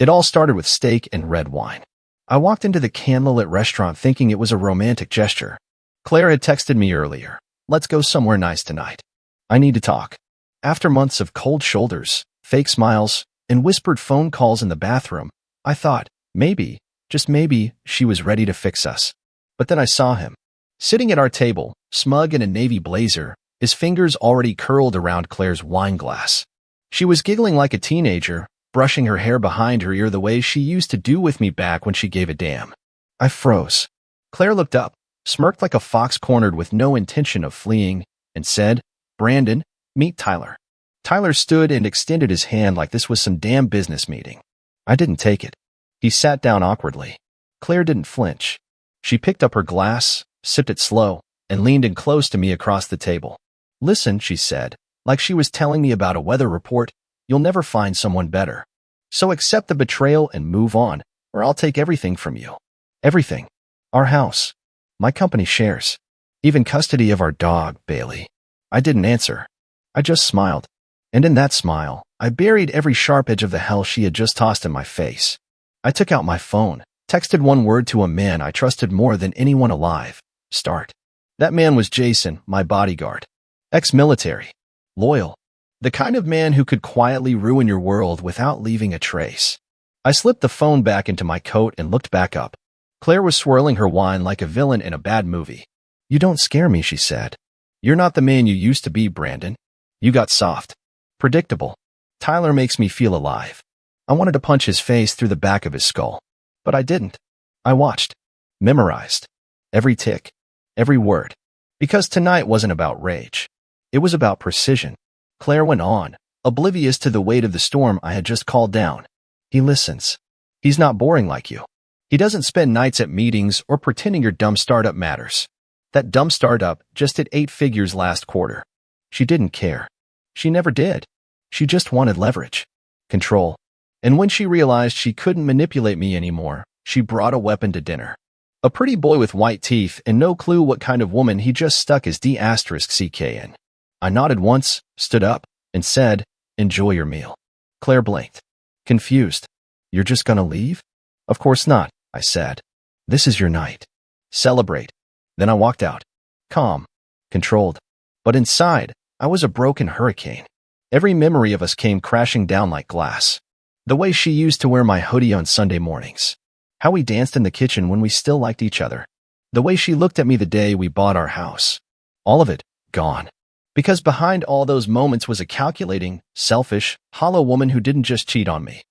It all started with steak and red wine. I walked into the candlelit restaurant thinking it was a romantic gesture. Claire had texted me earlier. Let's go somewhere nice tonight. I need to talk. After months of cold shoulders, fake smiles, and whispered phone calls in the bathroom, I thought, maybe, just maybe, she was ready to fix us. But then I saw him. Sitting at our table, smug in a navy blazer, his fingers already curled around Claire's wine glass. She was giggling like a teenager, brushing her hair behind her ear the way she used to do with me back when she gave a damn. I froze. Claire looked up, smirked like a fox cornered with no intention of fleeing, and said, "Brandon, meet Tyler." Tyler stood and extended his hand like this was some damn business meeting. I didn't take it. He sat down awkwardly. Claire didn't flinch. She picked up her glass, sipped it slow, and leaned in close to me across the table. "Listen," she said, like she was telling me about a weather report, "you'll never find someone better. So accept the betrayal and move on, or I'll take everything from you. Everything. Our house. My company shares. Even custody of our dog, Bailey." I didn't answer. I just smiled. And in that smile, I buried every sharp edge of the hell she had just tossed in my face. I took out my phone, texted one word to a man I trusted more than anyone alive. Start. That man was Jason, my bodyguard. Ex-military. Loyal. The kind of man who could quietly ruin your world without leaving a trace. I slipped the phone back into my coat and looked back up. Claire was swirling her wine like a villain in a bad movie. "You don't scare me," she said. "You're not the man you used to be, Brandon. You got soft. Predictable. Tyler makes me feel alive." I wanted to punch his face through the back of his skull. But I didn't. I watched. Memorized. Every tick. Every word. Because tonight wasn't about rage. It was about precision. Claire went on, oblivious to the weight of the storm I had just called down. "He listens. He's not boring like you. He doesn't spend nights at meetings or pretending your dumb startup matters. That dumb startup just hit 8 figures last quarter. She didn't care. She never did. She just wanted leverage. Control. And when she realized she couldn't manipulate me anymore, she brought a weapon to dinner. A pretty boy with white teeth and no clue what kind of woman he just stuck his D***ck in. I nodded once, stood up, and said, "Enjoy your meal." Claire blinked. Confused. "You're just gonna leave?" "Of course not," I said. "This is your night. Celebrate." Then I walked out. Calm. Controlled. But inside, I was a broken hurricane. Every memory of us came crashing down like glass. The way she used to wear my hoodie on Sunday mornings. How we danced in the kitchen when we still liked each other. The way she looked at me the day we bought our house. All of it, gone. Because behind all those moments was a calculating, selfish, hollow woman who didn't just cheat on me.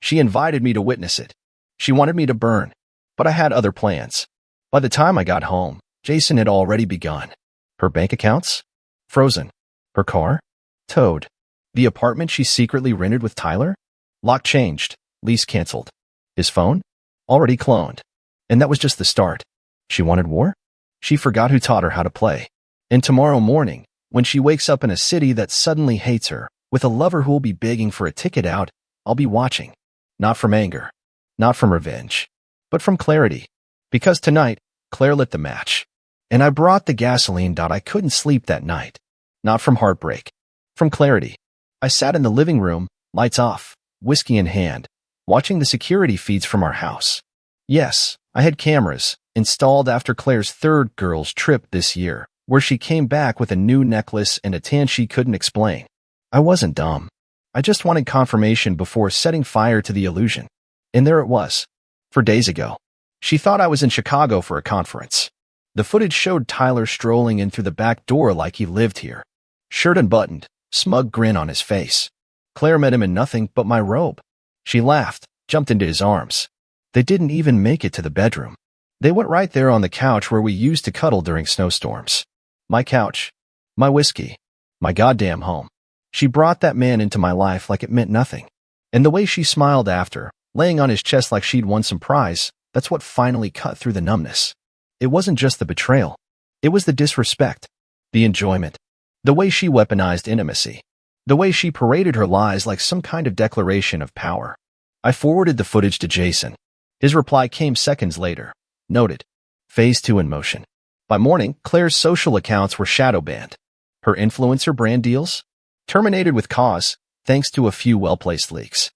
She invited me to witness it. She wanted me to burn. But I had other plans. By the time I got home, Jason had already begun. Her bank accounts? Frozen. Her car? Towed. The apartment she secretly rented with Tyler? Lock changed. Lease canceled. His phone? Already cloned. And that was just the start. She wanted war? She forgot who taught her how to play. And tomorrow morning, when she wakes up in a city that suddenly hates her, with a lover who will be begging for a ticket out, I'll be watching. Not from anger. Not from revenge. But from clarity. Because tonight, Claire lit the match. And I brought the gasoline. I couldn't sleep that night. Not from heartbreak. From clarity. I sat in the living room, lights off, whiskey in hand, watching the security feeds from our house. Yes, I had cameras, installed after Claire's 3rd girls' trip this year, where she came back with a new necklace and a tan she couldn't explain. I wasn't dumb. I just wanted confirmation before setting fire to the illusion. And there it was. 4 days ago. She thought I was in Chicago for a conference. The footage showed Tyler strolling in through the back door like he lived here. Shirt unbuttoned, smug grin on his face. Claire met him in nothing but my robe. She laughed, jumped into his arms. They didn't even make it to the bedroom. They went right there on the couch where we used to cuddle during snowstorms. My couch. My whiskey. My goddamn home. She brought that man into my life like it meant nothing. And the way she smiled after, laying on his chest like she'd won some prize, that's what finally cut through the numbness. It wasn't just the betrayal. It was the disrespect. The enjoyment. The way she weaponized intimacy. The way she paraded her lies like some kind of declaration of power. I forwarded the footage to Jason. His reply came seconds later. Noted. Phase 2 in motion. By morning, Claire's social accounts were shadow banned. Her influencer brand deals? Terminated with cause, thanks to a few well-placed leaks.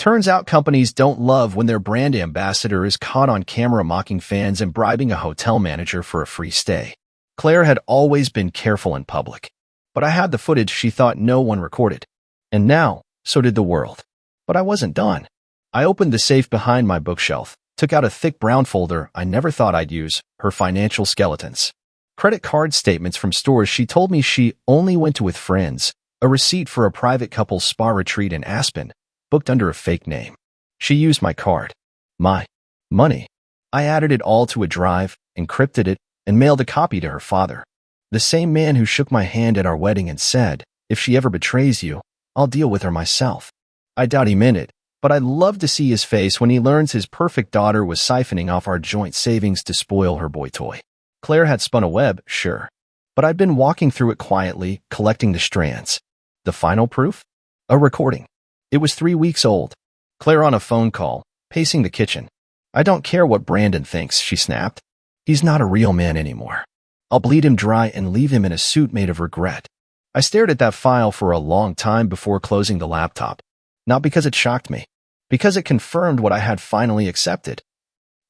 Turns out companies don't love when their brand ambassador is caught on camera mocking fans and bribing a hotel manager for a free stay. Claire had always been careful in public, but I had the footage she thought no one recorded. And now, so did the world. But I wasn't done. I opened the safe behind my bookshelf, took out a thick brown folder I never thought I'd use, her financial skeletons. Credit card statements from stores she told me she only went to with friends, a receipt for a private couple's spa retreat in Aspen, booked under a fake name. She used my card. My money. I added it all to a drive, encrypted it, and mailed a copy to her father. The same man who shook my hand at our wedding and said, "If she ever betrays you, I'll deal with her myself." I doubt he meant it, but I'd love to see his face when he learns his perfect daughter was siphoning off our joint savings to spoil her boy toy. Claire had spun a web, sure, but I'd been walking through it quietly, collecting the strands. The final proof? A recording. It was 3 weeks old. Claire on a phone call, pacing the kitchen. "I don't care what Brandon thinks," she snapped. "He's not a real man anymore. I'll bleed him dry and leave him in a suit made of regret." I stared at that file for a long time before closing the laptop. Not because it shocked me, because it confirmed what I had finally accepted.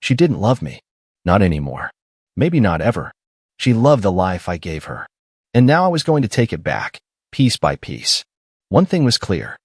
She didn't love me. Not anymore. Maybe not ever. She loved the life I gave her. And now I was going to take it back, piece by piece. One thing was clear.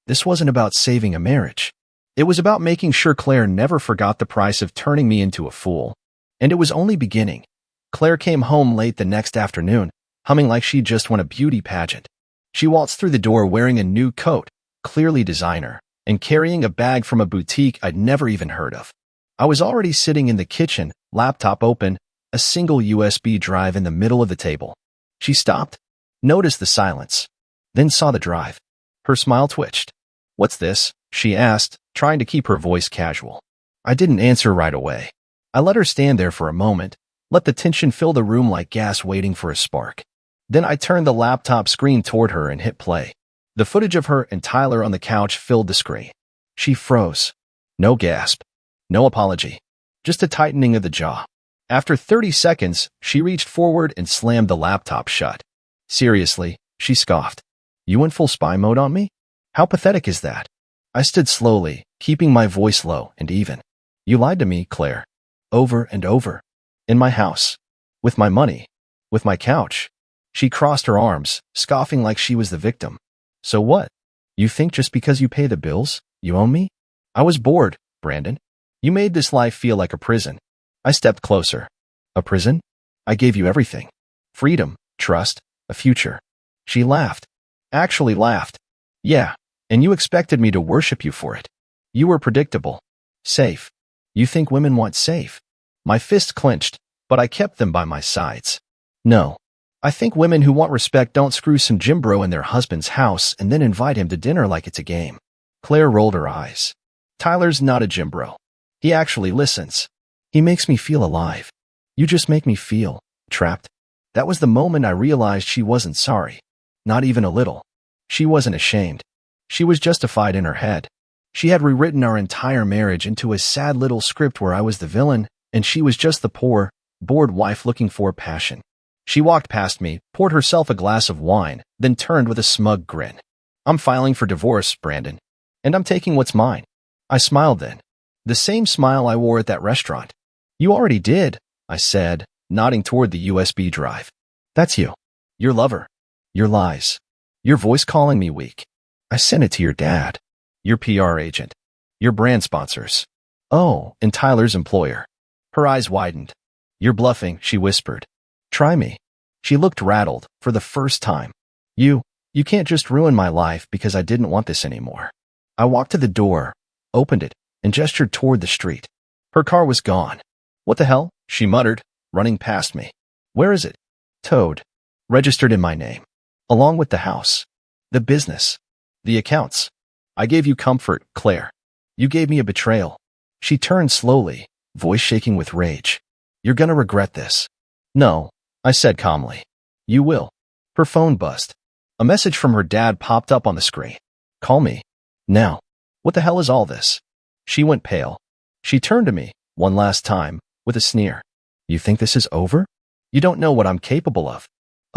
This wasn't about saving a marriage. It was about making sure Claire never forgot the price of turning me into a fool. And it was only beginning. Claire came home late the next afternoon, humming like she'd just won a beauty pageant. She waltzed through the door wearing a new coat, clearly designer, and carrying a bag from a boutique I'd never even heard of. I was already sitting in the kitchen, laptop open, a single USB drive in the middle of the table. She stopped, noticed the silence, then saw the drive. Her smile twitched. "What's this?" she asked, trying to keep her voice casual. I didn't answer right away. I let her stand there for a moment, let the tension fill the room like gas waiting for a spark. Then I turned the laptop screen toward her and hit play. The footage of her and Tyler on the couch filled the screen. She froze. No gasp. No apology. Just a tightening of the jaw. After 30 seconds, she reached forward and slammed the laptop shut. "Seriously," she scoffed. "You went full spy mode on me? How pathetic is that?" I stood slowly, keeping my voice low and even. "You lied to me, Claire. Over and over. In my house. With my money. With my couch." She crossed her arms, scoffing like she was the victim. "So what? You think just because you pay the bills, you own me?" I was bored, Brandon. You made this life feel like a prison. I stepped closer. "A prison? I gave you everything. Freedom, trust, a future." She laughed. Actually laughed. "Yeah, and you expected me to worship you for it. You were predictable. Safe. You think women want safe?" My fists clenched, but I kept them by my sides. "No. I think women who want respect don't screw some gym bro in their husband's house and then invite him to dinner like it's a game." Claire rolled her eyes. "Tyler's not a gym bro. He actually listens. He makes me feel alive. You just make me feel trapped." That was the moment I realized she wasn't sorry. Not even a little. She wasn't ashamed. She was justified in her head. She had rewritten our entire marriage into a sad little script where I was the villain, and she was just the poor, bored wife looking for passion. She walked past me, poured herself a glass of wine, then turned with a smug grin. "I'm filing for divorce, Brandon. And I'm taking what's mine." I smiled then. The same smile I wore at that restaurant. "You already did," I said, nodding toward the USB drive. "That's you. Your lover. Your lies. Your voice calling me weak. I sent it to your dad. Your PR agent. Your brand sponsors. Oh, and Tyler's employer." Her eyes widened. "You're bluffing," she whispered. "Try me." She looked rattled, for the first time. You can't just ruin my life because I didn't want this anymore." I walked to the door, opened it, and gestured toward the street. Her car was gone. "What the hell?" she muttered, running past me. "Where is it?" "Towed. Registered in my name. Along with the house. The business. The accounts. I gave you comfort, Claire. You gave me a betrayal." She turned slowly, voice shaking with rage. "You're gonna regret this." "No," I said calmly. "You will." Her phone buzzed. A message from her dad popped up on the screen. "Call me. Now." "What the hell is all this?" She went pale. She turned to me, one last time, with a sneer. "You think this is over? You don't know what I'm capable of."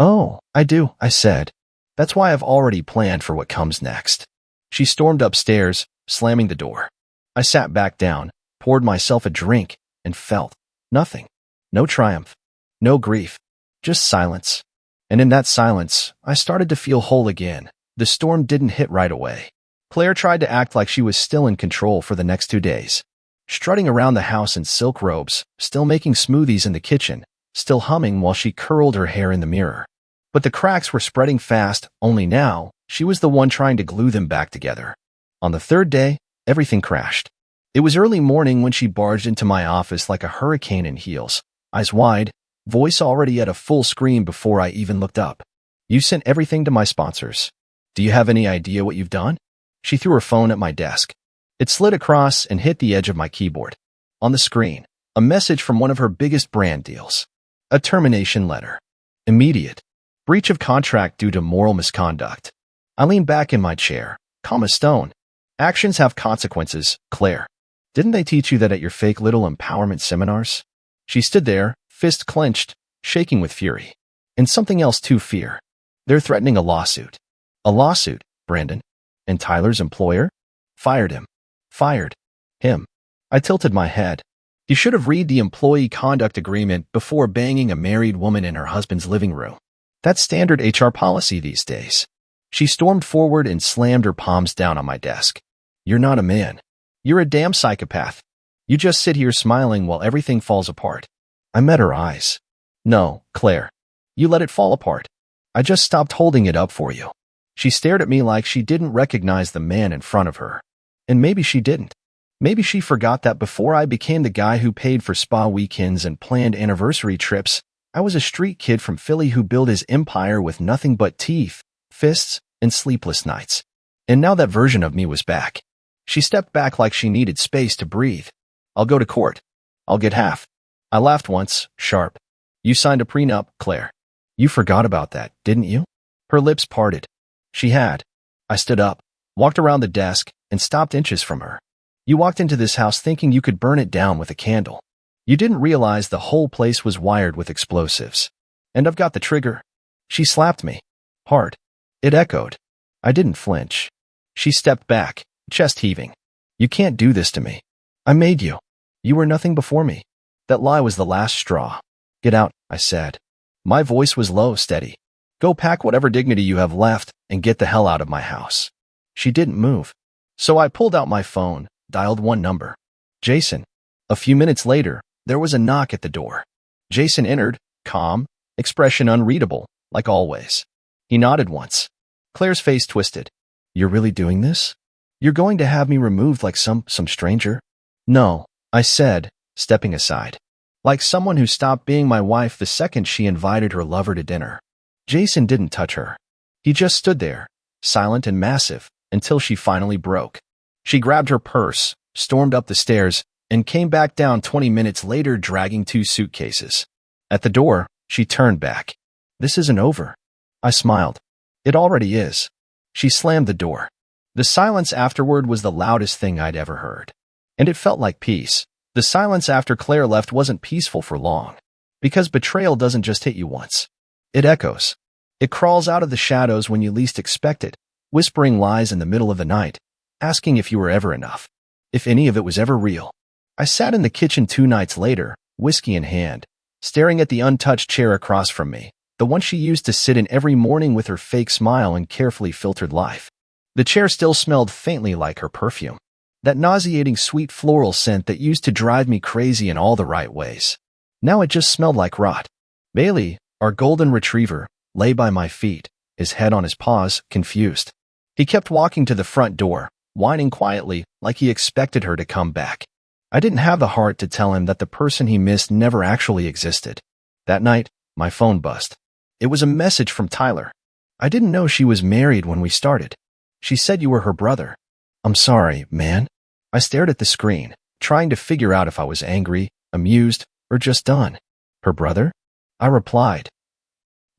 "Oh, I do," I said. "That's why I've already planned for what comes next." She stormed upstairs, slamming the door. I sat back down, poured myself a drink, and felt nothing. No triumph. No grief. Just silence. And in that silence, I started to feel whole again. The storm didn't hit right away. Claire tried to act like she was still in control for the next 2 days. Strutting around the house in silk robes, still making smoothies in the kitchen, still humming while she curled her hair in the mirror. But the cracks were spreading fast, only now, she was the one trying to glue them back together. On the 3rd day, everything crashed. It was early morning when she barged into my office like a hurricane in heels, eyes wide, voice already at a full scream before I even looked up. "You sent everything to my sponsors. Do you have any idea what you've done?" She threw her phone at my desk. It slid across and hit the edge of my keyboard. On the screen, a message from one of her biggest brand deals. A termination letter. Immediate. Breach of contract due to moral misconduct. I leaned back in my chair, calm as stone. Actions have consequences, Claire. Didn't they teach you that at your fake little empowerment seminars? She stood there, fist clenched, shaking with fury. And something else too, fear. They're threatening a lawsuit. A lawsuit, Brandon. And Tyler's employer? Fired him. Fired him. I tilted my head. You should have read the employee conduct agreement before banging a married woman in her husband's living room. That's standard HR policy these days. She stormed forward and slammed her palms down on my desk. You're not a man. You're a damn psychopath. You just sit here smiling while everything falls apart. I met her eyes. No, Claire. You let it fall apart. I just stopped holding it up for you. She stared at me like she didn't recognize the man in front of her. And maybe she didn't. Maybe she forgot that before I became the guy who paid for spa weekends and planned anniversary trips, I was a street kid from Philly who built his empire with nothing but teeth, fists, and sleepless nights. And now that version of me was back. She stepped back like she needed space to breathe. I'll go to court. I'll get half. I laughed once, sharp. You signed a prenup, Claire. You forgot about that, didn't you? Her lips parted. She had. I stood up, walked around the desk, and stopped inches from her. You walked into this house thinking you could burn it down with a candle. You didn't realize the whole place was wired with explosives. And I've got the trigger. She slapped me. Hard. It echoed. I didn't flinch. She stepped back, chest heaving. You can't do this to me. I made you. You were nothing before me. That lie was the last straw. Get out, I said. My voice was low, steady. Go pack whatever dignity you have left and get the hell out of my house. She didn't move. So I pulled out my phone, dialed one number. Jason. A few minutes later, there was a knock at the door. Jason entered, calm, expression unreadable, like always. He nodded once. Claire's face twisted. You're really doing this? You're going to have me removed like some stranger? No, I said, stepping aside. Like someone who stopped being my wife the second she invited her lover to dinner. Jason didn't touch her. He just stood there, silent and massive, until she finally broke. She grabbed her purse, stormed up the stairs, and came back down 20 minutes later dragging 2 suitcases. At the door, she turned back. This isn't over. I smiled. It already is. She slammed the door. The silence afterward was the loudest thing I'd ever heard. And it felt like peace. The silence after Claire left wasn't peaceful for long. Because betrayal doesn't just hit you once. It echoes. It crawls out of the shadows when you least expect it, whispering lies in the middle of the night, asking if you were ever enough, if any of it was ever real. I sat in the kitchen 2 nights later, whiskey in hand, staring at the untouched chair across from me, the one she used to sit in every morning with her fake smile and carefully filtered life. The chair still smelled faintly like her perfume, that nauseating sweet floral scent that used to drive me crazy in all the right ways. Now it just smelled like rot. Bailey, our golden retriever, lay by my feet, his head on his paws, confused. He kept walking to the front door, whining quietly like he expected her to come back. I didn't have the heart to tell him that the person he missed never actually existed. That night, my phone buzzed. It was a message from Tyler. I didn't know she was married when we started. She said you were her brother. I'm sorry, man. I stared at the screen, trying to figure out if I was angry, amused, or just done. Her brother? I replied.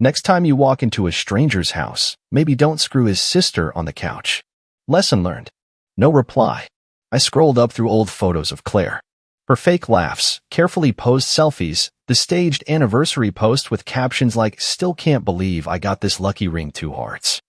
Next time you walk into a stranger's house, maybe don't screw his sister on the couch. Lesson learned. No reply. I scrolled up through old photos of Claire. Her fake laughs, carefully posed selfies, the staged anniversary post with captions like, "Still can't believe I got this lucky ring 2 hearts."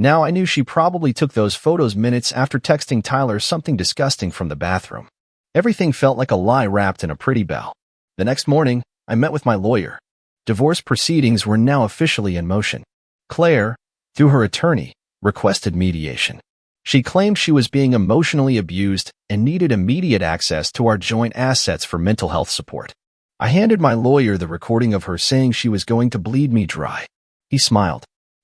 Now I knew she probably took those photos minutes after texting Tyler something disgusting from the bathroom. Everything felt like a lie wrapped in a pretty bow. The next morning, I met with my lawyer. Divorce proceedings were now officially in motion. Claire, through her attorney, requested mediation. She claimed she was being emotionally abused and needed immediate access to our joint assets for mental health support. I handed my lawyer the recording of her saying she was going to bleed me dry. He smiled.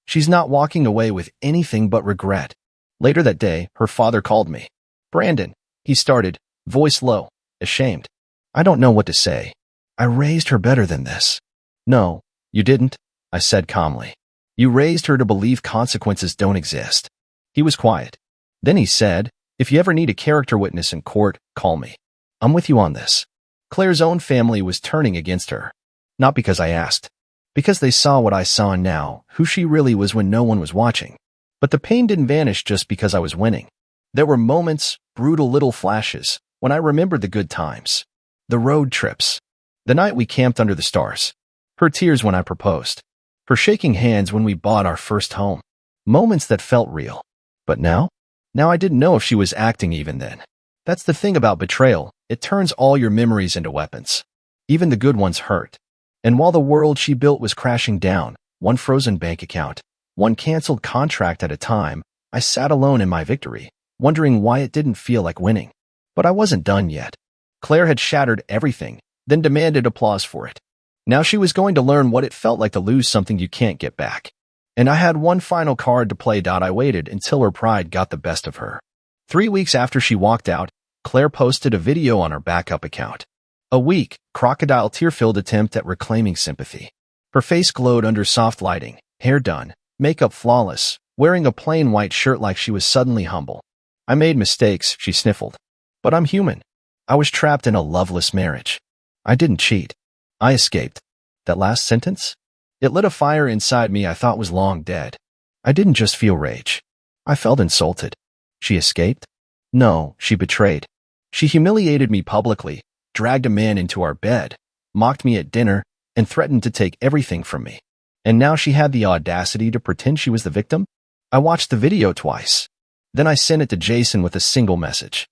She's not walking away with anything but regret. Later that day, her father called me. Brandon, he started, voice low, ashamed. I don't know what to say. I raised her better than this. No, you didn't, I said calmly. You raised her to believe consequences don't exist. He was quiet. Then he said, if you ever need a character witness in court, call me. I'm with you on this. Claire's own family was turning against her. Not because I asked. Because they saw what I saw now, who she really was when no one was watching. But the pain didn't vanish just because I was winning. There were moments, brutal little flashes, when I remembered the good times. The road trips. The night we camped under the stars. Her tears when I proposed. Her shaking hands when we bought our first home. Moments that felt real. But now? Now I didn't know if she was acting even then. That's the thing about betrayal. It turns all your memories into weapons. Even the good ones hurt. And while the world she built was crashing down, one frozen bank account, one canceled contract at a time, I sat alone in my victory, wondering why it didn't feel like winning. But I wasn't done yet. Claire had shattered everything, then demanded applause for it. Now she was going to learn what it felt like to lose something you can't get back. And I had one final card to play. I waited until her pride got the best of her. 3 weeks after she walked out, Claire posted a video on her backup account. A weak, crocodile tear-filled attempt at reclaiming sympathy. Her face glowed under soft lighting, hair done, makeup flawless, wearing a plain white shirt like she was suddenly humble. I made mistakes, she sniffled. But I'm human. I was trapped in a loveless marriage. I didn't cheat. I escaped. That last sentence? It lit a fire inside me I thought was long dead. I didn't just feel rage. I felt insulted. She escaped? No, she betrayed. She humiliated me publicly, dragged a man into our bed, mocked me at dinner, and threatened to take everything from me. And now she had the audacity to pretend she was the victim? I watched the video twice. Then I sent it to Jason with a single message.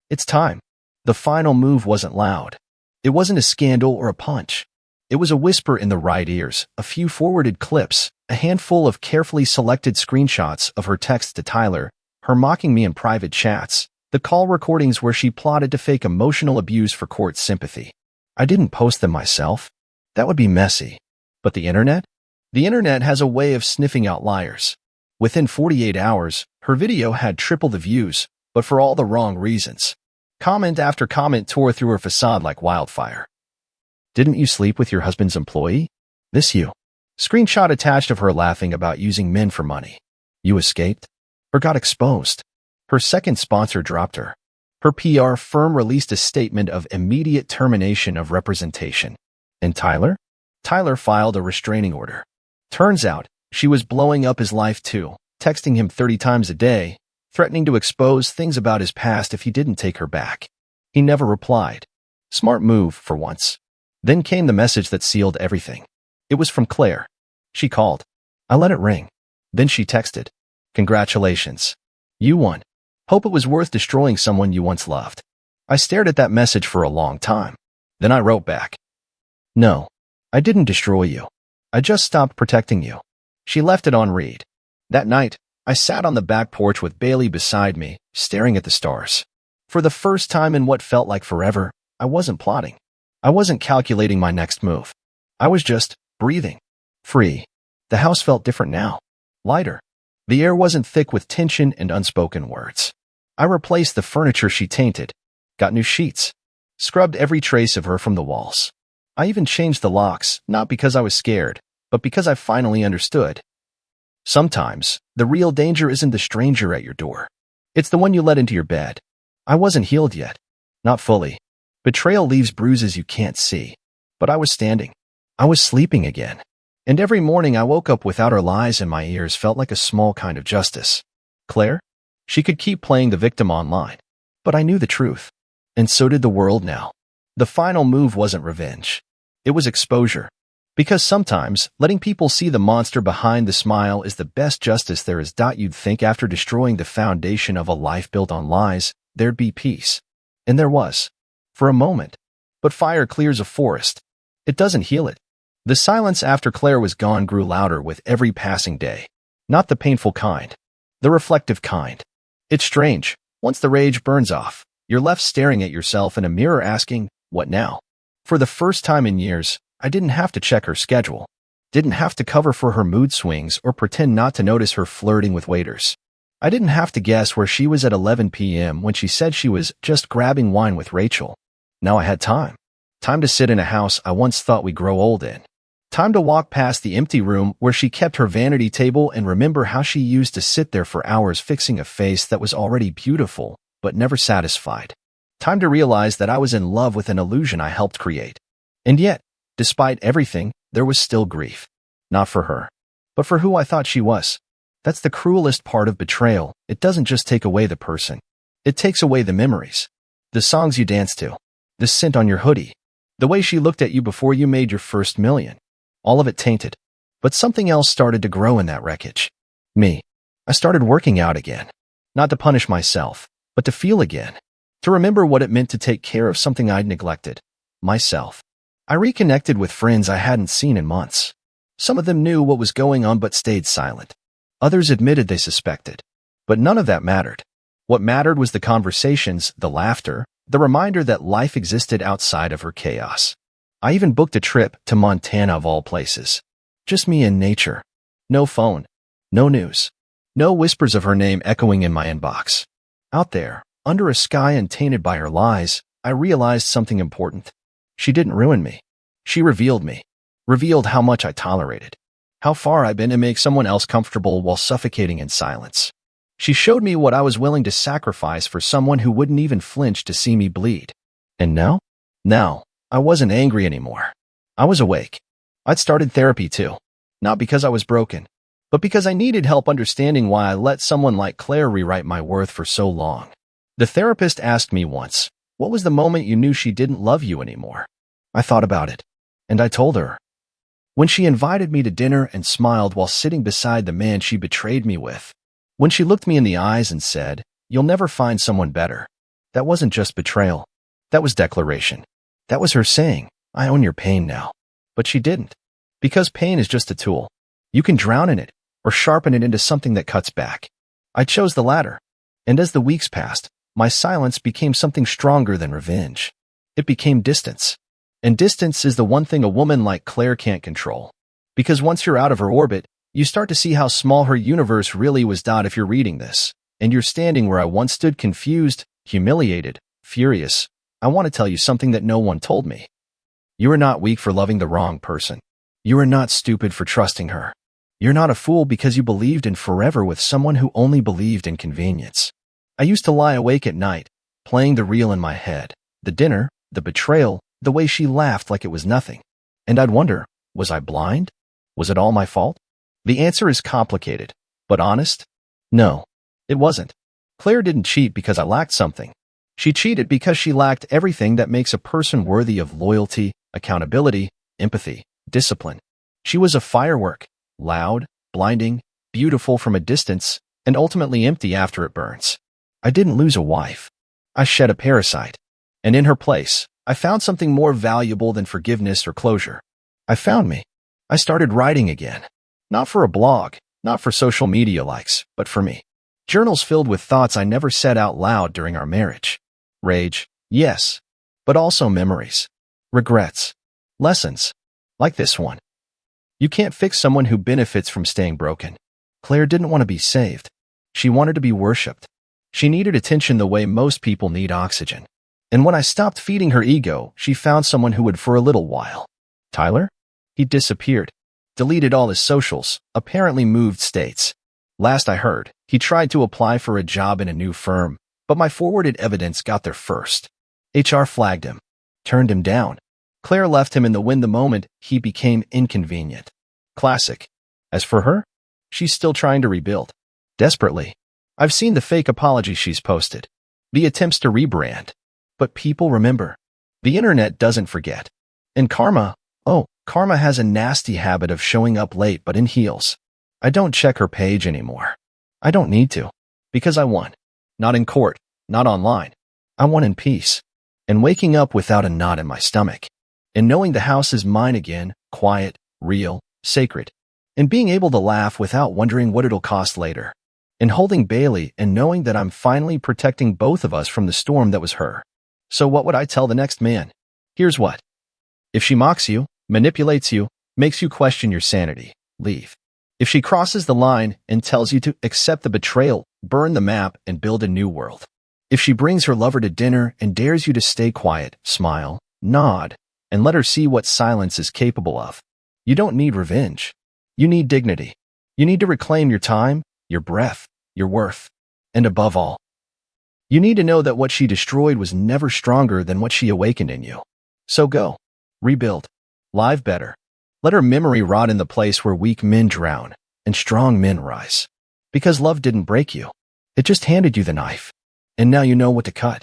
It's time. The final move wasn't loud. It wasn't a scandal or a punch. It was a whisper in the right ears, a few forwarded clips, a handful of carefully selected screenshots of her texts to Tyler, her mocking me in private chats, the call recordings where she plotted to fake emotional abuse for court sympathy. I didn't post them myself. That would be messy. But the internet? The internet has a way of sniffing out liars. Within 48 hours, her video had triple the views, but for all the wrong reasons. Comment after comment tore through her facade like wildfire. Didn't you sleep with your husband's employee? This you. Screenshot attached of her laughing about using men for money. You escaped? Or got exposed? Her second sponsor dropped her. Her PR firm released a statement of immediate termination of representation. And Tyler? Tyler filed a restraining order. Turns out, she was blowing up his life too, texting him 30 times a day, threatening to expose things about his past if he didn't take her back. He never replied. Smart move, for once. Then came the message that sealed everything. It was from Claire. She called. I let it ring. Then she texted. Congratulations. You won. Hope it was worth destroying someone you once loved. I stared at that message for a long time. Then I wrote back. No, I didn't destroy you. I just stopped protecting you. She left it on read. That night, I sat on the back porch with Bailey beside me, staring at the stars. For the first time in what felt like forever, I wasn't plotting. I wasn't calculating my next move. I was just breathing. Free. The house felt different now. Lighter. The air wasn't thick with tension and unspoken words. I replaced the furniture she tainted. Got new sheets. Scrubbed every trace of her from the walls. I even changed the locks, not because I was scared, but because I finally understood. Sometimes, the real danger isn't the stranger at your door. It's the one you let into your bed. I wasn't healed yet. Not fully. Betrayal leaves bruises you can't see. But I was standing. I was sleeping again. And every morning I woke up without her lies in my ears felt like a small kind of justice. Claire? She could keep playing the victim online. But I knew the truth. And so did the world now. The final move wasn't revenge. It was exposure. Because sometimes, letting people see the monster behind the smile is the best justice there is. You'd think after destroying the foundation of a life built on lies, there'd be peace. And there was. For a moment. But fire clears a forest. It doesn't heal it. The silence after Claire was gone grew louder with every passing day. Not the painful kind. The reflective kind. It's strange. Once the rage burns off, you're left staring at yourself in a mirror asking, what now? For the first time in years, I didn't have to check her schedule. Didn't have to cover for her mood swings or pretend not to notice her flirting with waiters. I didn't have to guess where she was at 11 p.m. when she said she was just grabbing wine with Rachel. Now I had time. Time to sit in a house I once thought we'd grow old in. Time to walk past the empty room where she kept her vanity table and remember how she used to sit there for hours fixing a face that was already beautiful, but never satisfied. Time to realize that I was in love with an illusion I helped create. And yet, despite everything, there was still grief. Not for her, but for who I thought she was. That's the cruelest part of betrayal. It doesn't just take away the person. It takes away the memories. The songs you danced to. The scent on your hoodie. The way she looked at you before you made your first million. All of it tainted. But something else started to grow in that wreckage. Me. I started working out again. Not to punish myself, but to feel again. To remember what it meant to take care of something I'd neglected. Myself. I reconnected with friends I hadn't seen in months. Some of them knew what was going on but stayed silent. Others admitted they suspected. But none of that mattered. What mattered was the conversations, the laughter, the reminder that life existed outside of her chaos. I even booked a trip to Montana of all places. Just me and nature. No phone. No news. No whispers of her name echoing in my inbox. Out there, under a sky untainted by her lies, I realized something important. She didn't ruin me. She revealed me. Revealed how much I tolerated. How far I've been to make someone else comfortable while suffocating in silence. She showed me what I was willing to sacrifice for someone who wouldn't even flinch to see me bleed. And now? Now, I wasn't angry anymore. I was awake. I'd started therapy too. Not because I was broken, but because I needed help understanding why I let someone like Claire rewrite my worth for so long. The therapist asked me once, what was the moment you knew she didn't love you anymore? I thought about it, and I told her. When she invited me to dinner and smiled while sitting beside the man she betrayed me with. When she looked me in the eyes and said, you'll never find someone better. That wasn't just betrayal. That was declaration. That was her saying, I own your pain now. But she didn't. Because pain is just a tool. You can drown in it, or sharpen it into something that cuts back. I chose the latter. And as the weeks passed, my silence became something stronger than revenge. It became distance. And distance is the one thing a woman like Claire can't control. Because once you're out of her orbit, you start to see how small her universe really was. If you're reading this, and you're standing where I once stood confused, humiliated, furious, I want to tell you something that no one told me. You are not weak for loving the wrong person. You are not stupid for trusting her. You're not a fool because you believed in forever with someone who only believed in convenience. I used to lie awake at night, playing the reel in my head, the dinner, the betrayal, the way she laughed like it was nothing. And I'd wonder, was I blind? Was it all my fault? The answer is complicated, but honest? No, it wasn't. Claire didn't cheat because I lacked something. She cheated because she lacked everything that makes a person worthy of loyalty, accountability, empathy, discipline. She was a firework, loud, blinding, beautiful from a distance, and ultimately empty after it burns. I didn't lose a wife. I shed a parasite. And in her place, I found something more valuable than forgiveness or closure. I found me. I started writing again. Not for a blog, not for social media likes, but for me. Journals filled with thoughts I never said out loud during our marriage. Rage, yes, but also memories, regrets, lessons, like this one. You can't fix someone who benefits from staying broken. Claire didn't want to be saved. She wanted to be worshipped. She needed attention the way most people need oxygen. And when I stopped feeding her ego, she found someone who would for a little while. Tyler? He disappeared. Deleted all his socials, apparently moved states. Last I heard, he tried to apply for a job in a new firm, but my forwarded evidence got there first. HR flagged him, turned him down. Claire left him in the wind the moment he became inconvenient. Classic. As for her, she's still trying to rebuild. Desperately. I've seen the fake apologies she's posted. The attempts to rebrand. But people remember. The internet doesn't forget. And karma, oh, Karma has a nasty habit of showing up late but in heels. I don't check her page anymore. I don't need to. Because I won. Not in court, not online. I won in peace. And waking up without a knot in my stomach. And knowing the house is mine again, quiet, real, sacred. And being able to laugh without wondering what it'll cost later. And holding Bailey and knowing that I'm finally protecting both of us from the storm that was her. So what would I tell the next man? Here's what. If she mocks you, manipulates you, makes you question your sanity, leave. If she crosses the line and tells you to accept the betrayal, burn the map, and build a new world. If she brings her lover to dinner and dares you to stay quiet, smile, nod, and let her see what silence is capable of. You don't need revenge. You need dignity. You need to reclaim your time, your breath, your worth. And above all, you need to know that what she destroyed was never stronger than what she awakened in you. So go. Rebuild. Live better. Let her memory rot in the place where weak men drown and strong men rise. Because love didn't break you. It just handed you the knife. And now you know what to cut.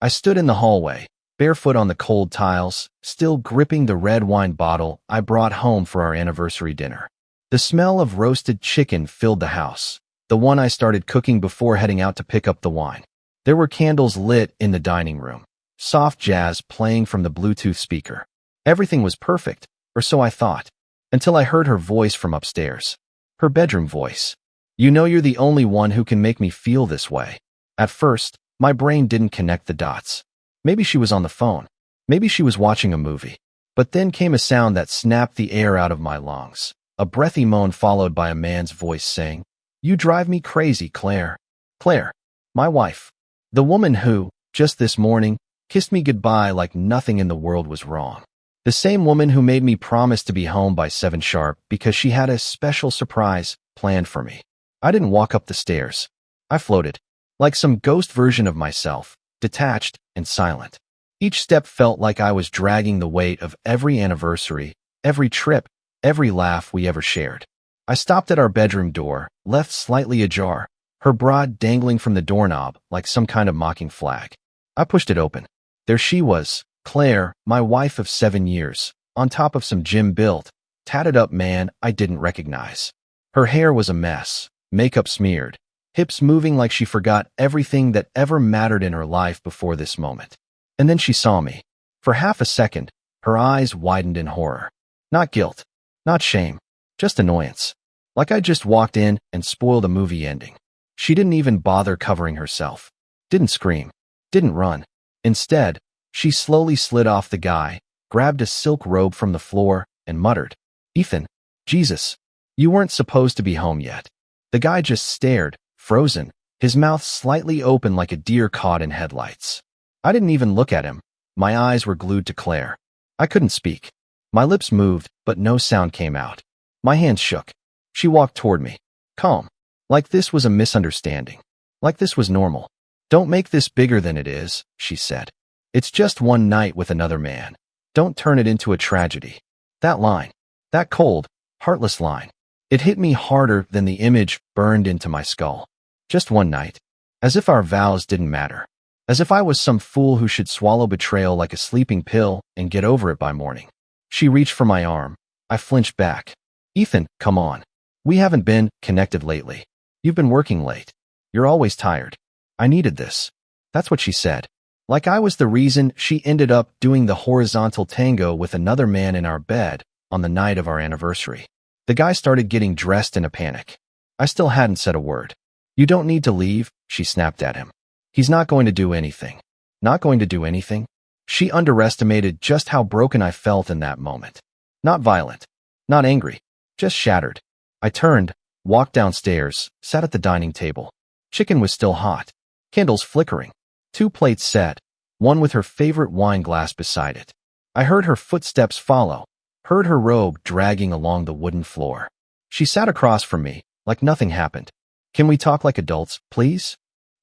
I stood in the hallway, barefoot on the cold tiles, still gripping the red wine bottle I brought home for our anniversary dinner. The smell of roasted chicken filled the house, the one I started cooking before heading out to pick up the wine. There were candles lit in the dining room, soft jazz playing from the Bluetooth speaker. Everything was perfect, or so I thought, until I heard her voice from upstairs. Her bedroom voice. You know you're the only one who can make me feel this way. At first, my brain didn't connect the dots. Maybe she was on the phone. Maybe she was watching a movie. But then came a sound that snapped the air out of my lungs. A breathy moan followed by a man's voice saying, "You drive me crazy, Claire." Claire, my wife. The woman who, just this morning, kissed me goodbye like nothing in the world was wrong. The same woman who made me promise to be home by 7 sharp because she had a special surprise planned for me. I didn't walk up the stairs. I floated, like some ghost version of myself, detached and silent. Each step felt like I was dragging the weight of every anniversary, every trip, every laugh we ever shared. I stopped at our bedroom door, left slightly ajar, her bra dangling from the doorknob like some kind of mocking flag. I pushed it open. There she was, Claire, my wife of 7 years, on top of some gym-built, tatted-up man I didn't recognize. Her hair was a mess, makeup smeared, hips moving like she forgot everything that ever mattered in her life before this moment. And then she saw me. For half a second, her eyes widened in horror. Not guilt, not shame, just annoyance. Like I just walked in and spoiled a movie ending. She didn't even bother covering herself. Didn't scream. Didn't run. Instead, she slowly slid off the guy, grabbed a silk robe from the floor, and muttered, "Ethan, Jesus, you weren't supposed to be home yet." The guy just stared, frozen, his mouth slightly open like a deer caught in headlights. I didn't even look at him. My eyes were glued to Claire. I couldn't speak. My lips moved, but no sound came out. My hands shook. She walked toward me, calm, like this was a misunderstanding, like this was normal. "Don't make this bigger than it is," she said. "It's just one night with another man. Don't turn it into a tragedy." That line, that cold, heartless line, it hit me harder than the image burned into my skull. Just one night. As if our vows didn't matter. As if I was some fool who should swallow betrayal like a sleeping pill and get over it by morning. She reached for my arm. I flinched back. "Ethan, come on. We haven't been connected lately. You've been working late. You're always tired. I needed this." That's what she said. Like I was the reason she ended up doing the horizontal tango with another man in our bed on the night of our anniversary. The guy started getting dressed in a panic. I still hadn't said a word. "You don't need to leave," she snapped at him. "He's not going to do anything." Not going to do anything? She underestimated just how broken I felt in that moment. Not violent. Not angry. Just shattered. I turned, walked downstairs, sat at the dining table. Chicken was still hot. Candles flickering. 2 plates set, one with her favorite wine glass beside it. I heard her footsteps follow, heard her robe dragging along the wooden floor. She sat across from me, like nothing happened. "Can we talk like adults, please?"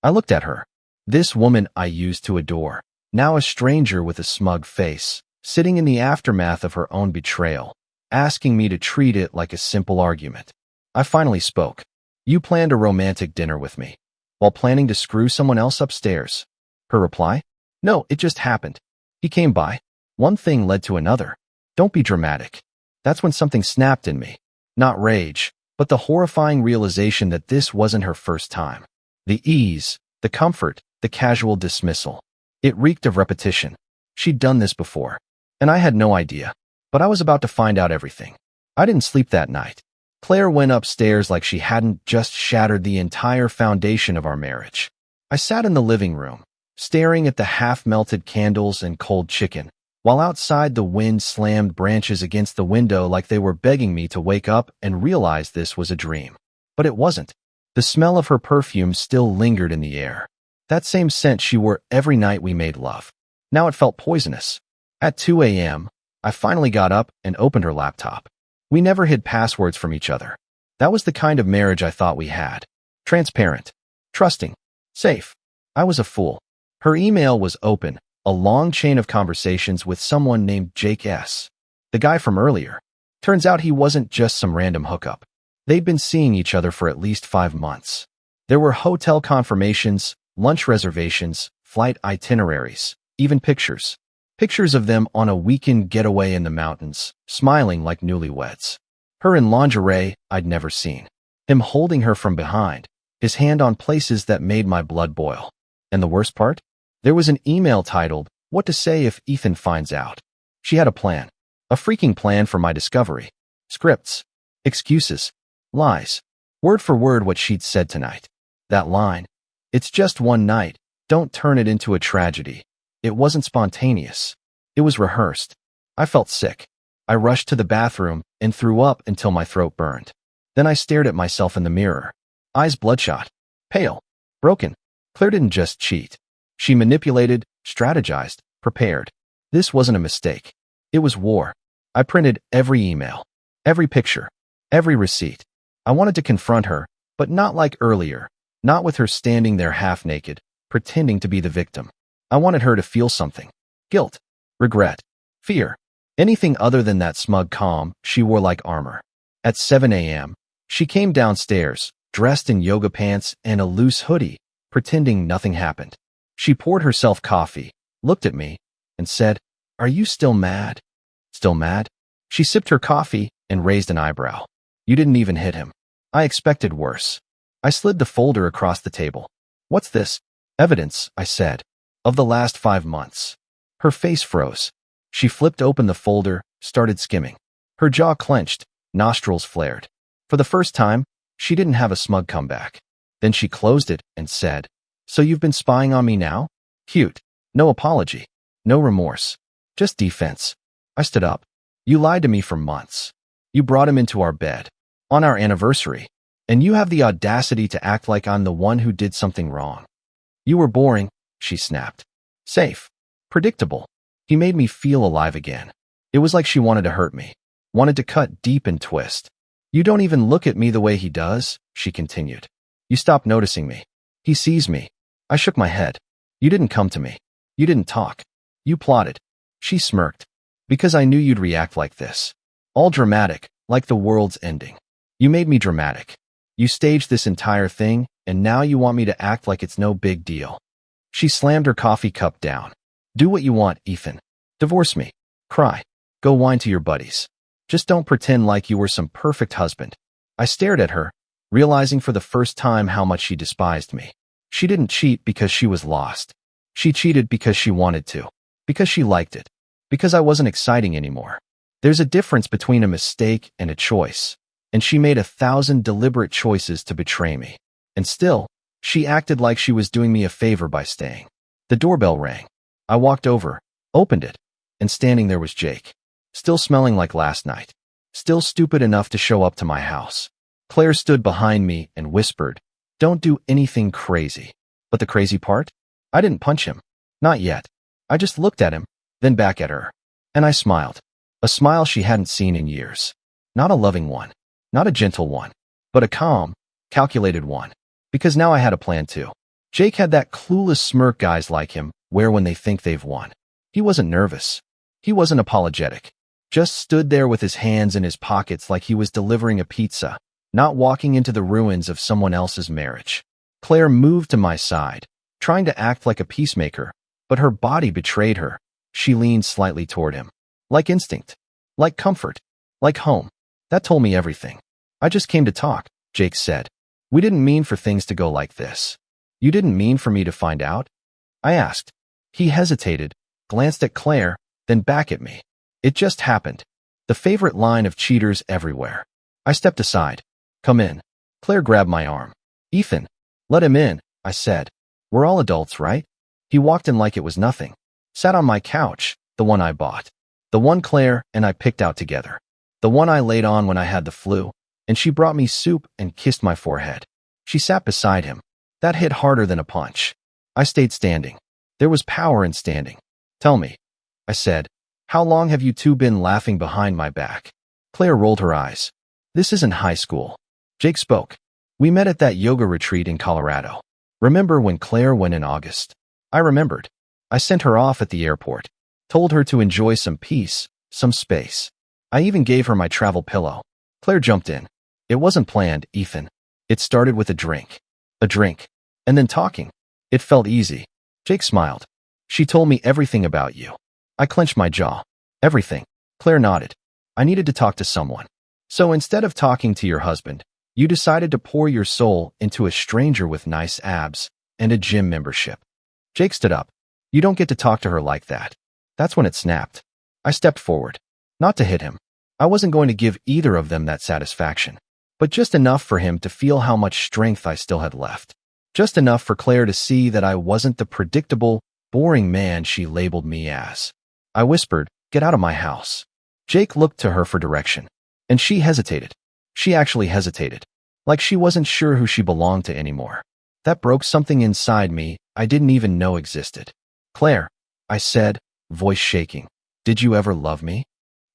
I looked at her. This woman I used to adore, now a stranger with a smug face, sitting in the aftermath of her own betrayal, asking me to treat it like a simple argument. I finally spoke. "You planned a romantic dinner with me, while planning to screw someone else upstairs." Her reply? "No, it just happened. He came by. One thing led to another. Don't be dramatic." That's when something snapped in me. Not rage, but the horrifying realization that this wasn't her first time. The ease, the comfort, the casual dismissal. It reeked of repetition. She'd done this before. And I had no idea. But I was about to find out everything. I didn't sleep that night. Claire went upstairs like she hadn't just shattered the entire foundation of our marriage. I sat in the living room, staring at the half-melted candles and cold chicken, while outside the wind slammed branches against the window like they were begging me to wake up and realize this was a dream. But it wasn't. The smell of her perfume still lingered in the air. That same scent she wore every night we made love. Now it felt poisonous. At 2 a.m., I finally got up and opened her laptop. We never hid passwords from each other. That was the kind of marriage I thought we had. Transparent. Trusting. Safe. I was a fool. Her email was open, a long chain of conversations with someone named Jake S. The guy from earlier. Turns out he wasn't just some random hookup. They'd been seeing each other for at least 5 months. There were hotel confirmations, lunch reservations, flight itineraries, even pictures. Pictures of them on a weekend getaway in the mountains, smiling like newlyweds. Her in lingerie I'd never seen. Him holding her from behind, his hand on places that made my blood boil. And the worst part? There was an email titled, "What to Say If Ethan Finds Out." She had a plan. A freaking plan for my discovery. Scripts. Excuses. Lies. Word for word what she'd said tonight. That line. It's just one night. Don't turn it into a tragedy. It wasn't spontaneous. It was rehearsed. I felt sick. I rushed to the bathroom and threw up until my throat burned. Then I stared at myself in the mirror. Eyes bloodshot. Pale. Broken. Claire didn't just cheat. She manipulated, strategized, prepared. This wasn't a mistake. It was war. I printed every email, every picture, every receipt. I wanted to confront her, but not like earlier, not with her standing there half-naked, pretending to be the victim. I wanted her to feel something. Guilt, regret, fear, anything other than that smug calm she wore like armor. At 7 a.m., she came downstairs, dressed in yoga pants and a loose hoodie, pretending nothing happened. She poured herself coffee, looked at me, and said, "Are you still mad?" Still mad? She sipped her coffee and raised an eyebrow. You didn't even hit him. I expected worse. I slid the folder across the table. What's this? Evidence, I said, of the last 5 months. Her face froze. She flipped open the folder, started skimming. Her jaw clenched, nostrils flared. For the first time, she didn't have a smug comeback. Then she closed it and said, "So you've been spying on me now?" Cute. No apology. No remorse. Just defense. I stood up. You lied to me for months. You brought him into our bed. On our anniversary. And you have the audacity to act like I'm the one who did something wrong. You were boring, she snapped. Safe. Predictable. He made me feel alive again. It was like she wanted to hurt me. Wanted to cut deep and twist. You don't even look at me the way he does, she continued. You stopped noticing me. He sees me. I shook my head. You didn't come to me. You didn't talk. You plotted. She smirked. Because I knew you'd react like this. All dramatic, like the world's ending. You made me dramatic. You staged this entire thing, and now you want me to act like it's no big deal. She slammed her coffee cup down. Do what you want, Ethan. Divorce me. Cry. Go whine to your buddies. Just don't pretend like you were some perfect husband. I stared at her, realizing for the first time how much she despised me. She didn't cheat because she was lost. She cheated because she wanted to. Because she liked it. Because I wasn't exciting anymore. There's a difference between a mistake and a choice. And she made 1,000 deliberate choices to betray me. And still, she acted like she was doing me a favor by staying. The doorbell rang. I walked over, opened it, and standing there was Jake. Still smelling like last night. Still stupid enough to show up to my house. Claire stood behind me and whispered, "Don't do anything crazy." But the crazy part? I didn't punch him. Not yet. I just looked at him, then back at her. And I smiled. A smile she hadn't seen in years. Not a loving one. Not a gentle one. But a calm, calculated one. Because now I had a plan too. Jake had that clueless smirk guys like him wear when they think they've won. He wasn't nervous. He wasn't apologetic. Just stood there with his hands in his pockets like he was delivering a pizza, not walking into the ruins of someone else's marriage. Claire moved to my side, trying to act like a peacemaker, but her body betrayed her. She leaned slightly toward him. Like instinct. Like comfort. Like home. That told me everything. I just came to talk, Jake said. We didn't mean for things to go like this. You didn't mean for me to find out? I asked. He hesitated, glanced at Claire, then back at me. It just happened. The favorite line of cheaters everywhere. I stepped aside. Come in. Claire grabbed my arm. Ethan. Let him in, I said. We're all adults, right? He walked in like it was nothing. Sat on my couch, the one I bought. The one Claire and I picked out together. The one I laid on when I had the flu, and she brought me soup and kissed my forehead. She sat beside him. That hit harder than a punch. I stayed standing. There was power in standing. Tell me, I said, how long have you two been laughing behind my back? Claire rolled her eyes. This isn't high school. Jake spoke. We met at that yoga retreat in Colorado. Remember when Claire went in August? I remembered. I sent her off at the airport. Told her to enjoy some peace, some space. I even gave her my travel pillow. Claire jumped in. It wasn't planned, Ethan. It started with a drink. And then talking. It felt easy. Jake smiled. She told me everything about you. I clenched my jaw. Everything. Claire nodded. I needed to talk to someone. So instead of talking to your husband, you decided to pour your soul into a stranger with nice abs and a gym membership. Jake stood up. You don't get to talk to her like that. That's when it snapped. I stepped forward. Not to hit him. I wasn't going to give either of them that satisfaction. But just enough for him to feel how much strength I still had left. Just enough for Claire to see that I wasn't the predictable, boring man she labeled me as. I whispered, get out of my house. Jake looked to her for direction. And she hesitated. She actually hesitated. Like she wasn't sure who she belonged to anymore. That broke something inside me I didn't even know existed. Claire, I said, voice shaking. Did you ever love me?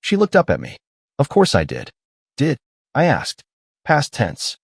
She looked up at me. Of course I did. Did? I asked. Past tense.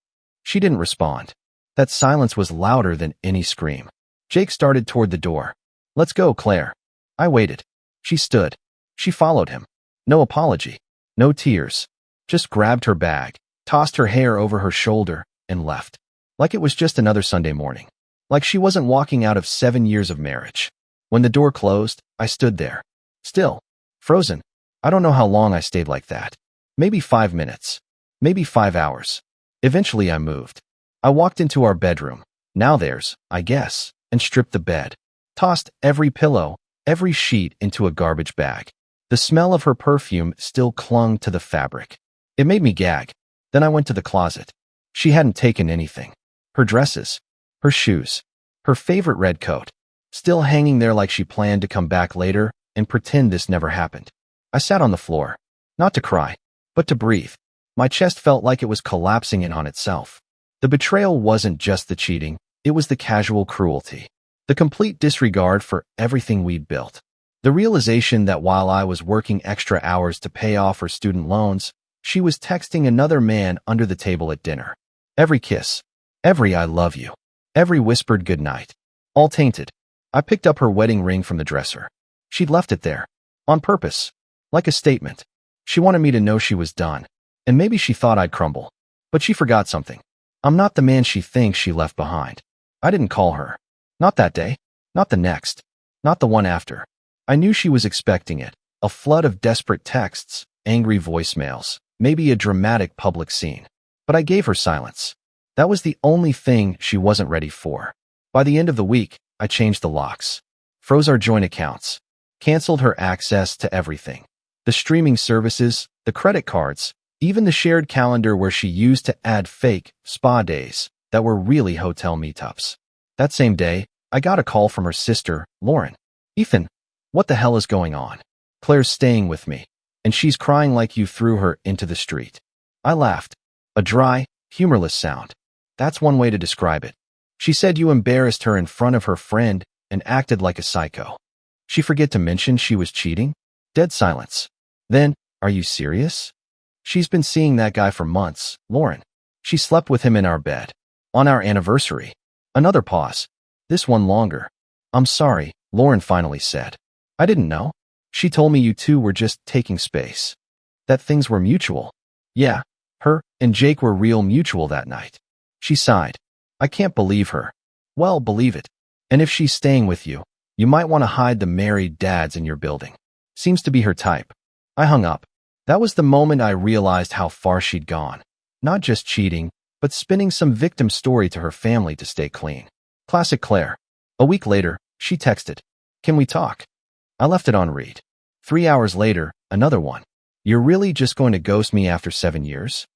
She didn't respond. That silence was louder than any scream. Jake started toward the door. Let's go, Claire. I waited. She stood. She followed him. No apology. No tears. Just grabbed her bag, tossed her hair over her shoulder, and left. Like it was just another Sunday morning. Like she wasn't walking out of 7 years of marriage. When the door closed, I stood there. Still. Frozen. I don't know how long I stayed like that. Maybe 5 minutes. Maybe 5 hours. Eventually I moved. I walked into our bedroom. Now theirs, I guess, and stripped the bed. Tossed every pillow, every sheet into a garbage bag. The smell of her perfume still clung to the fabric. It made me gag. Then I went to the closet. She hadn't taken anything. Her dresses. Her shoes. Her favorite red coat. Still hanging there like she planned to come back later and pretend this never happened. I sat on the floor. Not to cry, but to breathe. My chest felt like it was collapsing in on itself. The betrayal wasn't just the cheating, it was the casual cruelty. The complete disregard for everything we'd built. The realization that while I was working extra hours to pay off her student loans, she was texting another man under the table at dinner. Every kiss. Every I love you. Every whispered goodnight. All tainted. I picked up her wedding ring from the dresser. She'd left it there. On purpose. Like a statement. She wanted me to know she was done. And maybe she thought I'd crumble. But she forgot something. I'm not the man she thinks she left behind. I didn't call her. Not that day. Not the next. Not the one after. I knew she was expecting it. A flood of desperate texts, angry voicemails, maybe a dramatic public scene. But I gave her silence. That was the only thing she wasn't ready for. By the end of the week, I changed the locks. Froze our joint accounts. Canceled her access to everything. The streaming services, the credit cards, even the shared calendar where she used to add fake spa days that were really hotel meetups. That same day, I got a call from her sister, Lauren. Ethan, what the hell is going on? Claire's staying with me, and she's crying like you threw her into the street. I laughed. A dry, humorless sound. That's one way to describe it. She said you embarrassed her in front of her friend and acted like a psycho. She forget to mention she was cheating? Dead silence. Then, are you serious? She's been seeing that guy for months, Lauren. She slept with him in our bed. On our anniversary. Another pause. This one longer. I'm sorry, Lauren finally said. I didn't know. She told me you two were just taking space. That things were mutual. Yeah, her and Jake were real mutual that night. She sighed. I can't believe her. Well, believe it. And if she's staying with you, you might want to hide the married dads in your building. Seems to be her type. I hung up. That was the moment I realized how far she'd gone. Not just cheating, but spinning some victim story to her family to stay clean. Classic Claire. A week later, she texted, "Can we talk?" I left it on read. 3 hours later, another one. "You're really just going to ghost me after 7 years?"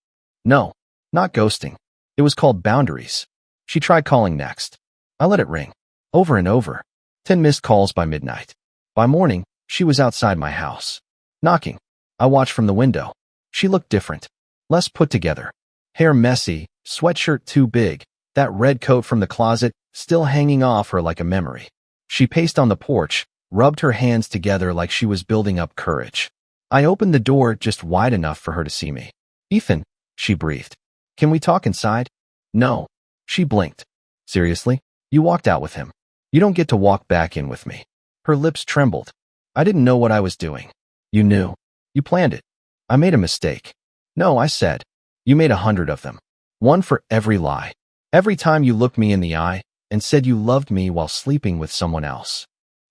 No, not ghosting. It was called boundaries. She tried calling next. I let it ring. Over and over. 10 missed calls by midnight. By morning, she was outside my house. Knocking. I watched from the window. She looked different. Less put together. Hair messy, sweatshirt too big, that red coat from the closet still hanging off her like a memory. She paced on the porch, rubbed her hands together like she was building up courage. I opened the door just wide enough for her to see me. "Ethan," she breathed. "Can we talk inside?" "No." She blinked. "Seriously? You walked out with him. You don't get to walk back in with me." Her lips trembled. "I didn't know what I was doing." "You knew. You planned it." "I made a mistake." "No," I said. "You made 100 of them. One for every lie. Every time you looked me in the eye and said you loved me while sleeping with someone else."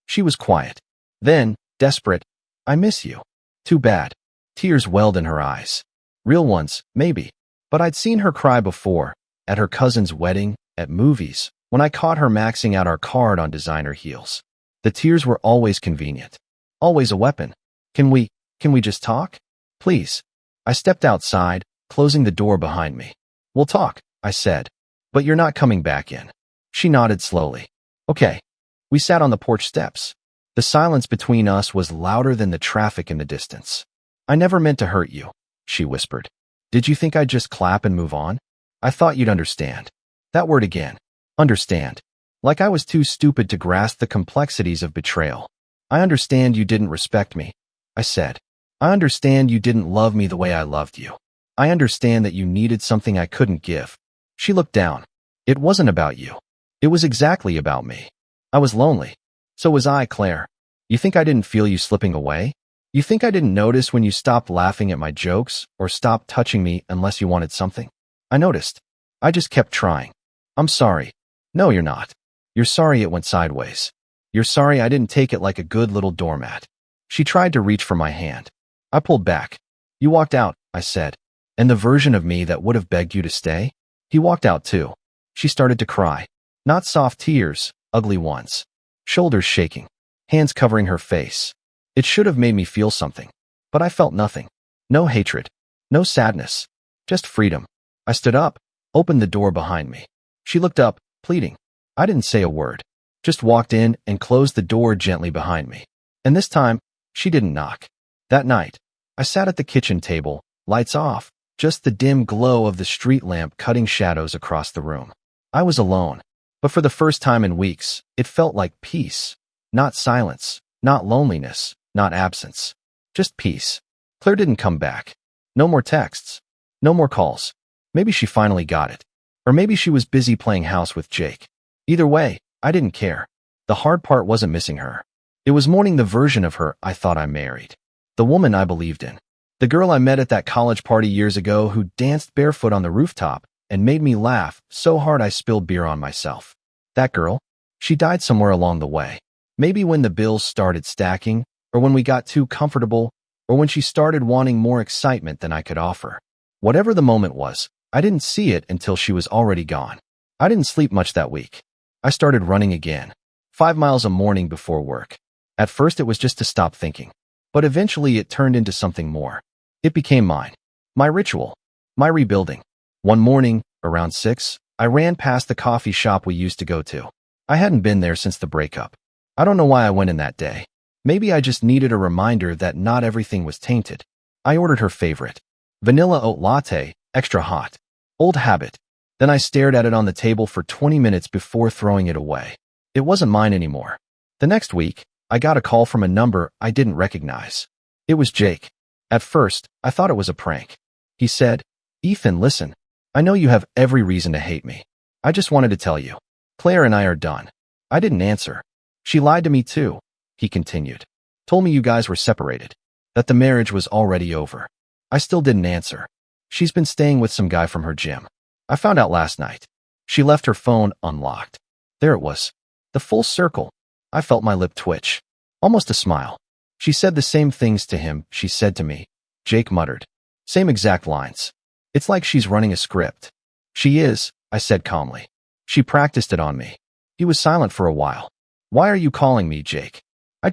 She was quiet. Then, desperate, "I miss you." Too bad. Tears welled in her eyes. Real ones, maybe. But I'd seen her cry before, at her cousin's wedding, at movies, when I caught her maxing out our card on designer heels. The tears were always convenient. Always a weapon. Can we just talk? Please." I stepped outside, closing the door behind me. "We'll talk," I said. "But you're not coming back in." She nodded slowly. "Okay." We sat on the porch steps. The silence between us was louder than the traffic in the distance. "I never meant to hurt you," she whispered. "Did you think I'd just clap and move on? I thought you'd understand." That word again. Understand. Like I was too stupid to grasp the complexities of betrayal. "I understand you didn't respect me," I said. "I understand you didn't love me the way I loved you. I understand that you needed something I couldn't give." She looked down. "It wasn't about you. It was exactly about me. I was lonely. So was I, Claire. You think I didn't feel you slipping away? You think I didn't notice when you stopped laughing at my jokes or stopped touching me unless you wanted something? I noticed. I just kept trying. I'm sorry." "No, you're not. You're sorry it went sideways. You're sorry I didn't take it like a good little doormat." She tried to reach for my hand. I pulled back. "You walked out," I said. "And the version of me that would have begged you to stay? He walked out too." She started to cry. Not soft tears, ugly ones. Shoulders shaking. Hands covering her face. It should have made me feel something. But I felt nothing. No hatred. No sadness. Just freedom. I stood up, opened the door behind me. She looked up, pleading. I didn't say a word. Just walked in and closed the door gently behind me. And this time, she didn't knock. That night, I sat at the kitchen table, lights off, just the dim glow of the street lamp cutting shadows across the room. I was alone, but for the first time in weeks, it felt like peace. Not silence, not loneliness, not absence. Just peace. Claire didn't come back. No more texts. No more calls. Maybe she finally got it. Or maybe she was busy playing house with Jake. Either way, I didn't care. The hard part wasn't missing her. It was mourning the version of her I thought I married. The woman I believed in. The girl I met at that college party years ago who danced barefoot on the rooftop and made me laugh so hard I spilled beer on myself. That girl? She died somewhere along the way. Maybe when the bills started stacking, or when we got too comfortable, or when she started wanting more excitement than I could offer. Whatever the moment was, I didn't see it until she was already gone. I didn't sleep much that week. I started running again. 5 miles a morning before work. At first it was just to stop thinking. But eventually it turned into something more. It became mine. My ritual. My rebuilding. One morning, around 6, I ran past the coffee shop we used to go to. I hadn't been there since the breakup. I don't know why I went in that day. Maybe I just needed a reminder that not everything was tainted. I ordered her favorite. Vanilla oat latte, extra hot. Old habit. Then I stared at it on the table for 20 minutes before throwing it away. It wasn't mine anymore. The next week, I got a call from a number I didn't recognize. It was Jake. At first, I thought it was a prank. He said, "Ethan, listen. I know you have every reason to hate me. I just wanted to tell you. Claire and I are done." I didn't answer. "She lied to me too," he continued. "Told me you guys were separated. That the marriage was already over." I still didn't answer. "She's been staying with some guy from her gym. I found out last night. She left her phone unlocked." There it was. The full circle. I felt my lip twitch. Almost a smile. She said the same things to him she said to me. Jake muttered. Same exact lines. It's like she's running a script. She is, I said calmly. She practiced it on me. He was silent for a while. Why are you calling me, Jake? I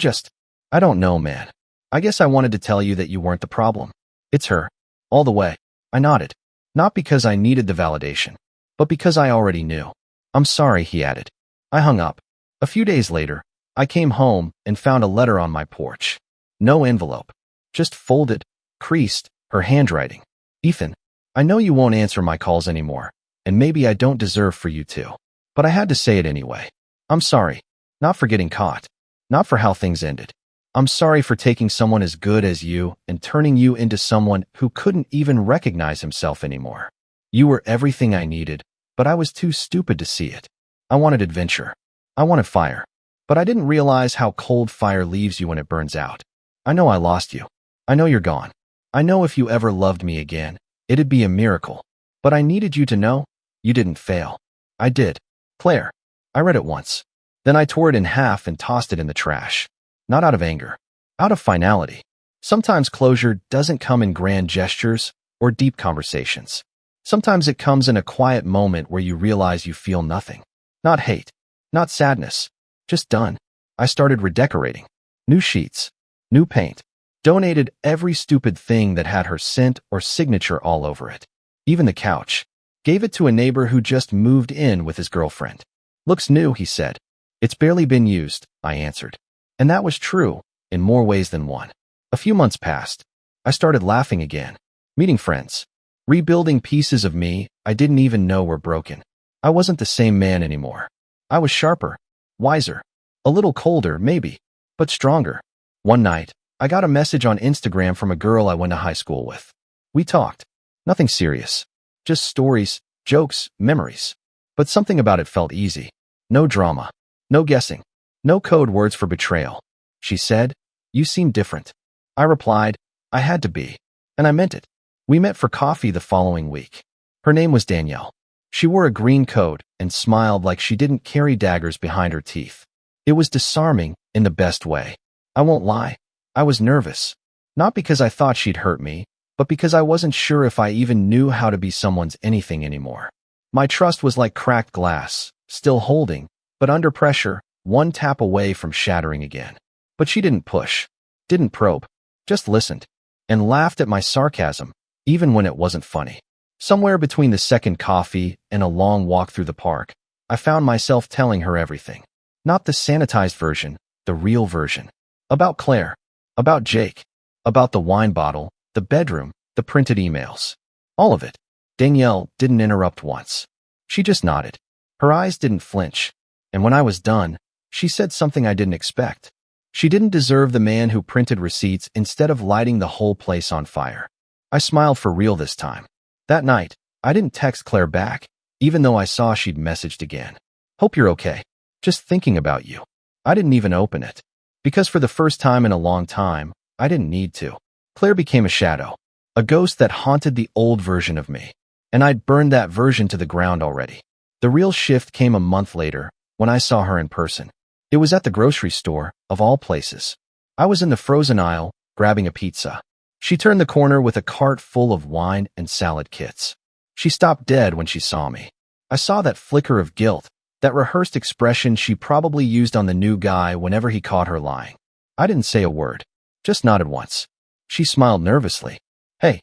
don't know, man. I guess I wanted to tell you that you weren't the problem. It's her. All the way. I nodded. Not because I needed the validation, but because I already knew. I'm sorry, he added. I hung up. A few days later, I came home and found a letter on my porch. No envelope. Just folded, creased, her handwriting. Ethan, I know you won't answer my calls anymore, and maybe I don't deserve for you to. But I had to say it anyway. I'm sorry. Not for getting caught. Not for how things ended. I'm sorry for taking someone as good as you and turning you into someone who couldn't even recognize himself anymore. You were everything I needed, but I was too stupid to see it. I wanted adventure. I wanted fire. But I didn't realize how cold fire leaves you when it burns out. I know I lost you. I know you're gone. I know if you ever loved me again, it'd be a miracle. But I needed you to know you didn't fail. I did. Claire. I read it once. Then I tore it in half and tossed it in the trash. Not out of anger. Out of finality. Sometimes closure doesn't come in grand gestures or deep conversations. Sometimes it comes in a quiet moment where you realize you feel nothing. Not hate. Not sadness. Just done. I started redecorating. New sheets. New paint. Donated every stupid thing that had her scent or signature all over it. Even the couch. Gave it to a neighbor who just moved in with his girlfriend. Looks new, he said. It's barely been used, I answered. And that was true, in more ways than one. A few months passed. I started laughing again. Meeting friends. Rebuilding pieces of me I didn't even know were broken. I wasn't the same man anymore. I was sharper. Wiser. A little colder, maybe. But stronger. One night, I got a message on Instagram from a girl I went to high school with. We talked. Nothing serious. Just stories, jokes, memories. But something about it felt easy. No drama. No guessing. No code words for betrayal. She said, "You seem different." I replied, "I had to be." And I meant it. We met for coffee the following week. Her name was Danielle. She wore a green coat and smiled like she didn't carry daggers behind her teeth. It was disarming in the best way. I won't lie. I was nervous. Not because I thought she'd hurt me, but because I wasn't sure if I even knew how to be someone's anything anymore. My trust was like cracked glass, still holding, but under pressure, one tap away from shattering again. But she didn't push, didn't probe, just listened, and laughed at my sarcasm, even when it wasn't funny. Somewhere between the second coffee and a long walk through the park, I found myself telling her everything. Not the sanitized version, the real version. About Claire, about Jake, about the wine bottle, the bedroom, the printed emails. All of it. Danielle didn't interrupt once. She just nodded. Her eyes didn't flinch. And when I was done, she said something I didn't expect. She didn't deserve the man who printed receipts instead of lighting the whole place on fire. I smiled for real this time. That night, I didn't text Claire back, even though I saw she'd messaged again. "Hope you're okay. Just thinking about you." I didn't even open it. Because for the first time in a long time, I didn't need to. Claire became a shadow. A ghost that haunted the old version of me. And I'd burned that version to the ground already. The real shift came a month later, when I saw her in person. It was at the grocery store, of all places. I was in the frozen aisle, grabbing a pizza. She turned the corner with a cart full of wine and salad kits. She stopped dead when she saw me. I saw that flicker of guilt, that rehearsed expression she probably used on the new guy whenever he caught her lying. I didn't say a word, just nodded once. She smiled nervously. "Hey."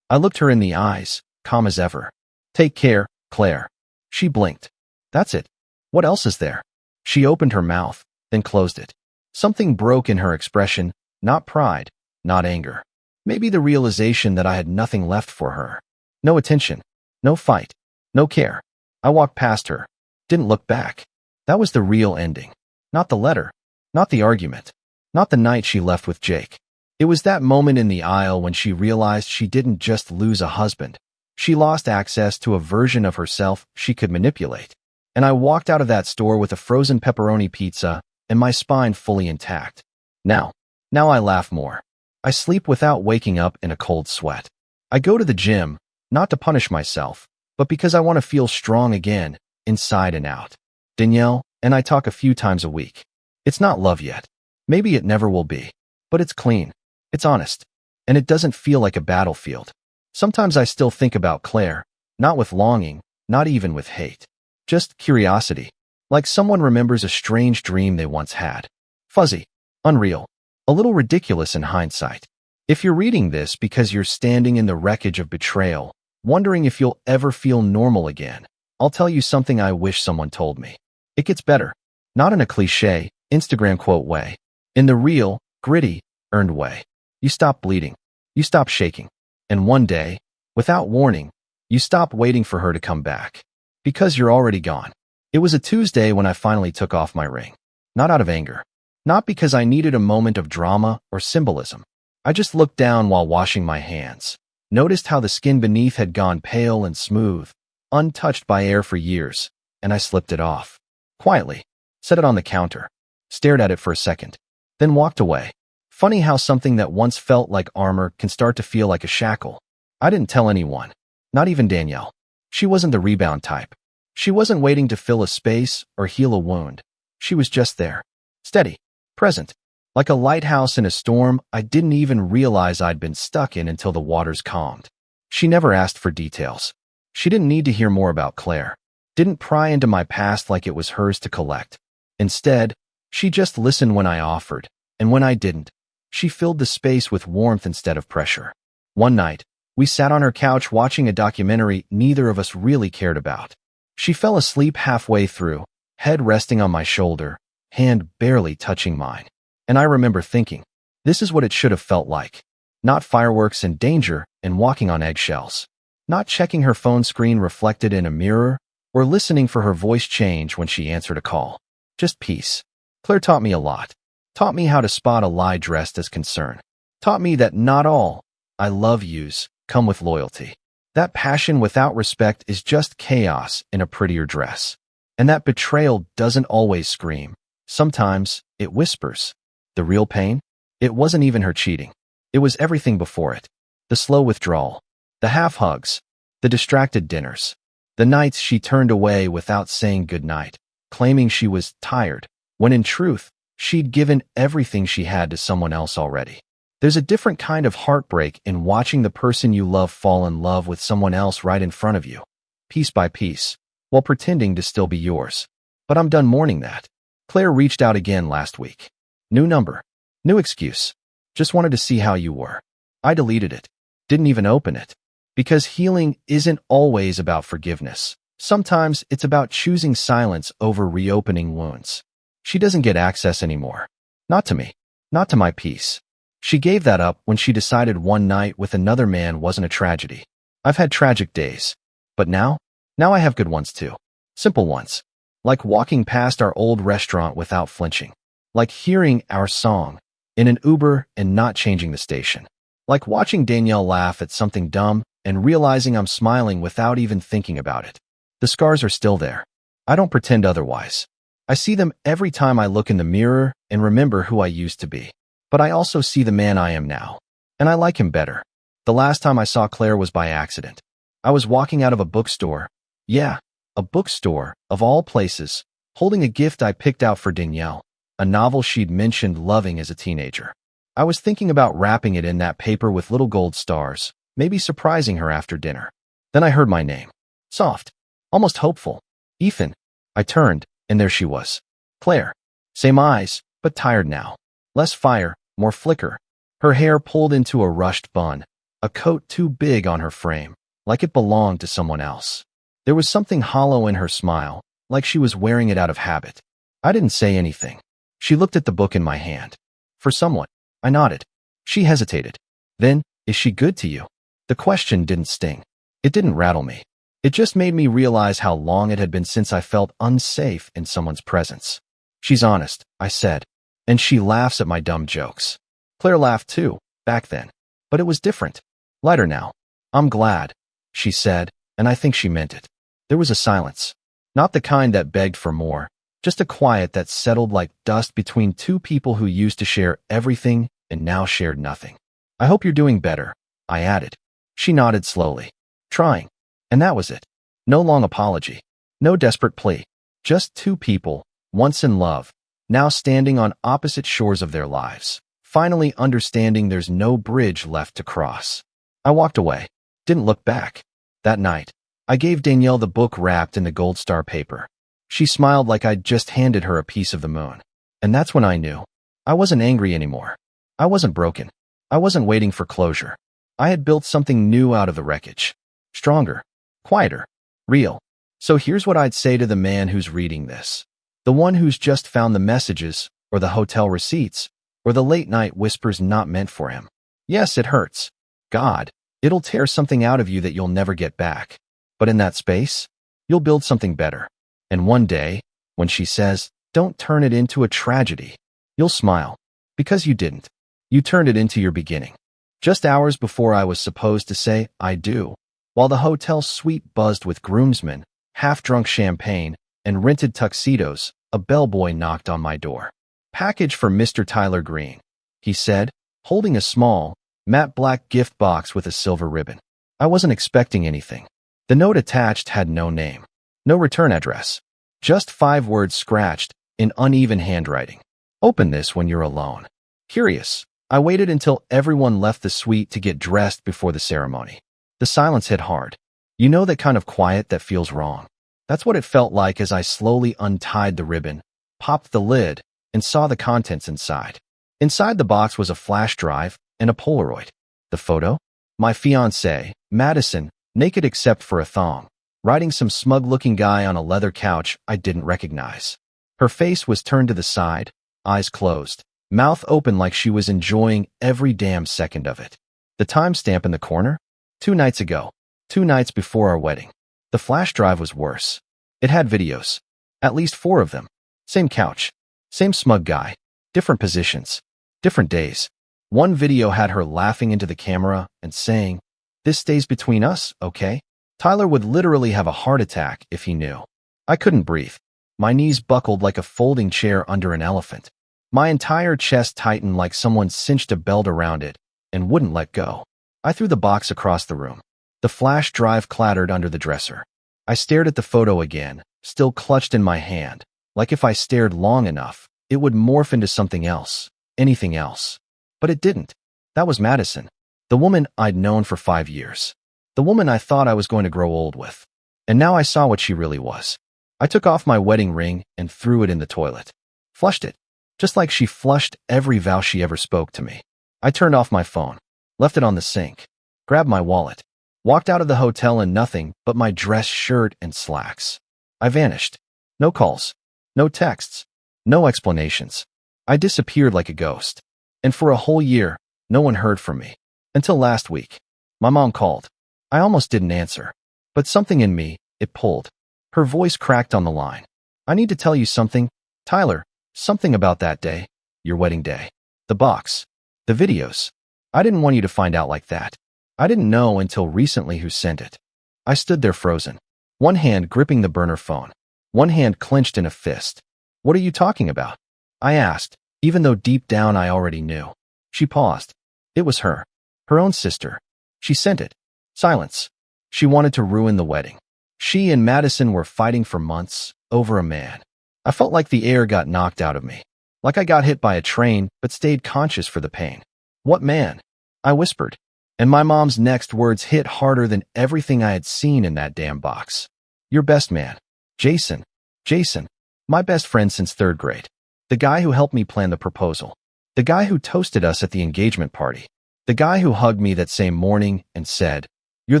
I looked her in the eyes, calm as ever. "Take care, Claire." She blinked. "That's it. What else is there?" She opened her mouth, then closed it. Something broke in her expression, not pride, not anger. Maybe the realization that I had nothing left for her. No attention, no fight, no care. I walked past her, didn't look back. That was the real ending. Not the letter, not the argument, not the night she left with Jake. It was that moment in the aisle when she realized she didn't just lose a husband. She lost access to a version of herself she could manipulate. And I walked out of that store with a frozen pepperoni pizza and my spine fully intact. Now I laugh more. I sleep without waking up in a cold sweat. I go to the gym, not to punish myself, but because I want to feel strong again, inside and out. Danielle and I talk a few times a week. It's not love yet. Maybe it never will be. But it's clean. It's honest. and it doesn't feel like a battlefield. Sometimes I still think about Claire, not with longing, not even with hate. Just curiosity, like someone remembers a strange dream they once had. Fuzzy, unreal, a little ridiculous in hindsight. If you're reading this because you're standing in the wreckage of betrayal, wondering if you'll ever feel normal again, I'll tell you something I wish someone told me. It gets better. Not in a cliché, Instagram quote way. In the real, gritty, earned way. You stop bleeding. You stop shaking. And one day, without warning, you stop waiting for her to come back. Because you're already gone. It was a Tuesday when I finally took off my ring. Not out of anger. Not because I needed a moment of drama or symbolism. I just looked down while washing my hands, noticed how the skin beneath had gone pale and smooth, untouched by air for years, and I slipped it off. Quietly, set it on the counter, stared at it for a second, then walked away. Funny how something that once felt like armor can start to feel like a shackle. I didn't tell anyone, not even Danielle. She wasn't the rebound type. She wasn't waiting to fill a space or heal a wound. She was just there, steady, present. Like a lighthouse in a storm I didn't even realize I'd been stuck in until the waters calmed. She never asked for details. She didn't need to hear more about Claire. Didn't pry into my past like it was hers to collect. Instead, she just listened when I offered, and when I didn't, she filled the space with warmth instead of pressure. One night, we sat on her couch watching a documentary neither of us really cared about. She fell asleep halfway through, head resting on my shoulder, hand barely touching mine. And I remember thinking, this is what it should have felt like. Not fireworks and danger and walking on eggshells. Not checking her phone screen reflected in a mirror or listening for her voice change when she answered a call. Just peace. Claire taught me a lot. Taught me how to spot a lie dressed as concern. Taught me that not all I love yous come with loyalty. That passion without respect is just chaos in a prettier dress. And that betrayal doesn't always scream. Sometimes it whispers. The real pain? It wasn't even her cheating. It was everything before it. The slow withdrawal. The half hugs. The distracted dinners. The nights she turned away without saying goodnight, claiming she was tired, when in truth, she'd given everything she had to someone else already. There's a different kind of heartbreak in watching the person you love fall in love with someone else right in front of you, piece by piece, while pretending to still be yours. But I'm done mourning that. Claire reached out again last week. New number. New excuse. Just wanted to see how you were. I deleted it. Didn't even open it. Because healing isn't always about forgiveness. Sometimes it's about choosing silence over reopening wounds. She doesn't get access anymore. Not to me. Not to my peace. She gave that up when she decided one night with another man wasn't a tragedy. I've had tragic days. But now I have good ones too. Simple ones. Like walking past our old restaurant without flinching. Like hearing our song in an Uber and not changing the station. Like watching Danielle laugh at something dumb and realizing I'm smiling without even thinking about it. The scars are still there. I don't pretend otherwise. I see them every time I look in the mirror and remember who I used to be. But I also see the man I am now. And I like him better. The last time I saw Claire was by accident. I was walking out of a bookstore. Yeah, a bookstore, of all places, holding a gift I picked out for Danielle. A novel she'd mentioned loving as a teenager. I was thinking about wrapping it in that paper with little gold stars, maybe surprising her after dinner. Then I heard my name. Soft. Almost hopeful. Ethan. I turned, and there she was. Claire. Same eyes, but tired now. Less fire, more flicker. Her hair pulled into a rushed bun. A coat too big on her frame, like it belonged to someone else. There was something hollow in her smile, like she was wearing it out of habit. I didn't say anything. She looked at the book in my hand. For someone. I nodded. She hesitated. Then, is she good to you? The question didn't sting. It didn't rattle me. It just made me realize how long it had been since I felt unsafe in someone's presence. She's honest, I said. And she laughs at my dumb jokes. Claire laughed too, back then. But it was different. Lighter now. I'm glad, she said, and I think she meant it. There was a silence. Not the kind that begged for more. Just a quiet that settled like dust between two people who used to share everything and now shared nothing. I hope you're doing better, I added. She nodded slowly. Trying. And that was it. No long apology. No desperate plea. Just two people, once in love, now standing on opposite shores of their lives, finally understanding there's no bridge left to cross. I walked away, didn't look back. That night, I gave Danielle the book wrapped in the gold star paper. She smiled like I'd just handed her a piece of the moon. And that's when I knew. I wasn't angry anymore. I wasn't broken. I wasn't waiting for closure. I had built something new out of the wreckage. Stronger, quieter, real. So here's what I'd say to the man who's reading this. The one who's just found the messages, or the hotel receipts, or the late-night whispers not meant for him. Yes, it hurts. God, it'll tear something out of you that you'll never get back. But in that space, you'll build something better. And one day, when she says, "Don't turn it into a tragedy," you'll smile. Because you didn't. You turned it into your beginning. Just hours before I was supposed to say, "I do," while the hotel suite buzzed with groomsmen, half-drunk champagne, and rented tuxedos, a bellboy knocked on my door. "Package for Mr. Tyler Green," he said, holding a small, matte black gift box with a silver ribbon. I wasn't expecting anything. The note attached had no name, no return address, just 5 words scratched in uneven handwriting. "Open this when you're alone." Curious, I waited until everyone left the suite to get dressed before the ceremony. The silence hit hard. You know that kind of quiet that feels wrong. That's what it felt like as I slowly untied the ribbon, popped the lid, and saw the contents inside. Inside the box was a flash drive and a Polaroid. The photo? My fiancée, Madison, naked except for a thong, riding some smug-looking guy on a leather couch I didn't recognize. Her face was turned to the side, eyes closed, mouth open like she was enjoying every damn second of it. The timestamp in the corner? 2 nights ago. 2 nights before our wedding. The flash drive was worse. It had videos. At least 4 of them. Same couch. Same smug guy. Different positions. Different days. One video had her laughing into the camera and saying, "This stays between us, okay?" Tyler would literally have a heart attack if he knew. I couldn't breathe. My knees buckled like a folding chair under an elephant. My entire chest tightened like someone cinched a belt around it and wouldn't let go. I threw the box across the room. The flash drive clattered under the dresser. I stared at the photo again, still clutched in my hand, like if I stared long enough, it would morph into something else, anything else. But it didn't. That was Madison, the woman I'd known for 5 years, the woman I thought I was going to grow old with. And now I saw what she really was. I took off my wedding ring and threw it in the toilet. Flushed it, just like she flushed every vow she ever spoke to me. I turned off my phone, left it on the sink, grabbed my wallet, walked out of the hotel in nothing but my dress shirt and slacks. I vanished. No calls, no texts, no explanations. I disappeared like a ghost. And for a whole year, no one heard from me. Until last week. My mom called. I almost didn't answer. But something in me, it pulled. Her voice cracked on the line. "I need to tell you something, Tyler, something about that day, your wedding day. The box. The videos. I didn't want you to find out like that. I didn't know until recently who sent it." I stood there frozen, one hand gripping the burner phone, one hand clenched in a fist. "What are you talking about?" I asked, even though deep down I already knew. She paused. It was her own sister. She sent it. Silence. She wanted to ruin the wedding. She and Madison were fighting for months over a man. I felt like the air got knocked out of me, like I got hit by a train but stayed conscious for the pain. "What man?" I whispered, and my mom's next words hit harder than everything I had seen in that damn box. "Your best man. Jason. Jason. My best friend since 3rd grade. The guy who helped me plan the proposal. The guy who toasted us at the engagement party. The guy who hugged me that same morning and said, 'You're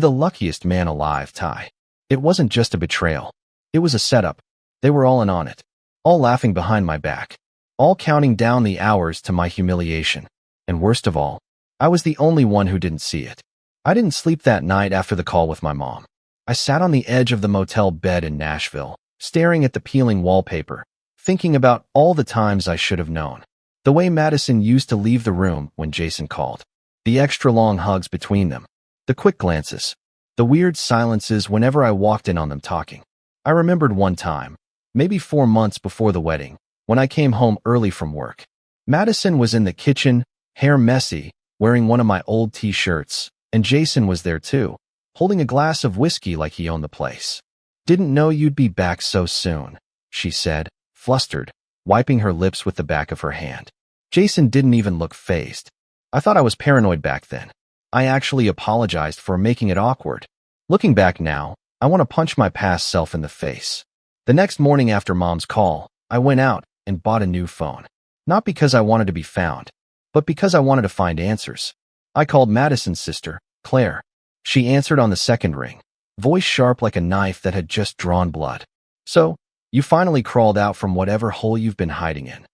the luckiest man alive, Ty.'" It wasn't just a betrayal. It was a setup. They were all in on it. All laughing behind my back. All counting down the hours to my humiliation. And worst of all, I was the only one who didn't see it. I didn't sleep that night after the call with my mom. I sat on the edge of the motel bed in Nashville, staring at the peeling wallpaper, thinking about all the times I should have known. The way Madison used to leave the room when Jason called. The extra long hugs between them. The quick glances. The weird silences whenever I walked in on them talking. I remembered one time, maybe 4 months before the wedding, when I came home early from work. Madison was in the kitchen, hair messy, wearing one of my old t-shirts, and Jason was there too, holding a glass of whiskey like he owned the place. "Didn't know you'd be back so soon," she said, flustered, wiping her lips with the back of her hand. Jason didn't even look fazed. I thought I was paranoid back then. I actually apologized for making it awkward. Looking back now, I want to punch my past self in the face. The next morning after Mom's call, I went out and bought a new phone. Not because I wanted to be found, but because I wanted to find answers. I called Madison's sister, Claire. She answered on the second ring, voice sharp like a knife that had just drawn blood. So, you finally crawled out from whatever hole you've been hiding in.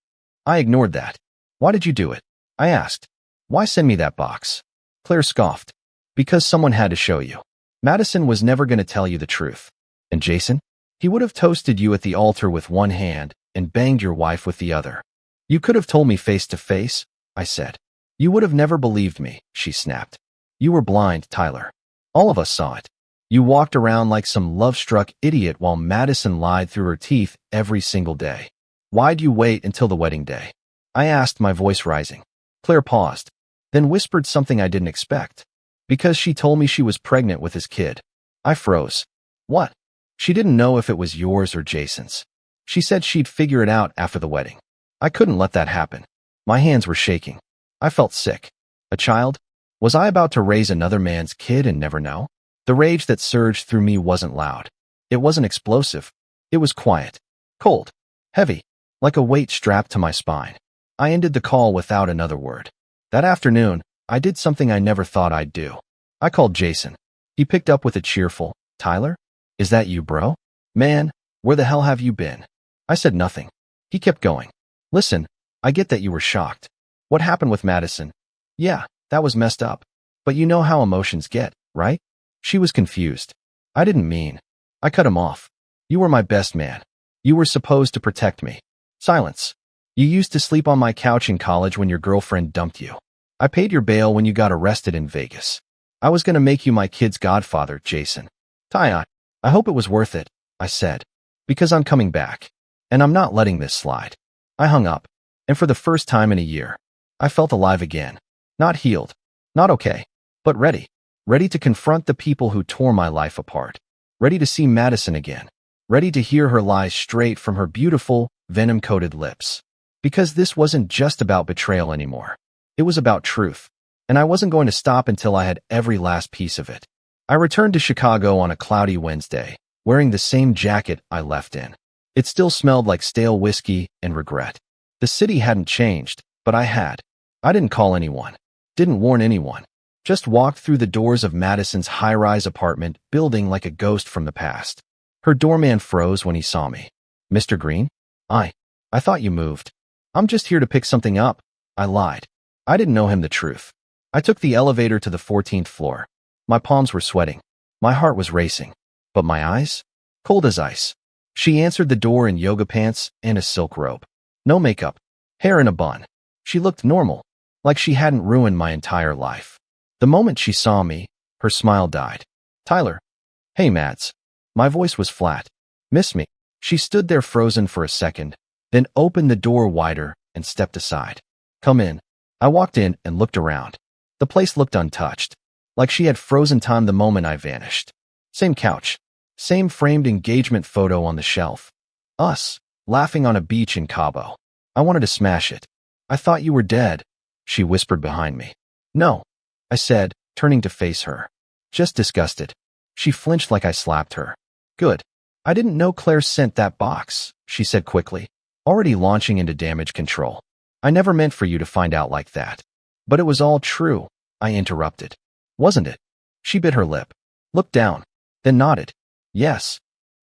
I ignored that. Why did you do it? I asked. Why send me that box? Claire scoffed. Because someone had to show you. Madison was never going to tell you the truth. And Jason? He would have toasted you at the altar with one hand and banged your wife with the other. You could have told me face to face, I said. You would have never believed me, she snapped. You were blind, Tyler. All of us saw it. You walked around like some love-struck idiot while Madison lied through her teeth every single day. Why'd you wait until the wedding day? I asked, my voice rising. Claire paused, then whispered something I didn't expect. Because she told me she was pregnant with his kid. I froze. What? She didn't know if it was yours or Jason's. She said she'd figure it out after the wedding. I couldn't let that happen. My hands were shaking. I felt sick. A child? Was I about to raise another man's kid and never know? The rage that surged through me wasn't loud. It wasn't explosive. It was quiet. Cold. Heavy. Like a weight strapped to my spine. I ended the call without another word. That afternoon, I did something I never thought I'd do. I called Jason. He picked up with a cheerful, Tyler? Is that you, bro? Man, where the hell have you been? I said nothing. He kept going. Listen, I get that you were shocked. What happened with Madison? Yeah, that was messed up. But you know how emotions get, right? She was confused. I didn't mean. I cut him off. You were my best man. You were supposed to protect me. Silence. You used to sleep on my couch in college when your girlfriend dumped you. I paid your bail when you got arrested in Vegas. I was going to make you my kid's godfather, Jason. Ty, I hope it was worth it, I said. Because I'm coming back. And I'm not letting this slide. I hung up. And for the first time in a year, I felt alive again. Not healed. Not okay. But ready. Ready to confront the people who tore my life apart. Ready to see Madison again. Ready to hear her lies straight from her beautiful, venom-coated lips. Because this wasn't just about betrayal anymore. It was about truth. And I wasn't going to stop until I had every last piece of it. I returned to Chicago on a cloudy Wednesday, wearing the same jacket I left in. It still smelled like stale whiskey and regret. The city hadn't changed, but I had. I didn't call anyone. Didn't warn anyone. Just walked through the doors of Madison's high-rise apartment building like a ghost from the past. Her doorman froze when he saw me. Mr. Green? I thought you moved. I'm just here to pick something up. I lied. I didn't know him the truth. I took the elevator to the 14th floor. My palms were sweating. My heart was racing. But my eyes? Cold as ice. She answered the door in yoga pants and a silk robe. No makeup. Hair in a bun. She looked normal, like she hadn't ruined my entire life. The moment she saw me, her smile died. Tyler. Hey, Mads. My voice was flat. Miss me. She stood there frozen for a second, then opened the door wider and stepped aside. Come in. I walked in and looked around. The place looked untouched, like she had frozen time the moment I vanished. Same couch. Same framed engagement photo on the shelf. Us, laughing on a beach in Cabo. I wanted to smash it. I thought you were dead, she whispered behind me. No, I said, turning to face her. Just disgusted. She flinched like I slapped her. Good. I didn't know Claire sent that box, she said quickly, already launching into damage control. I never meant for you to find out like that. But it was all true, I interrupted. Wasn't it? She bit her lip, looked down, then nodded. Yes.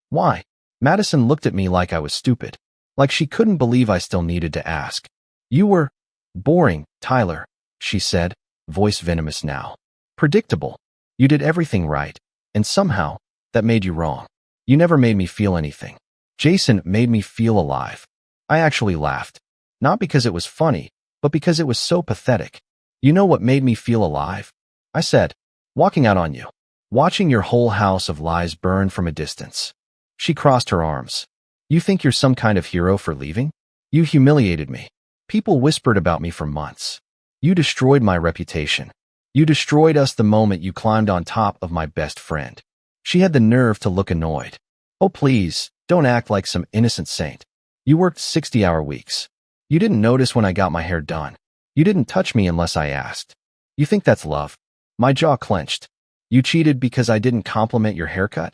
Why? Madison looked at me like I was stupid, like she couldn't believe I still needed to ask. You were boring, Tyler, she said, voice venomous now. Predictable. You did everything right, and somehow, that made you wrong. You never made me feel anything. Jason made me feel alive. I actually laughed. Not because it was funny, but because it was so pathetic. You know what made me feel alive? I said, walking out on you. Watching your whole house of lies burn from a distance. She crossed her arms. You think you're some kind of hero for leaving? You humiliated me. People whispered about me for months. You destroyed my reputation. You destroyed us the moment you climbed on top of my best friend. She had the nerve to look annoyed. Oh, please, don't act like some innocent saint. You worked 60-hour weeks. You didn't notice when I got my hair done. You didn't touch me unless I asked. You think that's love? My jaw clenched. You cheated because I didn't compliment your haircut?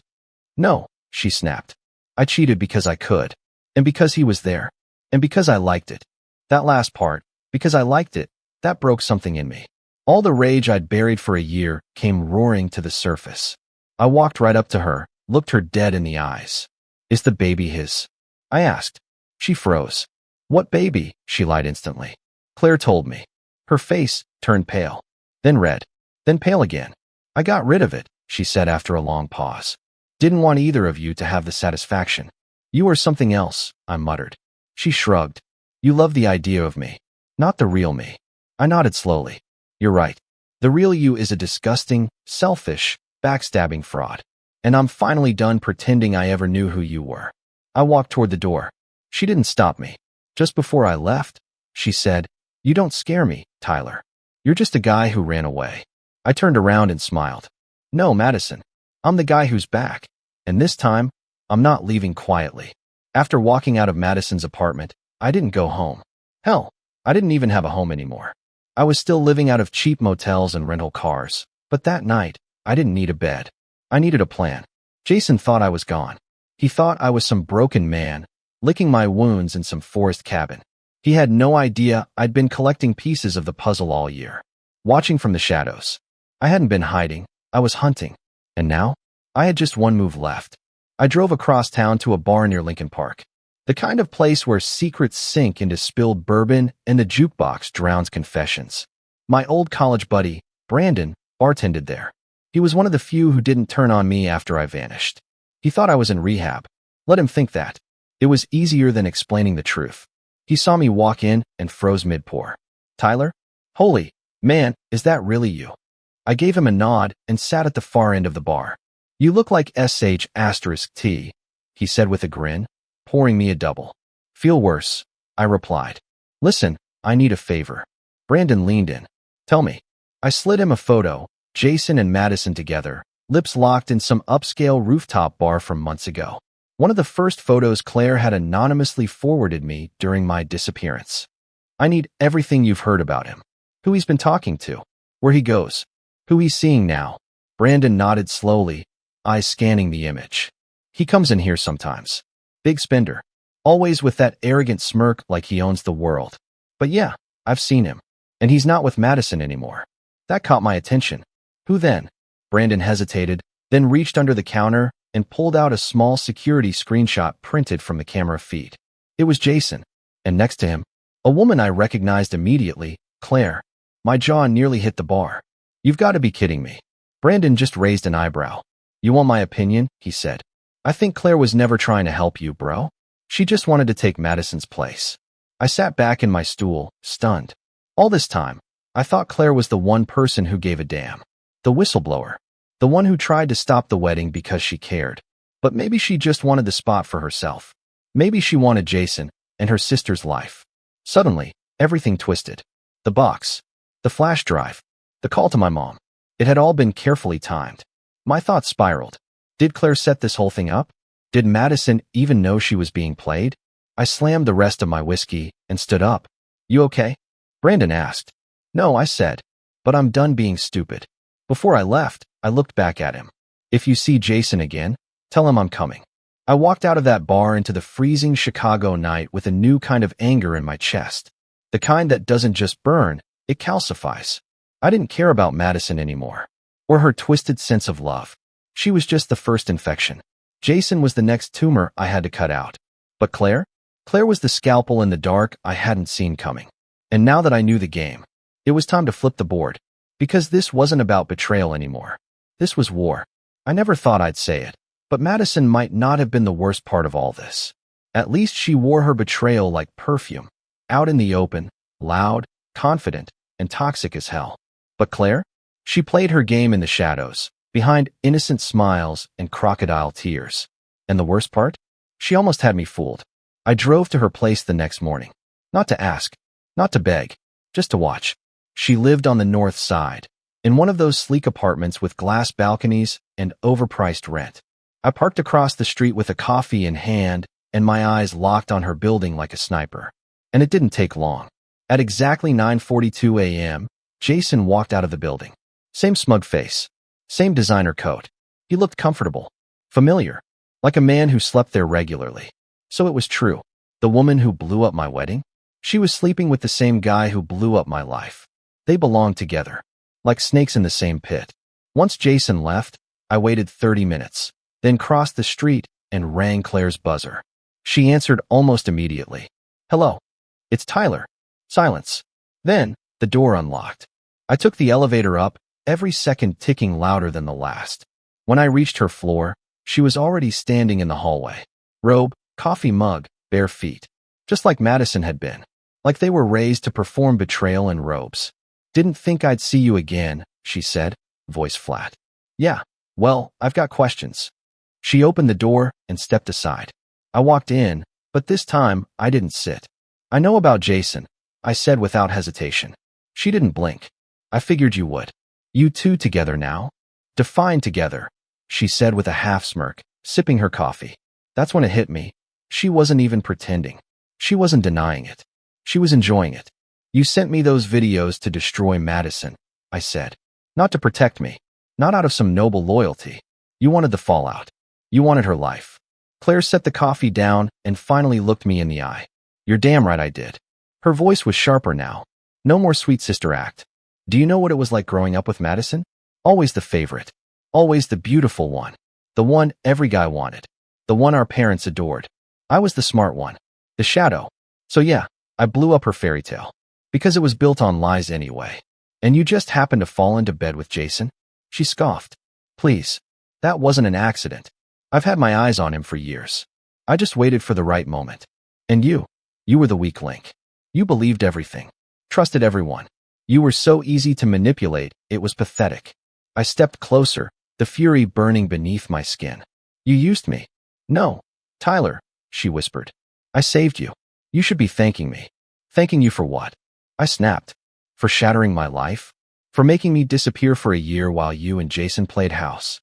No, she snapped. I cheated because I could. And because he was there. And because I liked it. That last part, because I liked it, that broke something in me. All the rage I'd buried for a year came roaring to the surface. I walked right up to her, looked her dead in the eyes. Is the baby his? I asked. She froze. What baby? She lied instantly. Claire told me. Her face turned pale. Then red. Then pale again. I got rid of it, she said after a long pause. Didn't want either of you to have the satisfaction. You are something else, I muttered. She shrugged. You love the idea of me. Not the real me. I nodded slowly. You're right. The real you is a disgusting, selfish, backstabbing fraud. And I'm finally done pretending I ever knew who you were. I walked toward the door. She didn't stop me. Just before I left, she said, You don't scare me, Tyler. You're just a guy who ran away. I turned around and smiled. No, Madison. I'm the guy who's back. And this time, I'm not leaving quietly. After walking out of Madison's apartment, I didn't go home. Hell, I didn't even have a home anymore. I was still living out of cheap motels and rental cars. But that night, I didn't need a bed. I needed a plan. Jason thought I was gone. He thought I was some broken man, licking my wounds in some forest cabin. He had no idea I'd been collecting pieces of the puzzle all year, watching from the shadows. I hadn't been hiding, I was hunting. And now, I had just one move left. I drove across town to a bar near Lincoln Park. The kind of place where secrets sink into spilled bourbon and the jukebox drowns confessions. My old college buddy, Brandon, bartended there. He was one of the few who didn't turn on me after I vanished. He thought I was in rehab. Let him think that. It was easier than explaining the truth. He saw me walk in and froze mid-pour. Tyler? Holy, man, is that really you? I gave him a nod and sat at the far end of the bar. You look like SH*T, he said with a grin, pouring me a double. Feel worse, I replied. Listen, I need a favor. Brandon leaned in. Tell me. I slid him a photo, Jason and Madison together, lips locked in some upscale rooftop bar from months ago. One of the first photos Claire had anonymously forwarded me during my disappearance. I need everything you've heard about him. Who he's been talking to. Where he goes. Who he's seeing now. Brandon nodded slowly, eyes scanning the image. He comes in here sometimes. Big spender. Always with that arrogant smirk like he owns the world. But yeah, I've seen him. And he's not with Madison anymore. That caught my attention. Who then? Brandon hesitated, then reached under the counter and pulled out a small security screenshot printed from the camera feed. It was Jason. And next to him, a woman I recognized immediately, Claire. My jaw nearly hit the bar. You've got to be kidding me. Brandon just raised an eyebrow. You want my opinion? He said. I think Claire was never trying to help you, bro. She just wanted to take Madison's place. I sat back in my stool, stunned. All this time, I thought Claire was the one person who gave a damn. The whistleblower. The one who tried to stop the wedding because she cared. But maybe she just wanted the spot for herself. Maybe she wanted Jason and her sister's life. Suddenly, everything twisted. The box. The flash drive. The call to my mom. It had all been carefully timed. My thoughts spiraled. Did Claire set this whole thing up? Did Madison even know she was being played? I slammed the rest of my whiskey and stood up. You okay? Brandon asked. No, I said. But I'm done being stupid. Before I left, I looked back at him. If you see Jason again, tell him I'm coming. I walked out of that bar into the freezing Chicago night with a new kind of anger in my chest. The kind that doesn't just burn, it calcifies. I didn't care about Madison anymore. Or her twisted sense of love. She was just the first infection. Jason was the next tumor I had to cut out. But Claire? Claire was the scalpel in the dark I hadn't seen coming. And now that I knew the game, it was time to flip the board. Because this wasn't about betrayal anymore. This was war. I never thought I'd say it. But Madison might not have been the worst part of all this. At least she wore her betrayal like perfume. Out in the open, loud, confident, and toxic as hell. But Claire? She played her game in the shadows, behind innocent smiles and crocodile tears. And the worst part? She almost had me fooled. I drove to her place the next morning. Not to ask, not to beg, just to watch. She lived on the north side, in one of those sleek apartments with glass balconies and overpriced rent. I parked across the street with a coffee in hand and my eyes locked on her building like a sniper. And it didn't take long. At exactly 9:42 a.m., Jason walked out of the building. Same smug face. Same designer coat. He looked comfortable. Familiar. Like a man who slept there regularly. So it was true. The woman who blew up my wedding? She was sleeping with the same guy who blew up my life. They belonged together. Like snakes in the same pit. Once Jason left, I waited 30 minutes, then crossed the street and rang Claire's buzzer. She answered almost immediately. Hello. It's Tyler. Silence. Then, the door unlocked. I took the elevator up, every second ticking louder than the last. When I reached her floor, she was already standing in the hallway. Robe, coffee mug, bare feet. Just like Madison had been. Like they were raised to perform betrayal in robes. Didn't think I'd see you again, she said, voice flat. Yeah, well, I've got questions. She opened the door and stepped aside. I walked in, but this time I didn't sit. I know about Jason, I said without hesitation. She didn't blink. I figured you would. You two together now? Defined together, she said with a half smirk, sipping her coffee. That's when it hit me. She wasn't even pretending. She wasn't denying it. She was enjoying it. You sent me those videos to destroy Madison, I said. Not to protect me. Not out of some noble loyalty. You wanted the fallout. You wanted her life. Claire set the coffee down and finally looked me in the eye. You're damn right I did. Her voice was sharper now. No more sweet sister act. Do you know what it was like growing up with Madison? Always the favorite. Always the beautiful one. The one every guy wanted. The one our parents adored. I was the smart one. The shadow. So yeah, I blew up her fairy tale. Because it was built on lies anyway. And you just happened to fall into bed with Jason? She scoffed. Please. That wasn't an accident. I've had my eyes on him for years. I just waited for the right moment. And you were the weak link. You believed everything. Trusted everyone. You were so easy to manipulate, it was pathetic. I stepped closer, the fury burning beneath my skin. You used me. No, Tyler, she whispered. I saved you. You should be thanking me. Thanking you for what? I snapped. For shattering my life? For making me disappear for a year while you and Jason played house.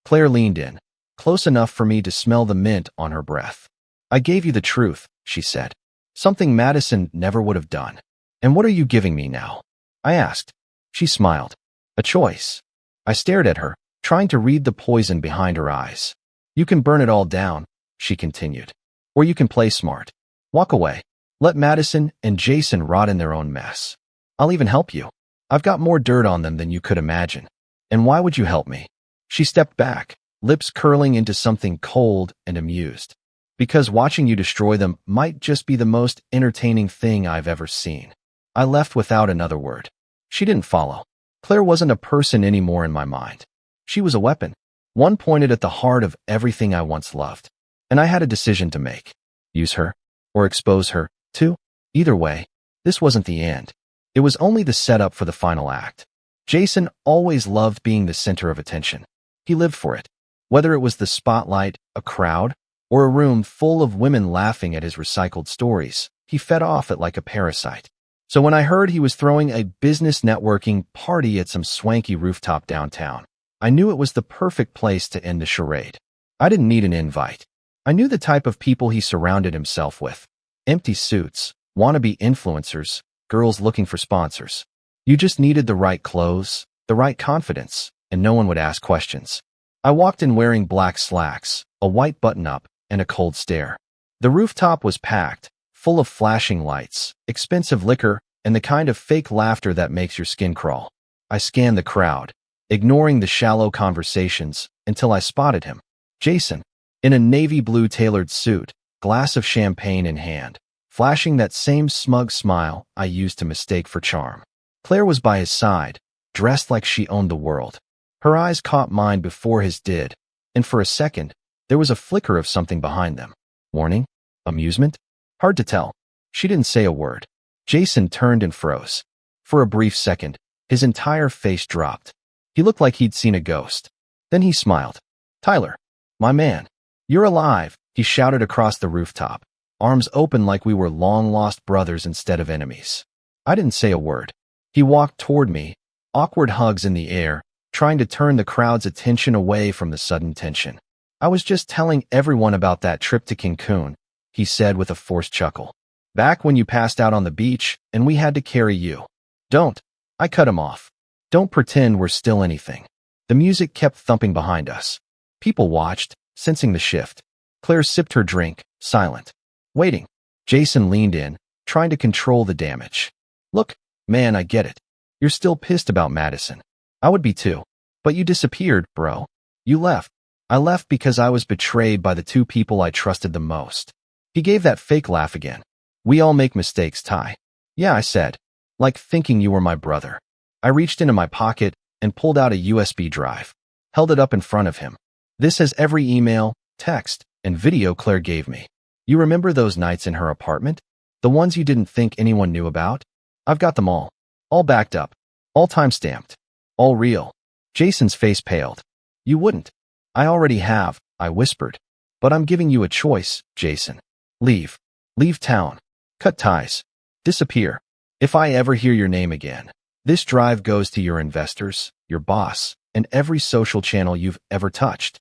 Claire leaned in, close enough for me to smell the mint on her breath. I gave you the truth, she said. Something Madison never would have done. And what are you giving me now? I asked. She smiled. A choice. I stared at her, trying to read the poison behind her eyes. You can burn it all down, she continued. Or you can play smart. Walk away. Let Madison and Jason rot in their own mess. I'll even help you. I've got more dirt on them than you could imagine. And why would you help me? She stepped back, lips curling into something cold and amused. Because watching you destroy them might just be the most entertaining thing I've ever seen. I left without another word. She didn't follow. Claire wasn't a person anymore in my mind. She was a weapon. One pointed at the heart of everything I once loved. And I had a decision to make. Use her, or expose her, too. Either way, this wasn't the end. It was only the setup for the final act. Jason always loved being the center of attention. He lived for it. Whether it was the spotlight, a crowd, or a room full of women laughing at his recycled stories, he fed off it like a parasite. So when I heard he was throwing a business networking party at some swanky rooftop downtown, I knew it was the perfect place to end the charade. I didn't need an invite. I knew the type of people he surrounded himself with. Empty suits, wannabe influencers, girls looking for sponsors. You just needed the right clothes, the right confidence, and no one would ask questions. I walked in wearing black slacks, a white button-up, and a cold stare. The rooftop was packed, full of flashing lights, expensive liquor, and the kind of fake laughter that makes your skin crawl. I scanned the crowd, ignoring the shallow conversations, until I spotted him. Jason, in a navy blue tailored suit, glass of champagne in hand, flashing that same smug smile I used to mistake for charm. Claire was by his side, dressed like she owned the world. Her eyes caught mine before his did, and for a second, there was a flicker of something behind them. Warning? Amusement? Hard to tell. She didn't say a word. Jason turned and froze. For a brief second, his entire face dropped. He looked like he'd seen a ghost. Then he smiled. Tyler, my man, you're alive, he shouted across the rooftop, arms open like we were long-lost brothers instead of enemies. I didn't say a word. He walked toward me, awkward hugs in the air, trying to turn the crowd's attention away from the sudden tension. I was just telling everyone about that trip to Cancun, he said with a forced chuckle. Back when you passed out on the beach and we had to carry you. Don't. I cut him off. Don't pretend we're still anything. The music kept thumping behind us. People watched, sensing the shift. Claire sipped her drink, silent. Waiting. Jason leaned in, trying to control the damage. Look, man, I get it. You're still pissed about Madison. I would be too. But you disappeared, bro. You left. I left because I was betrayed by the two people I trusted the most. He gave that fake laugh again. We all make mistakes, Ty. Yeah, I said. Like thinking you were my brother. I reached into my pocket and pulled out a USB drive. Held it up in front of him. This has every email, text, and video Claire gave me. You remember those nights in her apartment? The ones you didn't think anyone knew about? I've got them all. All backed up. All time-stamped. All real. Jason's face paled. You wouldn't. I already have, I whispered. But I'm giving you a choice, Jason. Leave. Leave town. Cut ties. Disappear. If I ever hear your name again, this drive goes to your investors, your boss, and every social channel you've ever touched.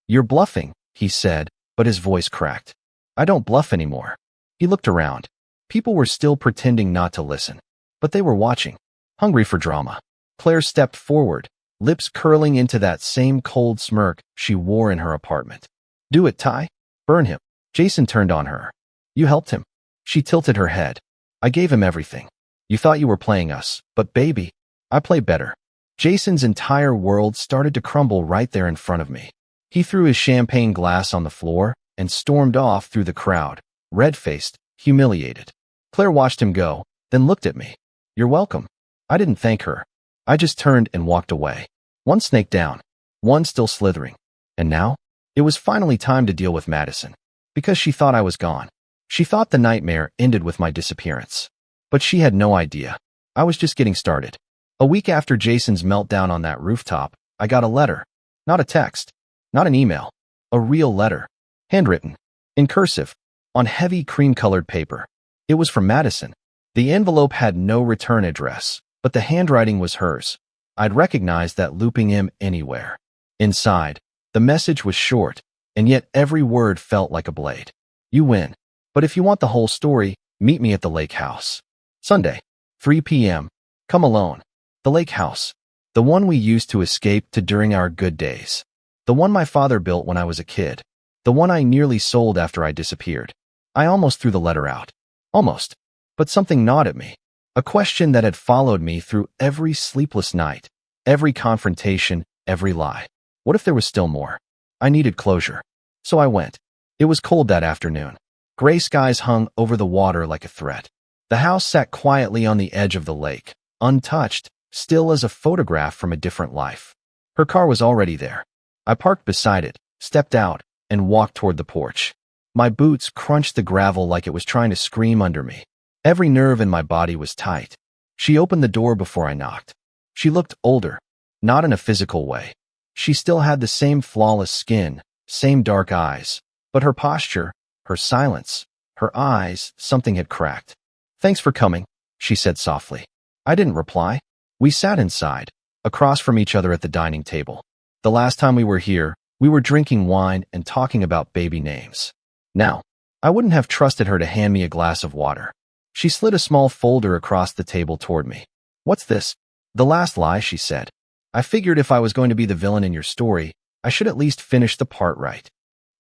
You're bluffing, he said, but his voice cracked. I don't bluff anymore. He looked around. People were still pretending not to listen, but they were watching, hungry for drama. Claire stepped forward, lips curling into that same cold smirk she wore in her apartment. Do it, Ty. Burn him. Jason turned on her. You helped him. She tilted her head. I gave him everything. You thought you were playing us, but baby, I play better. Jason's entire world started to crumble right there in front of me. He threw his champagne glass on the floor and stormed off through the crowd, red-faced, humiliated. Claire watched him go, then looked at me. You're welcome. I didn't thank her. I just turned and walked away. One snake down, one still slithering. And now? It was finally time to deal with Madison. Because she thought I was gone. She thought the nightmare ended with my disappearance. But she had no idea. I was just getting started. A week after Jason's meltdown on that rooftop, I got a letter. Not a text. Not an email. A real letter. Handwritten. In cursive. On heavy cream-colored paper. It was from Madison. The envelope had no return address, but the handwriting was hers. I'd recognize that looping him anywhere. Inside, the message was short, and yet every word felt like a blade. You win. But if you want the whole story, meet me at the lake house. Sunday, 3 p.m. Come alone. The lake house. The one we used to escape to during our good days. The one my father built when I was a kid. The one I nearly sold after I disappeared. I almost threw the letter out. Almost. But something gnawed at me. A question that had followed me through every sleepless night, every confrontation, every lie. What if there was still more? I needed closure. So I went. It was cold that afternoon. Gray skies hung over the water like a threat. The house sat quietly on the edge of the lake, untouched, still as a photograph from a different life. Her car was already there. I parked beside it, stepped out, and walked toward the porch. My boots crunched the gravel like it was trying to scream under me. Every nerve in my body was tight. She opened the door before I knocked. She looked older, not in a physical way. She still had the same flawless skin, same dark eyes, but her posture, her silence, her eyes, something had cracked. Thanks for coming, she said softly. I didn't reply. We sat inside, across from each other at the dining table. The last time we were here, we were drinking wine and talking about baby names. Now, I wouldn't have trusted her to hand me a glass of water. She slid a small folder across the table toward me. What's this? The last lie, she said. I figured if I was going to be the villain in your story, I should at least finish the part right.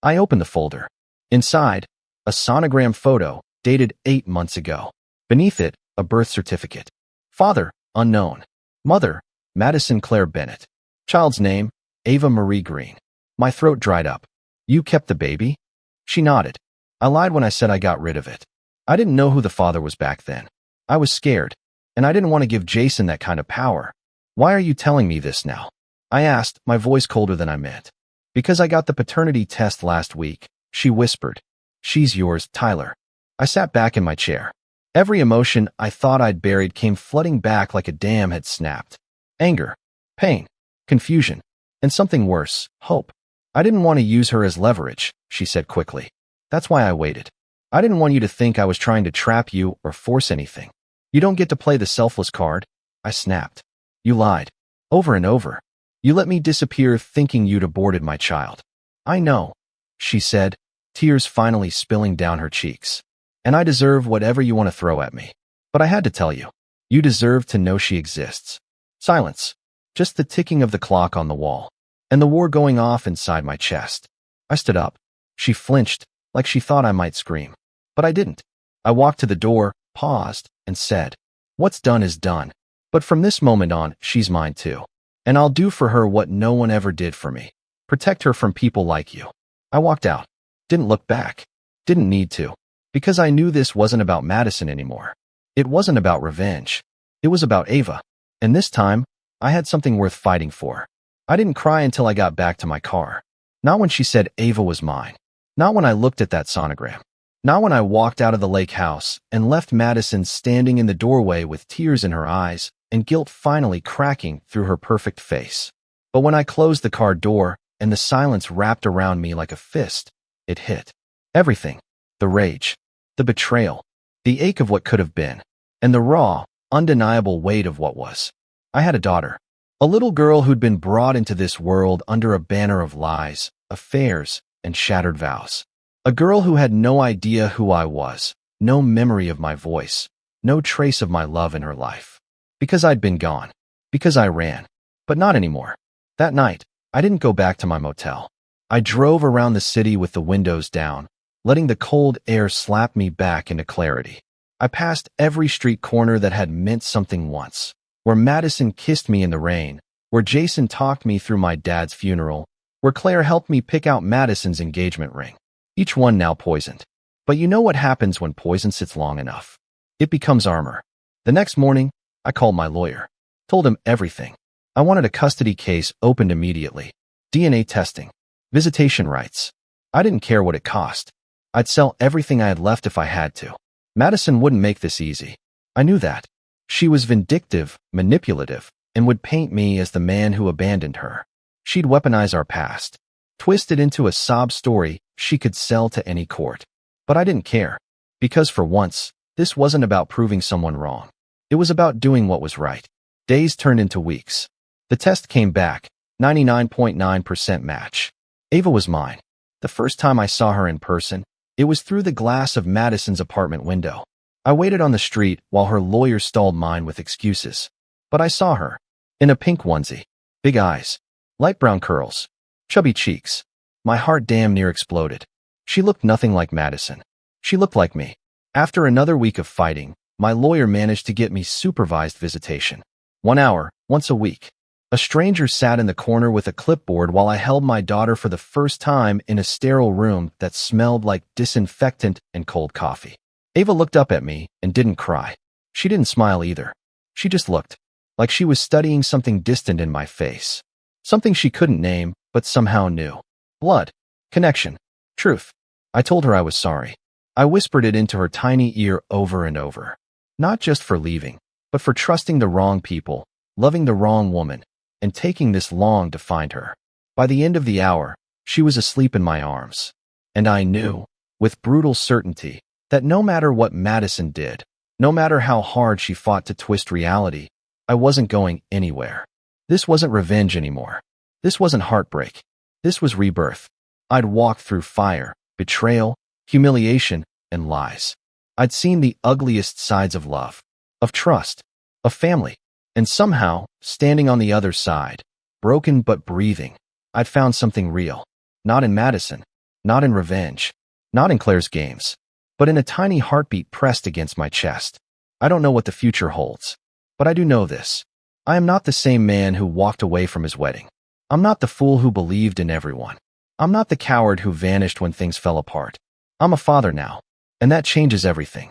I opened the folder. Inside, a sonogram photo, dated 8 months ago. Beneath it, a birth certificate. Father, unknown. Mother, Madison Claire Bennett. Child's name, Ava Marie Green. My throat dried up. You kept the baby? She nodded. I lied when I said I got rid of it. I didn't know who the father was back then. I was scared, and I didn't want to give Jason that kind of power. Why are you telling me this now? I asked, my voice colder than I meant. Because I got the paternity test last week, she whispered. She's yours, Tyler. I sat back in my chair. Every emotion I thought I'd buried came flooding back like a dam had snapped. Anger, pain, confusion, and something worse, hope. I didn't want to use her as leverage, she said quickly. That's why I waited. I didn't want you to think I was trying to trap you or force anything. You don't get to play the selfless card. I snapped. You lied. Over and over. You let me disappear thinking you'd aborted my child. I know, she said, tears finally spilling down her cheeks. and I deserve whatever you want to throw at me. But I had to tell you. You deserve to know she exists. Silence. Just the ticking of the clock on the wall, and the war going off inside my chest. I stood up. She flinched, like she thought I might scream. But I didn't. I walked to the door, paused, and said, "What's done is done. But from this moment on, she's mine too. And I'll do for her what no one ever did for me. Protect her from people like you." I walked out. Didn't look back. Didn't need to. Because I knew this wasn't about Madison anymore. It wasn't about revenge. It was about Ava. And this time, I had something worth fighting for. I didn't cry until I got back to my car. Not when she said Ava was mine. Not when I looked at that sonogram. Not when I walked out of the lake house and left Madison standing in the doorway with tears in her eyes and guilt finally cracking through her perfect face. But when I closed the car door and the silence wrapped around me like a fist, it hit. Everything. The rage. The betrayal. The ache of what could have been. And the raw, undeniable weight of what was. I had a daughter. A little girl who'd been brought into this world under a banner of lies, affairs, and shattered vows. A girl who had no idea who I was, no memory of my voice, no trace of my love in her life. Because I'd been gone. Because I ran. But not anymore. That night, I didn't go back to my motel. I drove around the city with the windows down, letting the cold air slap me back into clarity. I passed every street corner that had meant something once, where Madison kissed me in the rain, where Jason talked me through my dad's funeral, where Claire helped me pick out Madison's engagement ring. Each one now poisoned. But you know what happens when poison sits long enough? It becomes armor. The next morning, I called my lawyer. Told him everything. I wanted a custody case opened immediately. DNA testing. Visitation rights. I didn't care what it cost. I'd sell everything I had left if I had to. Madison wouldn't make this easy. I knew that. She was vindictive, manipulative, and would paint me as the man who abandoned her. She'd weaponize our past. Twist it into a sob story she could sell to any court. But I didn't care. Because for once, this wasn't about proving someone wrong. It was about doing what was right. Days turned into weeks. The test came back, 99.9% match. Ava was mine. The first time I saw her in person, it was through the glass of Madison's apartment window. I waited on the street while her lawyer stalled mine with excuses. But I saw her. In a pink onesie. Big eyes. Light brown curls. Chubby cheeks. My heart damn near exploded. She looked nothing like Madison. She looked like me. After another week of fighting, my lawyer managed to get me supervised visitation. 1 hour, once a week. A stranger sat in the corner with a clipboard while I held my daughter for the first time in a sterile room that smelled like disinfectant and cold coffee. Ava looked up at me and didn't cry. She didn't smile either. She just looked, like she was studying something distant in my face. Something she couldn't name, but somehow knew. Blood. Connection. Truth. I told her I was sorry. I whispered it into her tiny ear over and over. Not just for leaving, but for trusting the wrong people, loving the wrong woman, and taking this long to find her. By the end of the hour, she was asleep in my arms. And I knew, with brutal certainty, that no matter what Madison did, no matter how hard she fought to twist reality, I wasn't going anywhere. This wasn't revenge anymore. This wasn't heartbreak. This was rebirth. I'd walked through fire, betrayal, humiliation, and lies. I'd seen the ugliest sides of love, of trust, of family. And somehow, standing on the other side, broken but breathing, I'd found something real. Not in Madison, not in revenge, not in Claire's games, but in a tiny heartbeat pressed against my chest. I don't know what the future holds, but I do know this. I am not the same man who walked away from his wedding. I'm not the fool who believed in everyone. I'm not the coward who vanished when things fell apart. I'm a father now, and that changes everything.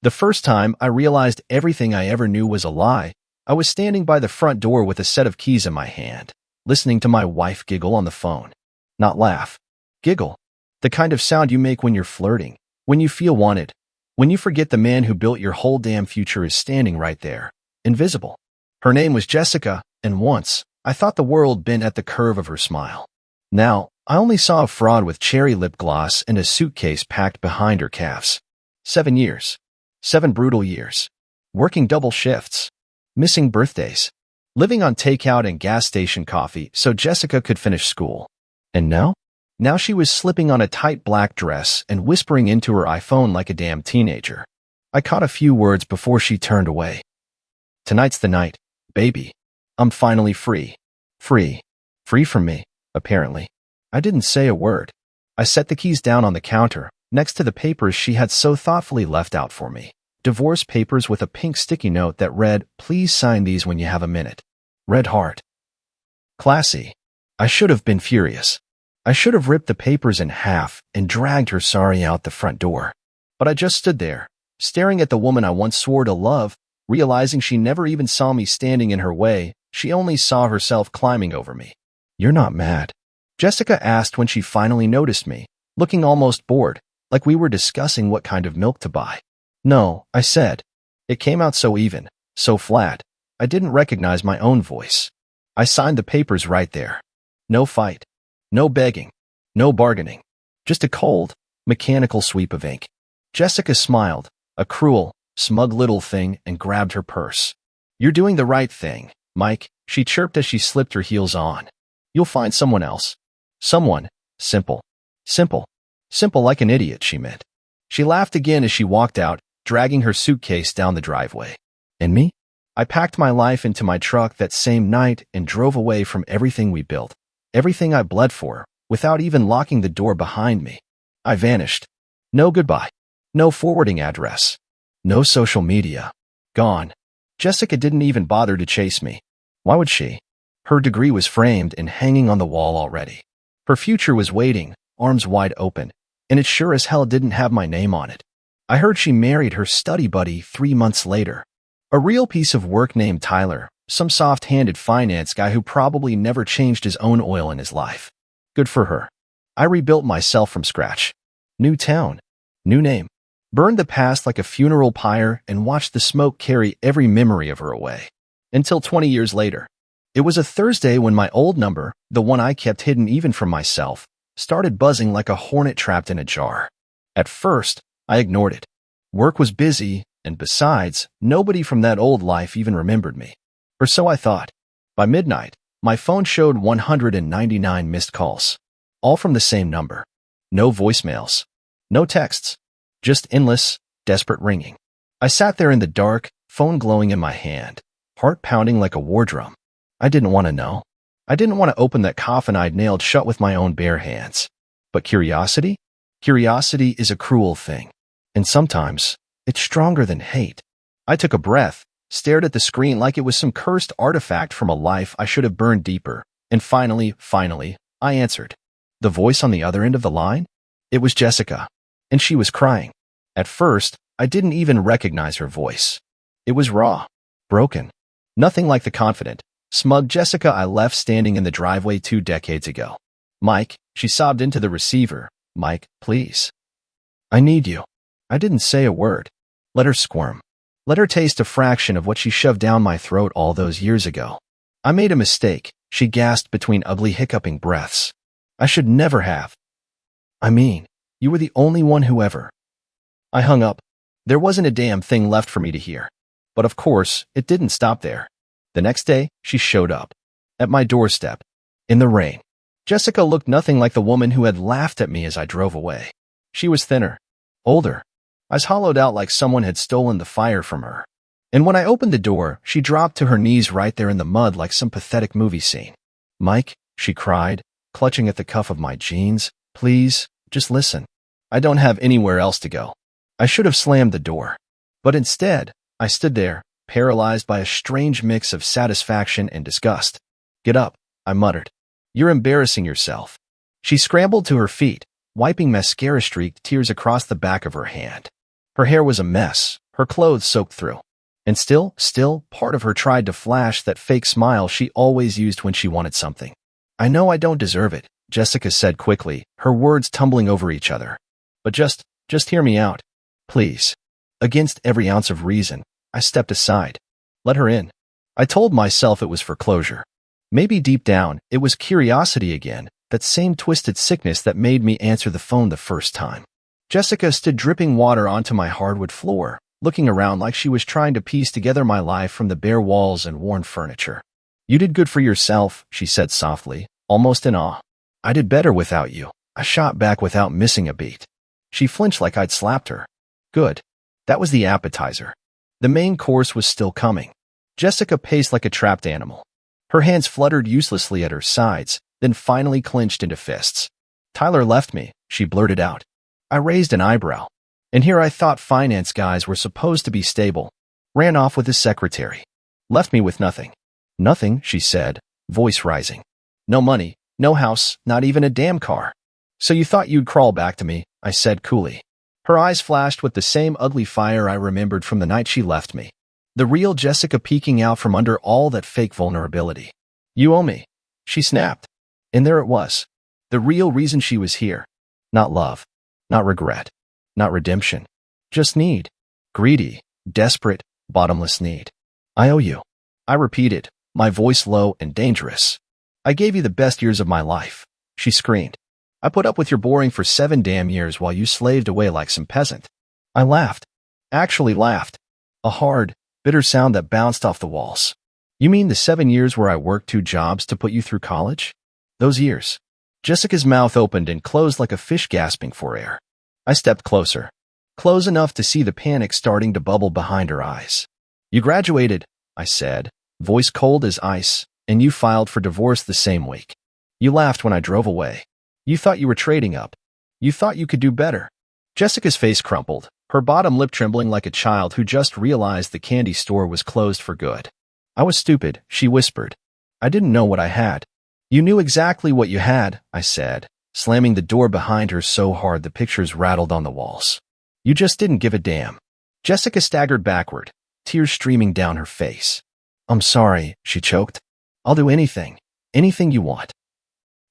The first time I realized everything I ever knew was a lie, I was standing by the front door with a set of keys in my hand, listening to my wife giggle on the phone. Not laugh. Giggle. The kind of sound you make when you're flirting, when you feel wanted, when you forget the man who built your whole damn future is standing right there, invisible. Her name was Jessica, and once, I thought the world bent at the curve of her smile. Now, I only saw a fraud with cherry lip gloss and a suitcase packed behind her calves. 7 years. 7 brutal years. Working double shifts. Missing birthdays. Living on takeout and gas station coffee so Jessica could finish school. And now? Now she was slipping on a tight black dress and whispering into her iPhone like a damn teenager. I caught a few words before she turned away. Tonight's the night, baby. I'm finally free. Free. Free from me, apparently. I didn't say a word. I set the keys down on the counter, next to the papers she had so thoughtfully left out for me. Divorce papers with a pink sticky note that read, "Please sign these when you have a minute." Red heart. Classy. I should have been furious. I should have ripped the papers in half and dragged her sorry out the front door. But I just stood there, staring at the woman I once swore to love, realizing she never even saw me standing in her way. She only saw herself climbing over me. "You're not mad?" Jessica asked when she finally noticed me, looking almost bored, like we were discussing what kind of milk to buy. "No," I said. It came out so even, so flat, I didn't recognize my own voice. I signed the papers right there. No fight. No begging. No bargaining. Just a cold, mechanical sweep of ink. Jessica smiled, a cruel, smug little thing, and grabbed her purse. "You're doing the right thing, Mike," she chirped as she slipped her heels on. "You'll find someone else. Someone. Simple. Simple. Simple like an idiot," she meant. She laughed again as she walked out, dragging her suitcase down the driveway. And me? I packed my life into my truck that same night and drove away from everything we built, everything I bled for, without even locking the door behind me. I vanished. No goodbye. No forwarding address. No social media. Gone. Jessica didn't even bother to chase me. Why would she? Her degree was framed and hanging on the wall already. Her future was waiting, arms wide open, and it sure as hell didn't have my name on it. I heard she married her study buddy 3 months later. A real piece of work named Tyler, some soft-handed finance guy who probably never changed his own oil in his life. Good for her. I rebuilt myself from scratch. New town. New name. Burned the past like a funeral pyre and watched the smoke carry every memory of her away. Until 20 years later. It was a Thursday when my old number, the one I kept hidden even from myself, started buzzing like a hornet trapped in a jar. At first, I ignored it. Work was busy, and besides, nobody from that old life even remembered me. Or so I thought. By midnight, my phone showed 199 missed calls. All from the same number. No voicemails. No texts. Just endless, desperate ringing. I sat there in the dark, phone glowing in my hand, heart pounding like a war drum. I didn't want to know. I didn't want to open that coffin I'd nailed shut with my own bare hands. But curiosity? Curiosity is a cruel thing. And sometimes, it's stronger than hate. I took a breath, stared at the screen like it was some cursed artifact from a life I should have burned deeper, and finally, I answered. The voice on the other end of the line? It was Jessica. And she was crying. At first, I didn't even recognize her voice. It was raw. Broken. Nothing like the confident, smug Jessica I left standing in the driveway 2 decades ago. "Mike," she sobbed into the receiver. "Mike, please. I need you." I didn't say a word. Let her squirm. Let her taste a fraction of what she shoved down my throat all those years ago. "I made a mistake," she gasped between ugly hiccuping breaths. "I should never have. I mean, you were the only one who ever." I hung up. There wasn't a damn thing left for me to hear. But of course, it didn't stop there. The next day, she showed up. At my doorstep. In the rain. Jessica looked nothing like the woman who had laughed at me as I drove away. She was thinner. Older. Eyes hollowed out like someone had stolen the fire from her. And when I opened the door, she dropped to her knees right there in the mud like some pathetic movie scene. "Mike," she cried, clutching at the cuff of my jeans, "please, just listen. I don't have anywhere else to go." I should have slammed the door. But instead, I stood there, paralyzed by a strange mix of satisfaction and disgust. "Get up," I muttered. "You're embarrassing yourself." She scrambled to her feet, wiping mascara-streaked tears across the back of her hand. Her hair was a mess, her clothes soaked through. And still, part of her tried to flash that fake smile she always used when she wanted something. "I know I don't deserve it," Jessica said quickly, her words tumbling over each other. "But just hear me out. Please." Against every ounce of reason, I stepped aside. Let her in. I told myself it was for closure. Maybe deep down, it was curiosity again, that same twisted sickness that made me answer the phone the first time. Jessica stood dripping water onto my hardwood floor, looking around like she was trying to piece together my life from the bare walls and worn furniture. "You did good for yourself," she said softly, almost in awe. "I did better without you." I shot back without missing a beat. She flinched like I'd slapped her. Good. That was the appetizer. The main course was still coming. Jessica paced like a trapped animal. Her hands fluttered uselessly at her sides, then finally clenched into fists. Tyler left me, she blurted out. I raised an eyebrow. And here I thought finance guys were supposed to be stable. Ran off with his secretary. Left me with nothing. Nothing, she said, voice rising. No money, no house, not even a damn car. So you thought you'd crawl back to me, I said coolly. Her eyes flashed with the same ugly fire I remembered from the night she left me. The real Jessica peeking out from under all that fake vulnerability. You owe me, she snapped. And there it was. The real reason she was here. Not love. Not regret. Not redemption. Just need. Greedy, desperate, bottomless need. I owe you. I repeated, my voice low and dangerous. I gave you the best years of my life, she screamed. I put up with your boring for 7 damn years while you slaved away like some peasant. I laughed. Actually laughed. A hard, bitter sound that bounced off the walls. You mean the 7 years where I worked 2 jobs to put you through college? Those years. Jessica's mouth opened and closed like a fish gasping for air. I stepped closer. Close enough to see the panic starting to bubble behind her eyes. You graduated, I said, voice cold as ice, and you filed for divorce the same week. You laughed when I drove away. You thought you were trading up. You thought you could do better. Jessica's face crumpled, her bottom lip trembling like a child who just realized the candy store was closed for good. I was stupid, she whispered. I didn't know what I had. You knew exactly what you had, I said, slamming the door behind her so hard the pictures rattled on the walls. You just didn't give a damn. Jessica staggered backward, tears streaming down her face. I'm sorry, she choked. I'll do anything. Anything you want.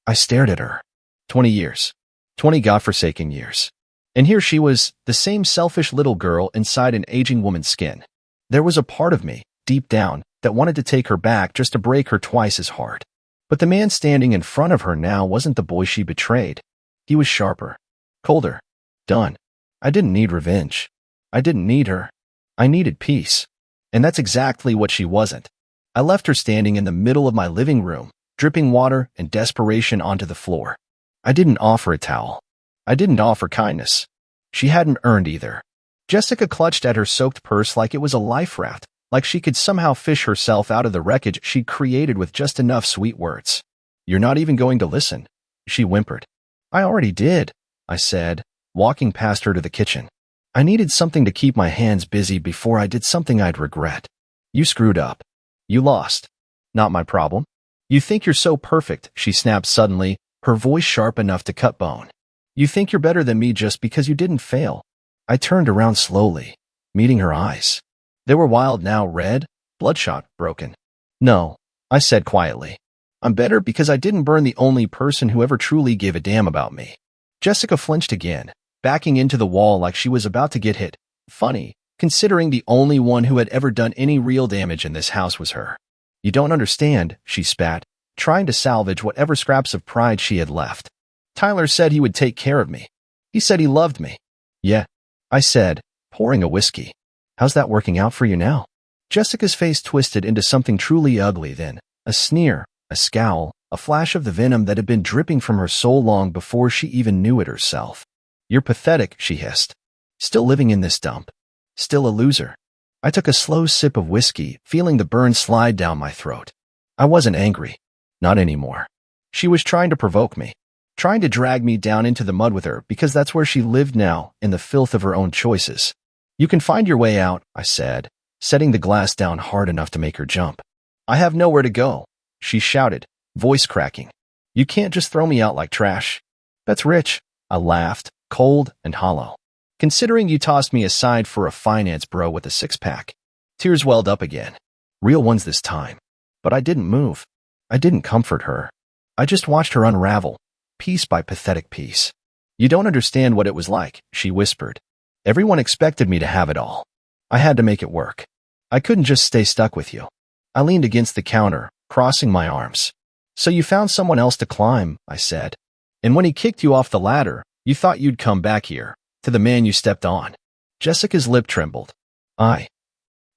I stared at her. 20 years. 20 godforsaken years. And here she was, the same selfish little girl inside an aging woman's skin. There was a part of me, deep down, that wanted to take her back just to break her twice as hard. But the man standing in front of her now wasn't the boy she betrayed. He was sharper. Colder. Done. I didn't need revenge. I didn't need her. I needed peace. And that's exactly what she wasn't. I left her standing in the middle of my living room, dripping water and desperation onto the floor. I didn't offer a towel. I didn't offer kindness. She hadn't earned either. Jessica clutched at her soaked purse like it was a life raft, like she could somehow fish herself out of the wreckage she'd created with just enough sweet words. You're not even going to listen, she whimpered. I already did, I said, walking past her to the kitchen. I needed something to keep my hands busy before I did something I'd regret. You screwed up. You lost. Not my problem. You think you're so perfect, she snapped suddenly, her voice sharp enough to cut bone. You think you're better than me just because you didn't fail. I turned around slowly, meeting her eyes. They were wild now, red, bloodshot, broken. No, I said quietly. I'm better because I didn't burn the only person who ever truly gave a damn about me. Jessica flinched again, backing into the wall like she was about to get hit. Funny, considering the only one who had ever done any real damage in this house was her. You don't understand, she spat, trying to salvage whatever scraps of pride she had left. Tyler said he would take care of me. He said he loved me. Yeah, I said, pouring a whiskey. How's that working out for you now? Jessica's face twisted into something truly ugly then, a sneer, a scowl, a flash of the venom that had been dripping from her soul long before she even knew it herself. You're pathetic, she hissed. Still living in this dump. Still a loser. I took a slow sip of whiskey, feeling the burn slide down my throat. I wasn't angry. Not anymore. She was trying to provoke me. Trying to drag me down into the mud with her because that's where she lived now, in the filth of her own choices. You can find your way out, I said, setting the glass down hard enough to make her jump. I have nowhere to go, she shouted, voice cracking. You can't just throw me out like trash. That's rich, I laughed, cold and hollow. Considering you tossed me aside for a finance bro with a six-pack. Tears welled up again. Real ones this time. But I didn't move. I didn't comfort her. I just watched her unravel, piece by pathetic piece. You don't understand what it was like, she whispered. Everyone expected me to have it all. I had to make it work. I couldn't just stay stuck with you. I leaned against the counter, crossing my arms. So you found someone else to climb, I said. And when he kicked you off the ladder, you thought you'd come back here, to the man you stepped on. Jessica's lip trembled. I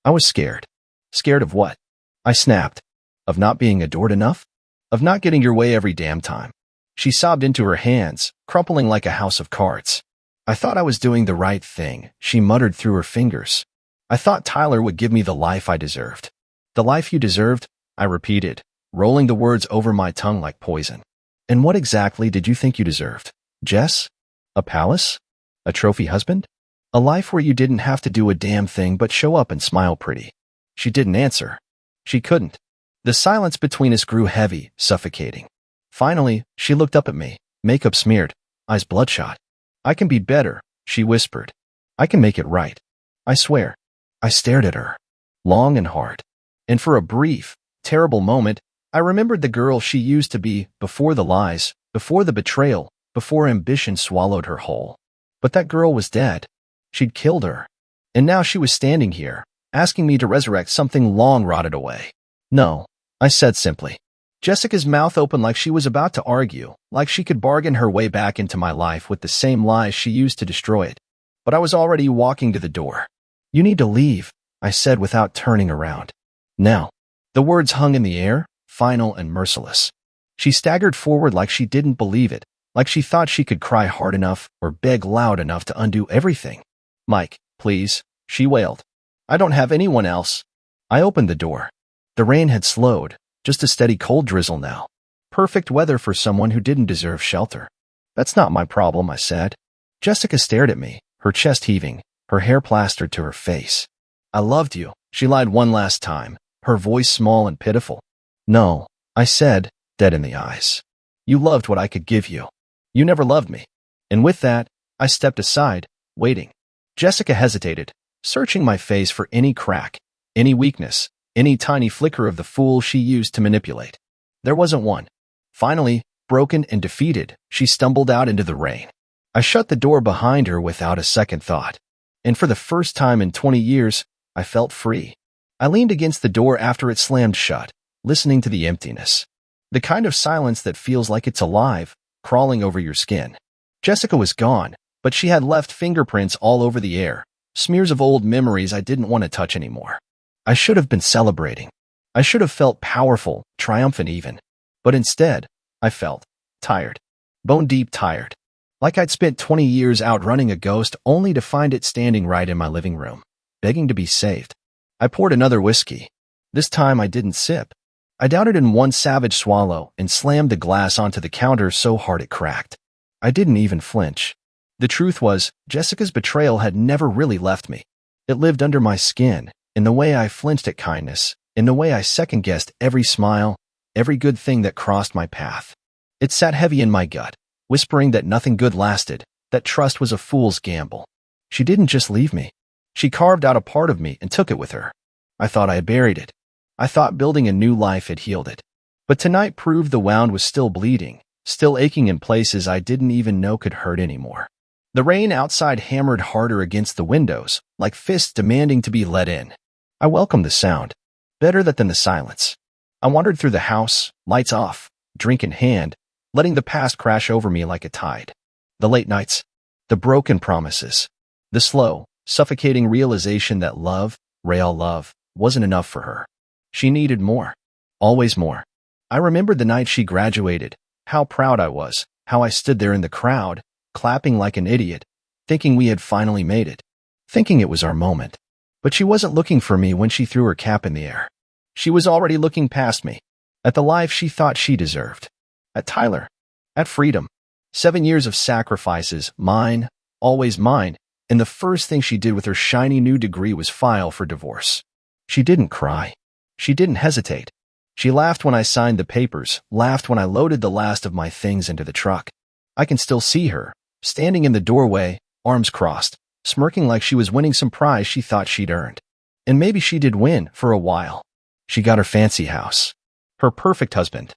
was scared. Scared of what? I snapped. Of not being adored enough? Of not getting your way every damn time. She sobbed into her hands, crumpling like a house of cards. I thought I was doing the right thing, she muttered through her fingers. I thought Tyler would give me the life I deserved. The life you deserved, I repeated, rolling the words over my tongue like poison. And what exactly did you think you deserved? Jess? A palace? A trophy husband? A life where you didn't have to do a damn thing but show up and smile pretty. She didn't answer. She couldn't. The silence between us grew heavy, suffocating. Finally, she looked up at me, makeup smeared, eyes bloodshot. I can be better, she whispered. I can make it right. I swear. I stared at her, long and hard. And for a brief, terrible moment, I remembered the girl she used to be before the lies, before the betrayal, before ambition swallowed her whole. But that girl was dead. She'd killed her. And now she was standing here, asking me to resurrect something long rotted away. No, I said simply. Jessica's mouth opened like she was about to argue, like she could bargain her way back into my life with the same lies she used to destroy it. But I was already walking to the door. You need to leave, I said without turning around. Now. The words hung in the air, final and merciless. She staggered forward like she didn't believe it, like she thought she could cry hard enough or beg loud enough to undo everything. Mike, please, she wailed. I don't have anyone else. I opened the door. The rain had slowed, just a steady cold drizzle now. Perfect weather for someone who didn't deserve shelter. That's not my problem, I said. Jessica stared at me, her chest heaving, her hair plastered to her face. I loved you, she lied one last time, her voice small and pitiful. No, I said, dead in the eyes. You loved what I could give you. You never loved me. And with that, I stepped aside, waiting. Jessica hesitated, searching my face for any crack, any weakness, any tiny flicker of the fool she used to manipulate. There wasn't one. Finally, broken and defeated, she stumbled out into the rain. I shut the door behind her without a second thought. And for the first time in 20 years, I felt free. I leaned against the door after it slammed shut, listening to the emptiness. The kind of silence that feels like it's alive, crawling over your skin. Jessica was gone, but she had left fingerprints all over the air, smears of old memories I didn't want to touch anymore. I should have been celebrating. I should have felt powerful, triumphant even. But instead, I felt tired. Bone-deep tired. Like I'd spent 20 years outrunning a ghost only to find it standing right in my living room, begging to be saved. I poured another whiskey. This time I didn't sip. I downed it in one savage swallow and slammed the glass onto the counter so hard it cracked. I didn't even flinch. The truth was, Jessica's betrayal had never really left me. It lived under my skin, in the way I flinched at kindness, in the way I second-guessed every smile, every good thing that crossed my path. It sat heavy in my gut, whispering that nothing good lasted, that trust was a fool's gamble. She didn't just leave me. She carved out a part of me and took it with her. I thought I had buried it. I thought building a new life had healed it. But tonight proved the wound was still bleeding, still aching in places I didn't even know could hurt anymore. The rain outside hammered harder against the windows, like fists demanding to be let in. I welcomed the sound, better that than the silence. I wandered through the house, lights off, drink in hand, letting the past crash over me like a tide. The late nights, the broken promises, the slow, suffocating realization that love, real love, wasn't enough for her. She needed more. Always more. I remembered the night she graduated, how proud I was, how I stood there in the crowd, clapping like an idiot, thinking we had finally made it, thinking it was our moment. But she wasn't looking for me when she threw her cap in the air. She was already looking past me, at the life she thought she deserved, at Tyler, at freedom. 7 years of sacrifices, mine, always mine, and the first thing she did with her shiny new degree was file for divorce. She didn't cry. She didn't hesitate. She laughed when I signed the papers, laughed when I loaded the last of my things into the truck. I can still see her, standing in the doorway, arms crossed, smirking like she was winning some prize she thought she'd earned. And maybe she did win for a while. She got her fancy house, her perfect husband,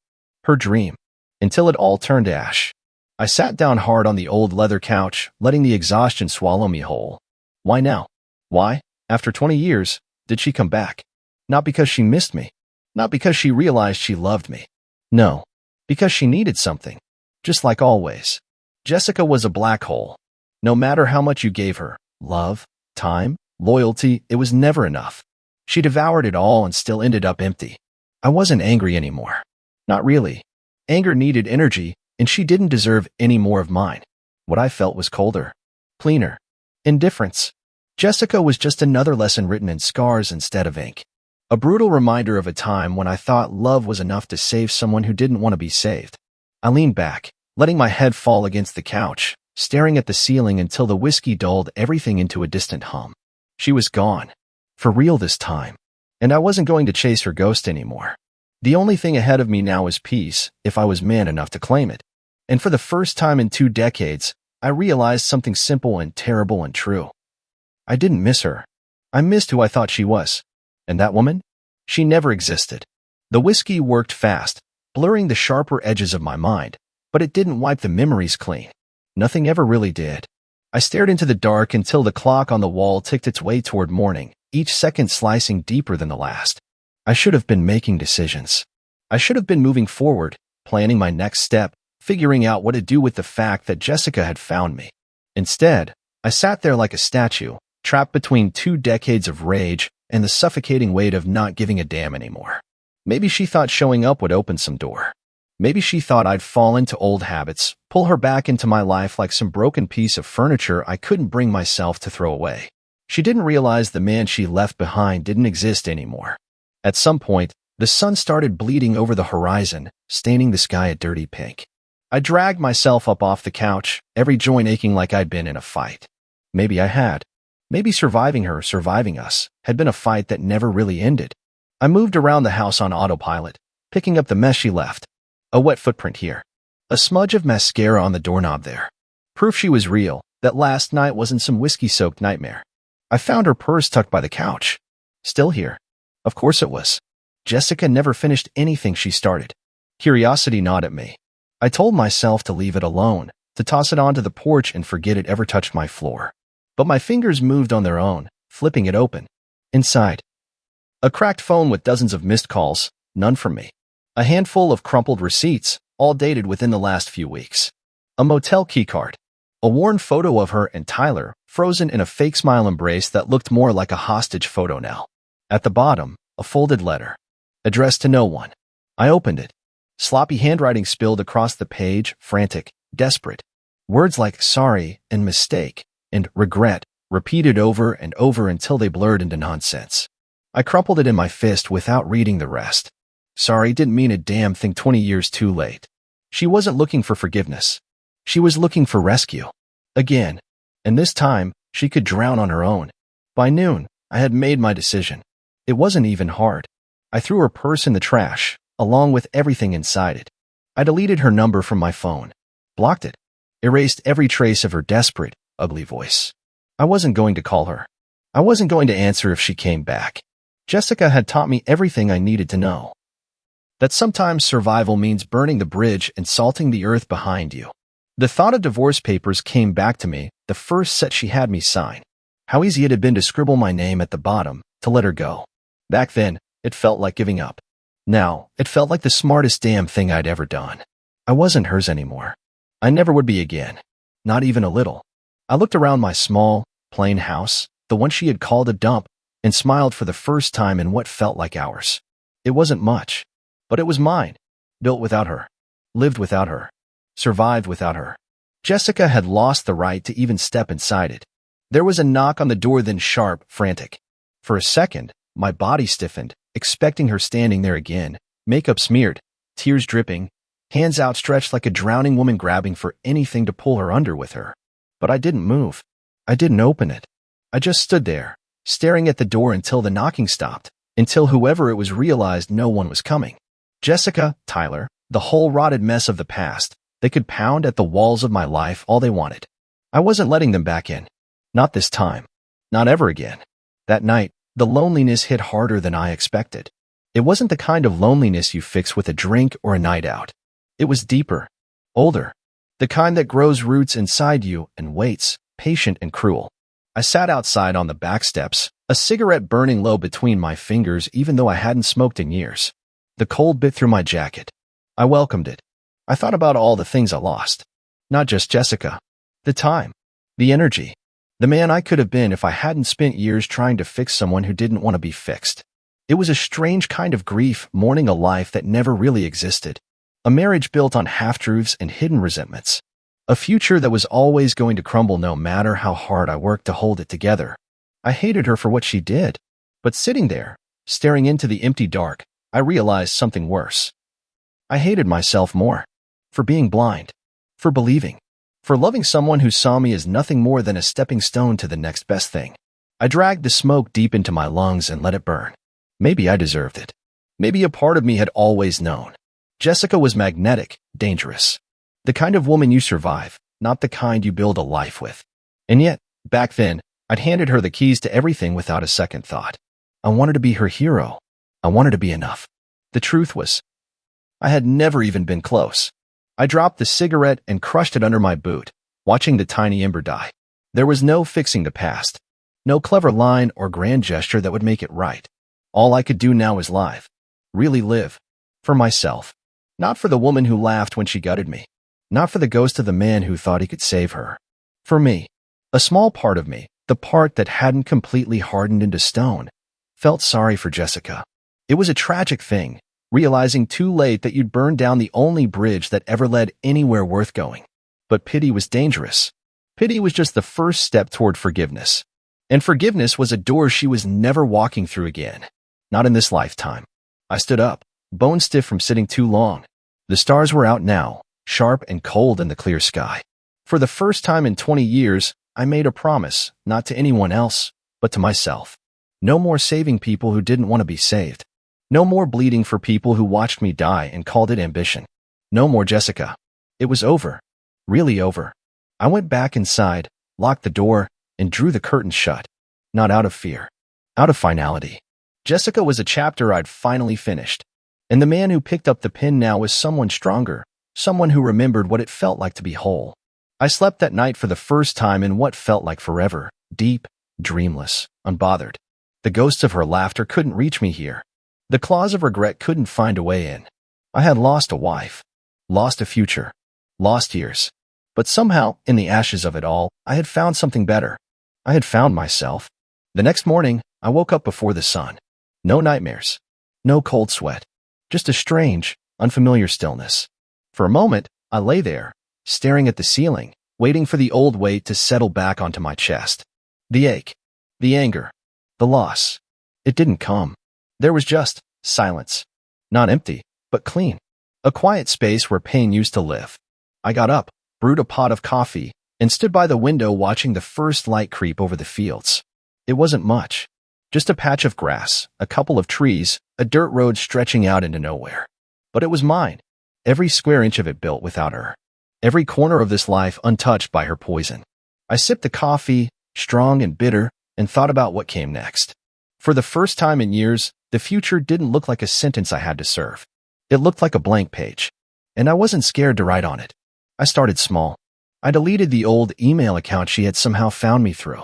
her dream, until it all turned to ash. I sat down hard on the old leather couch, letting the exhaustion swallow me whole. Why now? Why, after 20 years, did she come back? Not because she missed me. Not because she realized she loved me. No, because she needed something. Just like always. Jessica was a black hole. No matter how much you gave her, love, time, loyalty, it was never enough. She devoured it all and still ended up empty. I wasn't angry anymore. Not really. Anger needed energy, and she didn't deserve any more of mine. What I felt was colder, cleaner, indifference. Jessica was just another lesson written in scars instead of ink. A brutal reminder of a time when I thought love was enough to save someone who didn't want to be saved. I leaned back, letting my head fall against the couch, staring at the ceiling until the whiskey dulled everything into a distant hum. She was gone. For real this time. And I wasn't going to chase her ghost anymore. The only thing ahead of me now was peace, if I was man enough to claim it. And for the first time in 2 decades, I realized something simple and terrible and true. I didn't miss her. I missed who I thought she was. And that woman? She never existed. The whiskey worked fast, blurring the sharper edges of my mind, but it didn't wipe the memories clean. Nothing ever really did. I stared into the dark until the clock on the wall ticked its way toward morning, each second slicing deeper than the last. I should have been making decisions. I should have been moving forward, planning my next step, figuring out what to do with the fact that Jessica had found me. Instead, I sat there like a statue, trapped between 2 decades of rage and the suffocating weight of not giving a damn anymore. Maybe she thought showing up would open some door. Maybe she thought I'd fall into old habits, pull her back into my life like some broken piece of furniture I couldn't bring myself to throw away. She didn't realize the man she left behind didn't exist anymore. At some point, the sun started bleeding over the horizon, staining the sky a dirty pink. I dragged myself up off the couch, every joint aching like I'd been in a fight. Maybe I had. Maybe surviving her, surviving us, had been a fight that never really ended. I moved around the house on autopilot, picking up the mess she left. A wet footprint here. A smudge of mascara on the doorknob there. Proof she was real, that last night wasn't some whiskey-soaked nightmare. I found her purse tucked by the couch. Still here. Of course it was. Jessica never finished anything she started. Curiosity gnawed at me. I told myself to leave it alone, to toss it onto the porch and forget it ever touched my floor. But my fingers moved on their own, flipping it open. Inside. A cracked phone with dozens of missed calls, none from me. A handful of crumpled receipts, all dated within the last few weeks. A motel keycard. A worn photo of her and Tyler, frozen in a fake smile embrace that looked more like a hostage photo now. At the bottom, a folded letter. Addressed to no one. I opened it. Sloppy handwriting spilled across the page, frantic, desperate. Words like sorry and mistake and regret repeated over and over until they blurred into nonsense. I crumpled it in my fist without reading the rest. Sorry didn't mean a damn thing 20 years too late. She wasn't looking for forgiveness. She was looking for rescue. Again. And this time, she could drown on her own. By noon, I had made my decision. It wasn't even hard. I threw her purse in the trash, along with everything inside it. I deleted her number from my phone. Blocked it. Erased every trace of her desperate, ugly voice. I wasn't going to call her. I wasn't going to answer if she came back. Jessica had taught me everything I needed to know. That sometimes survival means burning the bridge and salting the earth behind you. The thought of divorce papers came back to me, the first set she had me sign. How easy it had been to scribble my name at the bottom, to let her go. Back then, it felt like giving up. Now, it felt like the smartest damn thing I'd ever done. I wasn't hers anymore. I never would be again. Not even a little. I looked around my small, plain house, the one she had called a dump, and smiled for the first time in what felt like hours. It wasn't much. But it was mine. Built without her. Lived without her. Survived without her. Jessica had lost the right to even step inside it. There was a knock on the door, then sharp, frantic. For a second, my body stiffened, expecting her standing there again, makeup smeared, tears dripping, hands outstretched like a drowning woman grabbing for anything to pull her under with her. But I didn't move. I didn't open it. I just stood there, staring at the door until the knocking stopped, until whoever it was realized no one was coming. Jessica, Tyler, the whole rotted mess of the past, they could pound at the walls of my life all they wanted. I wasn't letting them back in. Not this time. Not ever again. That night, the loneliness hit harder than I expected. It wasn't the kind of loneliness you fix with a drink or a night out. It was deeper, older, the kind that grows roots inside you and waits, patient and cruel. I sat outside on the back steps, a cigarette burning low between my fingers even though I hadn't smoked in years. The cold bit through my jacket. I welcomed it. I thought about all the things I lost. Not just Jessica. The time. The energy. The man I could have been if I hadn't spent years trying to fix someone who didn't want to be fixed. It was a strange kind of grief, mourning a life that never really existed. A marriage built on half-truths and hidden resentments. A future that was always going to crumble no matter how hard I worked to hold it together. I hated her for what she did. But sitting there, staring into the empty dark, I realized something worse. I hated myself more. For being blind. For believing. For loving someone who saw me as nothing more than a stepping stone to the next best thing. I dragged the smoke deep into my lungs and let it burn. Maybe I deserved it. Maybe a part of me had always known. Jessica was magnetic, dangerous. The kind of woman you survive, not the kind you build a life with. And yet, back then, I'd handed her the keys to everything without a second thought. I wanted to be her hero. I wanted to be enough. The truth was, I had never even been close. I dropped the cigarette and crushed it under my boot, watching the tiny ember die. There was no fixing the past. No clever line or grand gesture that would make it right. All I could do now was live. Really live. For myself. Not for the woman who laughed when she gutted me. Not for the ghost of the man who thought he could save her. For me. A small part of me, the part that hadn't completely hardened into stone, felt sorry for Jessica. It was a tragic thing, realizing too late that you'd burned down the only bridge that ever led anywhere worth going. But pity was dangerous. Pity was just the first step toward forgiveness. And forgiveness was a door she was never walking through again. Not in this lifetime. I stood up, bone stiff from sitting too long. The stars were out now, sharp and cold in the clear sky. For the first time in 20 years, I made a promise, not to anyone else, but to myself. No more saving people who didn't want to be saved. No more bleeding for people who watched me die and called it ambition. No more Jessica. It was over. Really over. I went back inside, locked the door, and drew the curtains shut. Not out of fear. Out of finality. Jessica was a chapter I'd finally finished. And the man who picked up the pen now was someone stronger. Someone who remembered what it felt like to be whole. I slept that night for the first time in what felt like forever. Deep, dreamless, unbothered. The ghosts of her laughter couldn't reach me here. The claws of regret couldn't find a way in. I had lost a wife. Lost a future. Lost years. But somehow, in the ashes of it all, I had found something better. I had found myself. The next morning, I woke up before the sun. No nightmares. No cold sweat. Just a strange, unfamiliar stillness. For a moment, I lay there, staring at the ceiling, waiting for the old weight to settle back onto my chest. The ache. The anger. The loss. It didn't come. There was just silence. Not empty, but clean. A quiet space where pain used to live. I got up, brewed a pot of coffee, and stood by the window watching the first light creep over the fields. It wasn't much. Just a patch of grass, a couple of trees, a dirt road stretching out into nowhere. But it was mine. Every square inch of it built without her. Every corner of this life untouched by her poison. I sipped the coffee, strong and bitter, and thought about what came next. For the first time in years, the future didn't look like a sentence I had to serve. It looked like a blank page. And I wasn't scared to write on it. I started small. I deleted the old email account she had somehow found me through.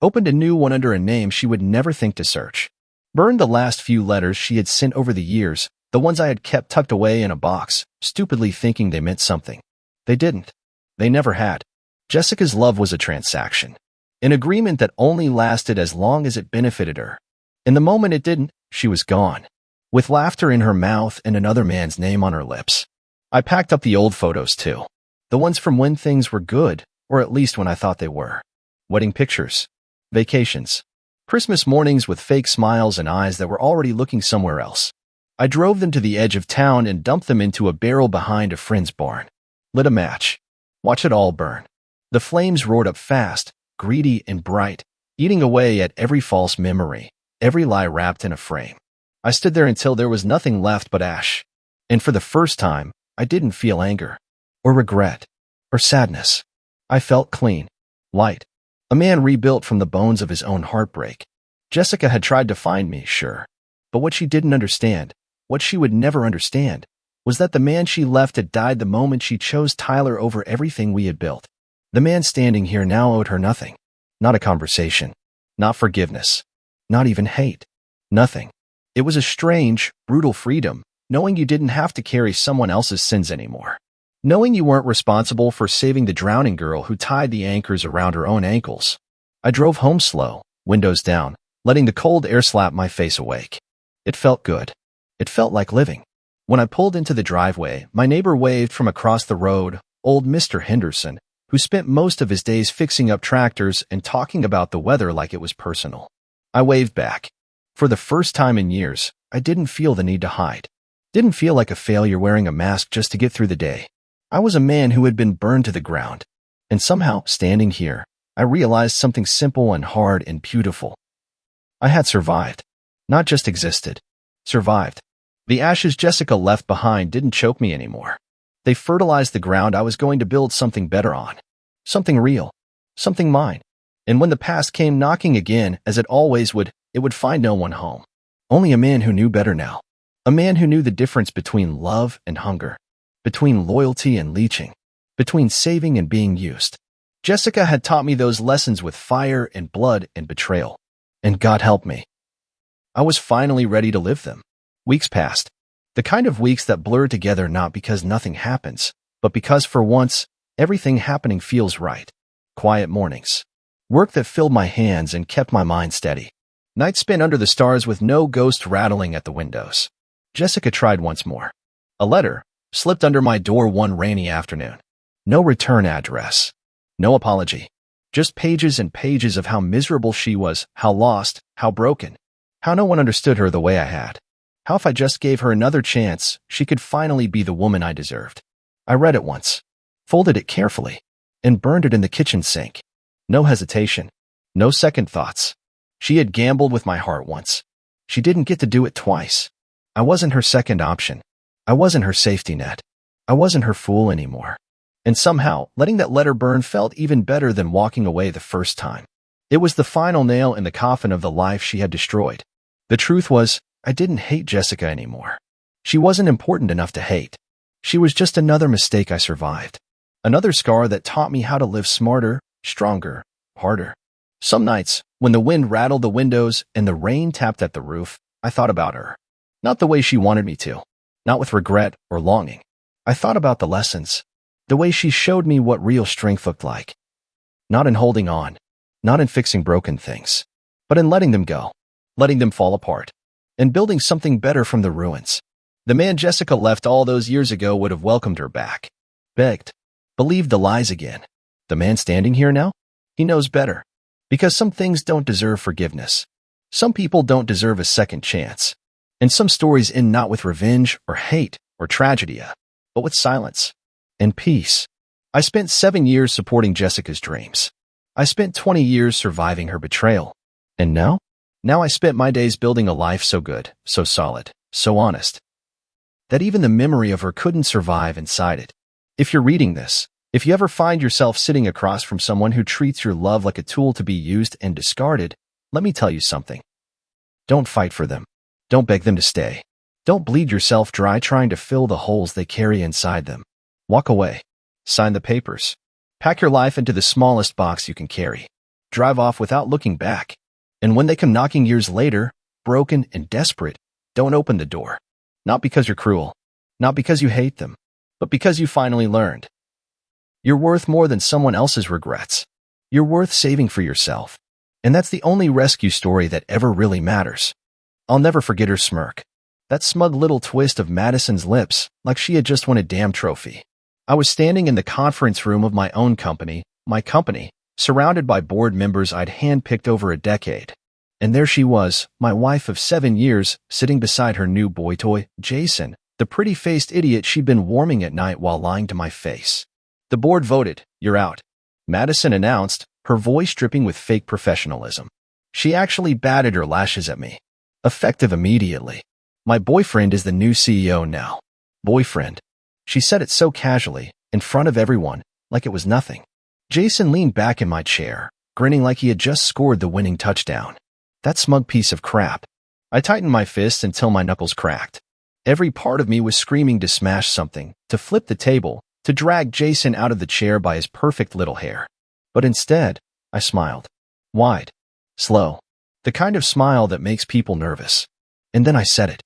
Opened a new one under a name she would never think to search. Burned the last few letters she had sent over the years, the ones I had kept tucked away in a box, stupidly thinking they meant something. They didn't. They never had. Jessica's love was a transaction. An agreement that only lasted as long as it benefited her. And the moment it didn't, she was gone. With laughter in her mouth and another man's name on her lips. I packed up the old photos too. The ones from when things were good, or at least when I thought they were. Wedding pictures. Vacations. Christmas mornings with fake smiles and eyes that were already looking somewhere else. I drove them to the edge of town and dumped them into a barrel behind a friend's barn. Lit a match. Watch it all burn. The flames roared up fast, greedy and bright, eating away at every false memory, every lie wrapped in a frame. I stood there until there was nothing left but ash. And for the first time, I didn't feel anger, or regret, or sadness. I felt clean, light. A man rebuilt from the bones of his own heartbreak. Jessica had tried to find me, sure. But what she didn't understand, what she would never understand, was that the man she left had died the moment she chose Tyler over everything we had built. The man standing here now owed her nothing. Not a conversation. Not forgiveness. Not even hate. Nothing. It was a strange, brutal freedom, knowing you didn't have to carry someone else's sins anymore. Knowing you weren't responsible for saving the drowning girl who tied the anchors around her own ankles. I drove home slow, windows down, letting the cold air slap my face awake. It felt good. It felt like living. When I pulled into the driveway, my neighbor waved from across the road, old Mr. Henderson, who spent most of his days fixing up tractors and talking about the weather like it was personal. I waved back. For the first time in years, I didn't feel the need to hide. Didn't feel like a failure wearing a mask just to get through the day. I was a man who had been burned to the ground. And somehow, standing here, I realized something simple and hard and beautiful. I had survived. Not just existed. Survived. The ashes Jessica left behind didn't choke me anymore. They fertilized the ground I was going to build something better on. Something real. Something mine. And when the past came knocking again, as it always would, it would find no one home. Only a man who knew better now. A man who knew the difference between love and hunger. Between loyalty and leeching. Between saving and being used. Jessica had taught me those lessons with fire and blood and betrayal. And God help me. I was finally ready to live them. Weeks passed. The kind of weeks that blur together not because nothing happens, but because for once, everything happening feels right. Quiet mornings. Work that filled my hands and kept my mind steady. Nights spent under the stars with no ghost rattling at the windows. Jessica tried once more. A letter slipped under my door one rainy afternoon. No return address. No apology. Just pages and pages of how miserable she was, how lost, how broken. How no one understood her the way I had. How if I just gave her another chance, she could finally be the woman I deserved. I read it once, folded it carefully, and burned it in the kitchen sink. No hesitation. No second thoughts. She had gambled with my heart once. She didn't get to do it twice. I wasn't her second option. I wasn't her safety net. I wasn't her fool anymore. And somehow, letting that letter burn felt even better than walking away the first time. It was the final nail in the coffin of the life she had destroyed. The truth was, I didn't hate Jessica anymore. She wasn't important enough to hate. She was just another mistake I survived. Another scar that taught me how to live smarter, stronger, harder. Some nights, when the wind rattled the windows and the rain tapped at the roof, I thought about her. Not the way she wanted me to. Not with regret or longing. I thought about the lessons. The way she showed me what real strength looked like. Not in holding on. Not in fixing broken things. But in letting them go. Letting them fall apart. And building something better from the ruins. The man Jessica left all those years ago would have welcomed her back. Begged. Believed the lies again. The man standing here now? He knows better. Because some things don't deserve forgiveness. Some people don't deserve a second chance. And some stories end not with revenge or hate or tragedy, but with silence and peace. I spent 7 years supporting Jessica's dreams. I spent 20 years surviving her betrayal. And now? Now I spent my days building a life so good, so solid, so honest, that even the memory of her couldn't survive inside it. If you're reading this, if you ever find yourself sitting across from someone who treats your love like a tool to be used and discarded, let me tell you something. Don't fight for them. Don't beg them to stay. Don't bleed yourself dry trying to fill the holes they carry inside them. Walk away. Sign the papers. Pack your life into the smallest box you can carry. Drive off without looking back. And when they come knocking years later, broken and desperate, don't open the door. Not because you're cruel. Not because you hate them. But because you finally learned. You're worth more than someone else's regrets. You're worth saving for yourself. And that's the only rescue story that ever really matters. I'll never forget her smirk. That smug little twist of Madison's lips, like she had just won a damn trophy. I was standing in the conference room of my own company, surrounded by board members I'd handpicked over a decade. And there she was, my wife of 7 years, sitting beside her new boy toy, Jason, the pretty-faced idiot she'd been warming at night while lying to my face. The board voted, "You're out," Madison announced, her voice dripping with fake professionalism. She actually batted her lashes at me. Effective immediately. My boyfriend is the new CEO now. Boyfriend. She said it so casually, in front of everyone, like it was nothing. Jason leaned back in my chair, grinning like he had just scored the winning touchdown. That smug piece of crap. I tightened my fists until my knuckles cracked. Every part of me was screaming to smash something, to flip the table, to drag Jason out of the chair by his perfect little hair. But instead, I smiled. Wide. Slow. The kind of smile that makes people nervous. And then I said it.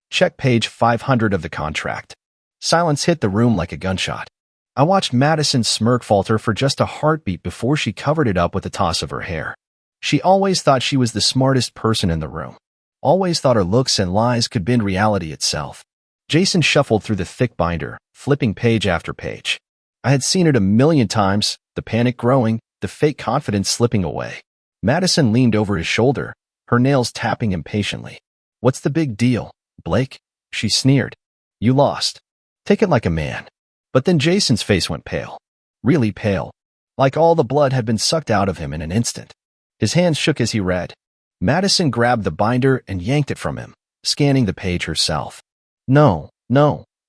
Check page 500 of the contract. Silence hit the room like a gunshot. I watched Madison's smirk falter for just a heartbeat before she covered it up with a toss of her hair. She always thought she was the smartest person in the room. Always thought her looks and lies could bend reality itself. Jason shuffled through the thick binder, flipping page after page. I had seen it a million times, the panic growing, the fake confidence slipping away. Madison leaned over his shoulder, her nails tapping impatiently. "What's the big deal, Blake?" she sneered. "You lost. Take it like a man." But then Jason's face went pale. Really pale. Like all the blood had been sucked out of him in an instant. His hands shook as he read. Madison grabbed the binder and yanked it from him, scanning the page herself. No,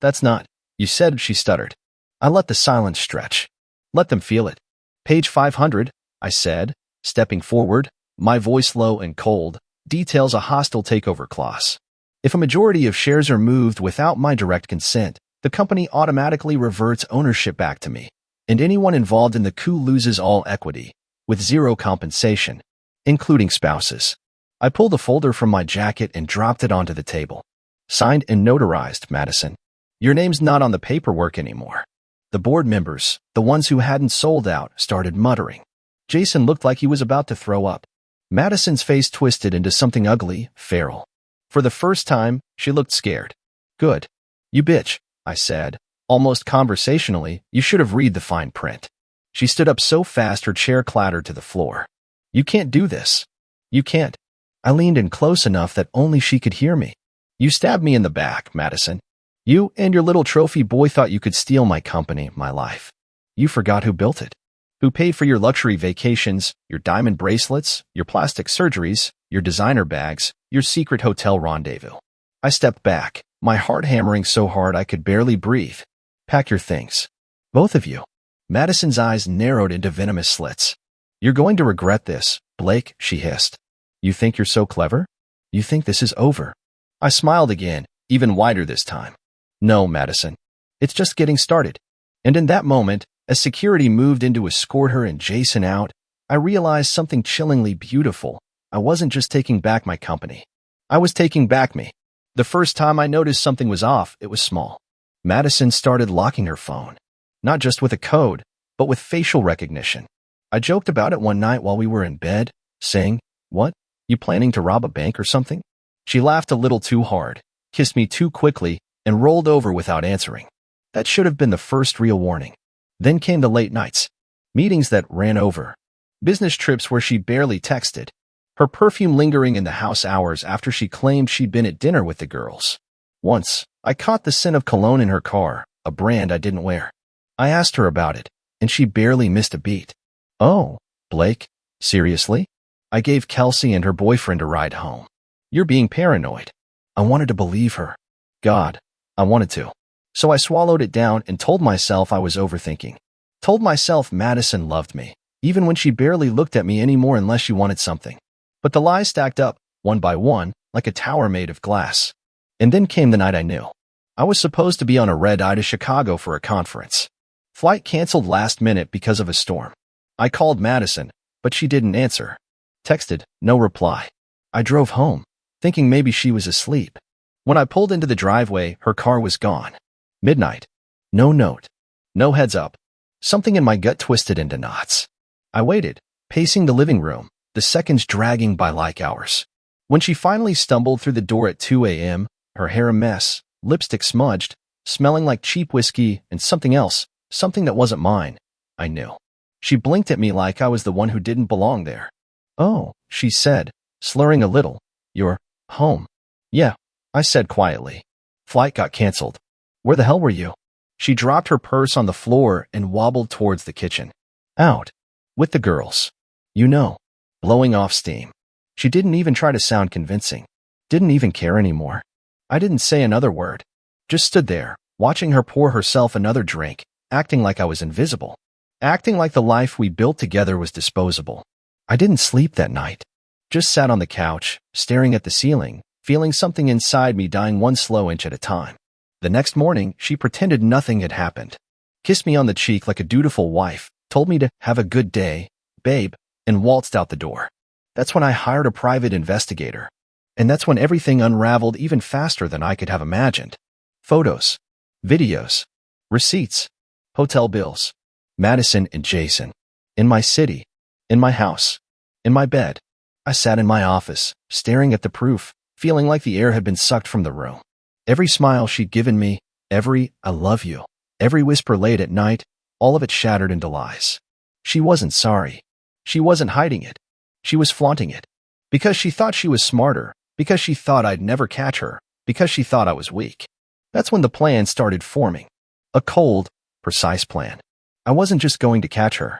that's not. You said," she stuttered. I let the silence stretch. "Let them feel it." "Page 500, I said, stepping forward, my voice low and cold, "details a hostile takeover clause. If a majority of shares are moved without my direct consent, the company automatically reverts ownership back to me, and anyone involved in the coup loses all equity, with zero compensation, including spouses." I pulled a folder from my jacket and dropped it onto the table. "Signed and notarized, Madison. Your name's not on the paperwork anymore." The board members, the ones who hadn't sold out, started muttering. Jason looked like he was about to throw up. Madison's face twisted into something ugly, feral. For the first time, she looked scared. "Good. You bitch," I said, almost conversationally. "You should have read the fine print." She stood up so fast her chair clattered to the floor. "You can't do this. You can't." I leaned in close enough that only she could hear me. "You stabbed me in the back, Madison. You and your little trophy boy thought you could steal my company, my life. You forgot who built it. Who paid for your luxury vacations, your diamond bracelets, your plastic surgeries, your designer bags, your secret hotel rendezvous." I stepped back, my heart hammering so hard I could barely breathe. "Pack your things. Both of you." Madison's eyes narrowed into venomous slits. "You're going to regret this, Blake," she hissed. "You think you're so clever? You think this is over?" I smiled again, even wider this time. "No, Madison. It's just getting started." And in that moment, as security moved in to escort her and Jason out, I realized something chillingly beautiful. I wasn't just taking back my company. I was taking back me. The first time I noticed something was off, it was small. Madison started locking her phone. Not just with a code, but with facial recognition. I joked about it one night while we were in bed, saying, "What? You planning to rob a bank or something?" She laughed a little too hard, kissed me too quickly, and rolled over without answering. That should have been the first real warning. Then came the late nights. Meetings that ran over. Business trips where she barely texted. Her perfume lingering in the house hours after she claimed she'd been at dinner with the girls. Once, I caught the scent of cologne in her car, a brand I didn't wear. I asked her about it, and she barely missed a beat. "Oh, Blake, seriously?" I gave Kelsey and her boyfriend a ride home. "You're being paranoid." I wanted to believe her. God, I wanted to. So I swallowed it down and told myself I was overthinking. Told myself Madison loved me, even when she barely looked at me anymore unless she wanted something. But the lies stacked up, one by one, like a tower made of glass. And then came the night I knew. I was supposed to be on a red-eye to Chicago for a conference. Flight canceled last minute because of a storm. I called Madison, but she didn't answer. Texted, no reply. I drove home, thinking maybe she was asleep. When I pulled into the driveway, her car was gone. Midnight. No note. No heads up. Something in my gut twisted into knots. I waited, pacing the living room, the seconds dragging by like hours. When she finally stumbled through the door at 2 a.m., her hair a mess, lipstick smudged, smelling like cheap whiskey and something else, something that wasn't mine, I knew. She blinked at me like I was the one who didn't belong there. "Oh," she said, slurring a little. "You're home." "Yeah," I said quietly. "Flight got canceled." "Where the hell were you?" She dropped her purse on the floor and wobbled towards the kitchen. "Out. With the girls. You know. Blowing off steam." She didn't even try to sound convincing. Didn't even care anymore. I didn't say another word. Just stood there, watching her pour herself another drink, acting like I was invisible. Acting like the life we built together was disposable. I didn't sleep that night. Just sat on the couch, staring at the ceiling, feeling something inside me dying one slow inch at a time. The next morning, she pretended nothing had happened. Kissed me on the cheek like a dutiful wife, told me to have a good day, babe, and waltzed out the door. That's when I hired a private investigator. And that's when everything unraveled even faster than I could have imagined. Photos, videos, receipts, hotel bills, Madison and Jason. In my city, in my house, in my bed. I sat in my office, staring at the proof, feeling like the air had been sucked from the room. Every smile she'd given me, every "I love you," every whisper late at night, all of it shattered into lies. She wasn't sorry. She wasn't hiding it. She was flaunting it. Because she thought she was smarter, because she thought I'd never catch her, because she thought I was weak. That's when the plan started forming. A cold, precise plan. I wasn't just going to catch her.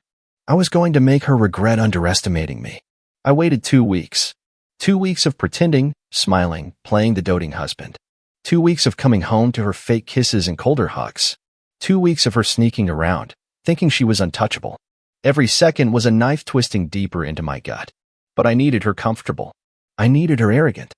I was going to make her regret underestimating me. I waited 2 weeks. 2 weeks of pretending, smiling, playing the doting husband. 2 weeks of coming home to her fake kisses and colder hugs. 2 weeks of her sneaking around, thinking she was untouchable. Every second was a knife twisting deeper into my gut. But I needed her comfortable. I needed her arrogant.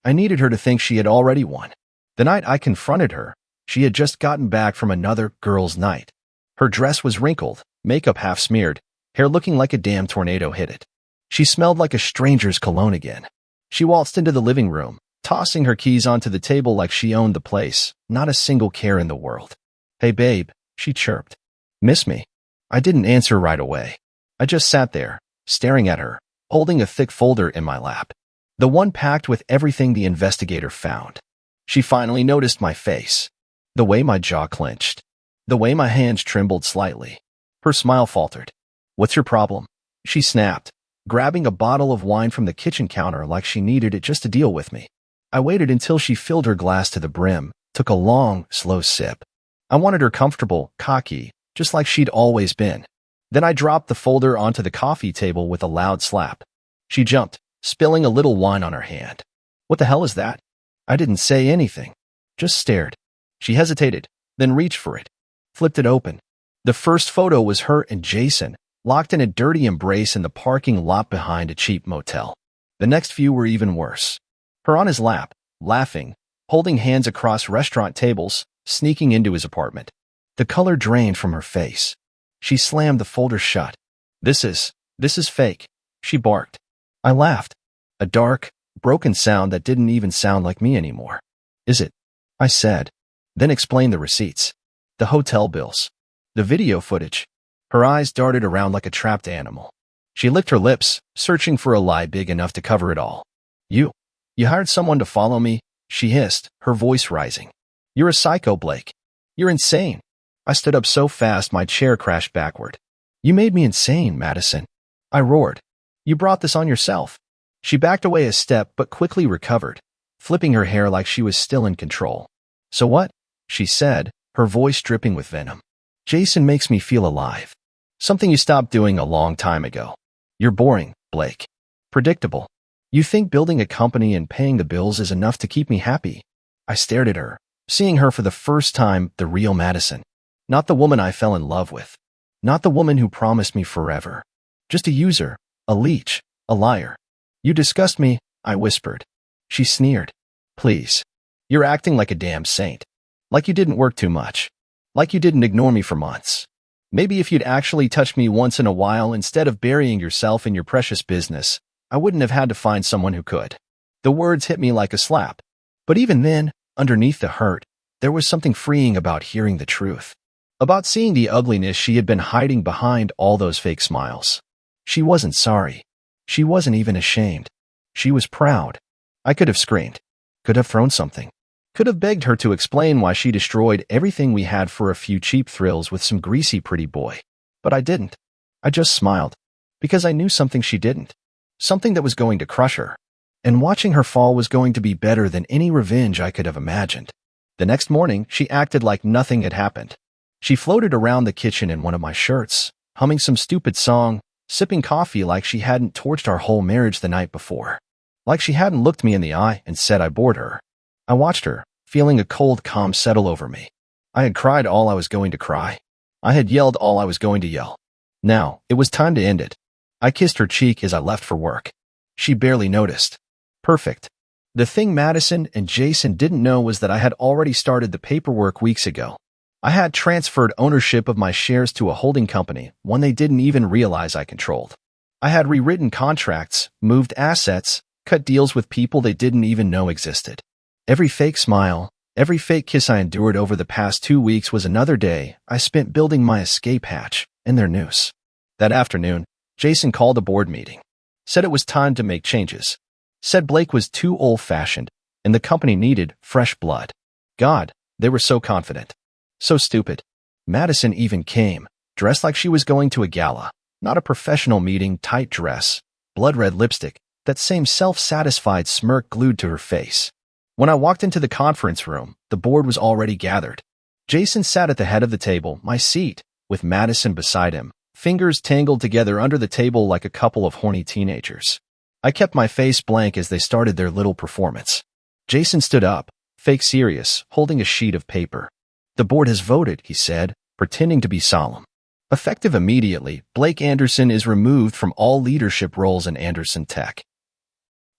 I needed her to think she had already won. The night I confronted her, she had just gotten back from another girl's night. Her dress was wrinkled, makeup half smeared, hair looking like a damn tornado hit it. She smelled like a stranger's cologne again. She waltzed into the living room, tossing her keys onto the table like she owned the place, not a single care in the world. "Hey babe," she chirped. "Miss me?" I didn't answer right away. I just sat there, staring at her, holding a thick folder in my lap. The one packed with everything the investigator found. She finally noticed my face. The way my jaw clenched. The way my hands trembled slightly. Her smile faltered. "What's your problem?" she snapped, grabbing a bottle of wine from the kitchen counter like she needed it just to deal with me. I waited until she filled her glass to the brim, took a long, slow sip. I wanted her comfortable, cocky, just like she'd always been. Then I dropped the folder onto the coffee table with a loud slap. She jumped, spilling a little wine on her hand. "What the hell is that?" I didn't say anything, just stared. She hesitated, then reached for it, flipped it open. The first photo was her and Jason, locked in a dirty embrace in the parking lot behind a cheap motel. The next few were even worse. Her on his lap, laughing, holding hands across restaurant tables, sneaking into his apartment. The color drained from her face. She slammed the folder shut. This is fake," she barked. I laughed. A dark, broken sound that didn't even sound like me anymore. "Is it?" I said. Then explained the receipts. The hotel bills. The video footage. Her eyes darted around like a trapped animal. She licked her lips, searching for a lie big enough to cover it all. You hired someone to follow me," she hissed, her voice rising. "You're a psycho, Blake. You're insane." I stood up so fast my chair crashed backward. "You made me insane, Madison," I roared. "You brought this on yourself." She backed away a step but quickly recovered, flipping her hair like she was still in control. "So what?" she said, her voice dripping with venom. "Jason makes me feel alive. Something you stopped doing a long time ago. You're boring, Blake. Predictable. You think building a company and paying the bills is enough to keep me happy." I stared at her, seeing her for the first time, the real Madison. Not the woman I fell in love with. Not the woman who promised me forever. Just a user, a leech, a liar. "You disgust me," I whispered. She sneered. "Please. You're acting like a damn saint. Like you didn't work too much. Like you didn't ignore me for months. Maybe if you'd actually touched me once in a while instead of burying yourself in your precious business, I wouldn't have had to find someone who could." The words hit me like a slap. But even then, underneath the hurt, there was something freeing about hearing the truth. About seeing the ugliness she had been hiding behind all those fake smiles. She wasn't sorry. She wasn't even ashamed. She was proud. I could have screamed. Could have thrown something. Could have begged her to explain why she destroyed everything we had for a few cheap thrills with some greasy pretty boy. But I didn't. I just smiled. Because I knew something she didn't. Something that was going to crush her. And watching her fall was going to be better than any revenge I could have imagined. The next morning, she acted like nothing had happened. She floated around the kitchen in one of my shirts, humming some stupid song, sipping coffee like she hadn't torched our whole marriage the night before. Like she hadn't looked me in the eye and said I bored her. I watched her, feeling a cold calm settle over me. I had cried all I was going to cry. I had yelled all I was going to yell. Now, it was time to end it. I kissed her cheek as I left for work. She barely noticed. Perfect. The thing Madison and Jason didn't know was that I had already started the paperwork weeks ago. I had transferred ownership of my shares to a holding company, one they didn't even realize I controlled. I had rewritten contracts, moved assets, cut deals with people they didn't even know existed. Every fake smile, every fake kiss I endured over the past 2 weeks was another day I spent building my escape hatch and their noose. That afternoon, Jason called a board meeting. Said it was time to make changes. Said Blake was too old-fashioned, and the company needed fresh blood. God, they were so confident. So stupid. Madison even came, dressed like she was going to a gala. Not a professional meeting, tight dress, blood-red lipstick, that same self-satisfied smirk glued to her face. When I walked into the conference room, the board was already gathered. Jason sat at the head of the table, my seat, with Madison beside him, fingers tangled together under the table like a couple of horny teenagers. I kept my face blank as they started their little performance. Jason stood up, fake serious, holding a sheet of paper. The board has voted, he said, pretending to be solemn. Effective immediately, Blake Anderson is removed from all leadership roles in Anderson Tech.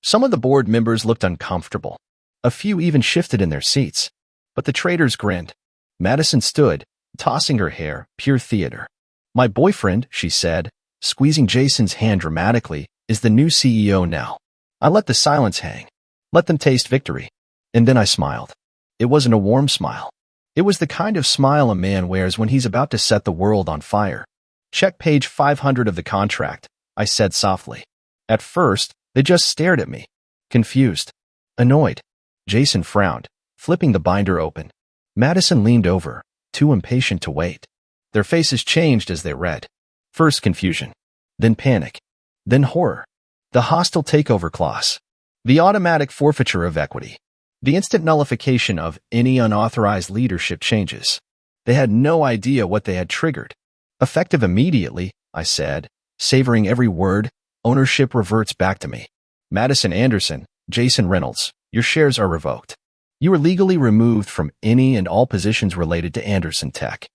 Some of the board members looked uncomfortable. A few even shifted in their seats. But the traitors grinned. Madison stood, tossing her hair, pure theater. My boyfriend, she said, squeezing Jason's hand dramatically, is the new CEO now. I let the silence hang. Let them taste victory. And then I smiled. It wasn't a warm smile. It was the kind of smile a man wears when he's about to set the world on fire. Check page 500 of the contract, I said softly. At first, they just stared at me. Confused. Annoyed. Jason frowned, flipping the binder open. Madison leaned over, too impatient to wait. Their faces changed as they read. First confusion. Then panic. Then horror. The hostile takeover clause. The automatic forfeiture of equity. The instant nullification of any unauthorized leadership changes. They had no idea what they had triggered. Effective immediately, I said, savoring every word, ownership reverts back to me. Madison Anderson, Jason Reynolds, your shares are revoked. You are legally removed from any and all positions related to Anderson Tech.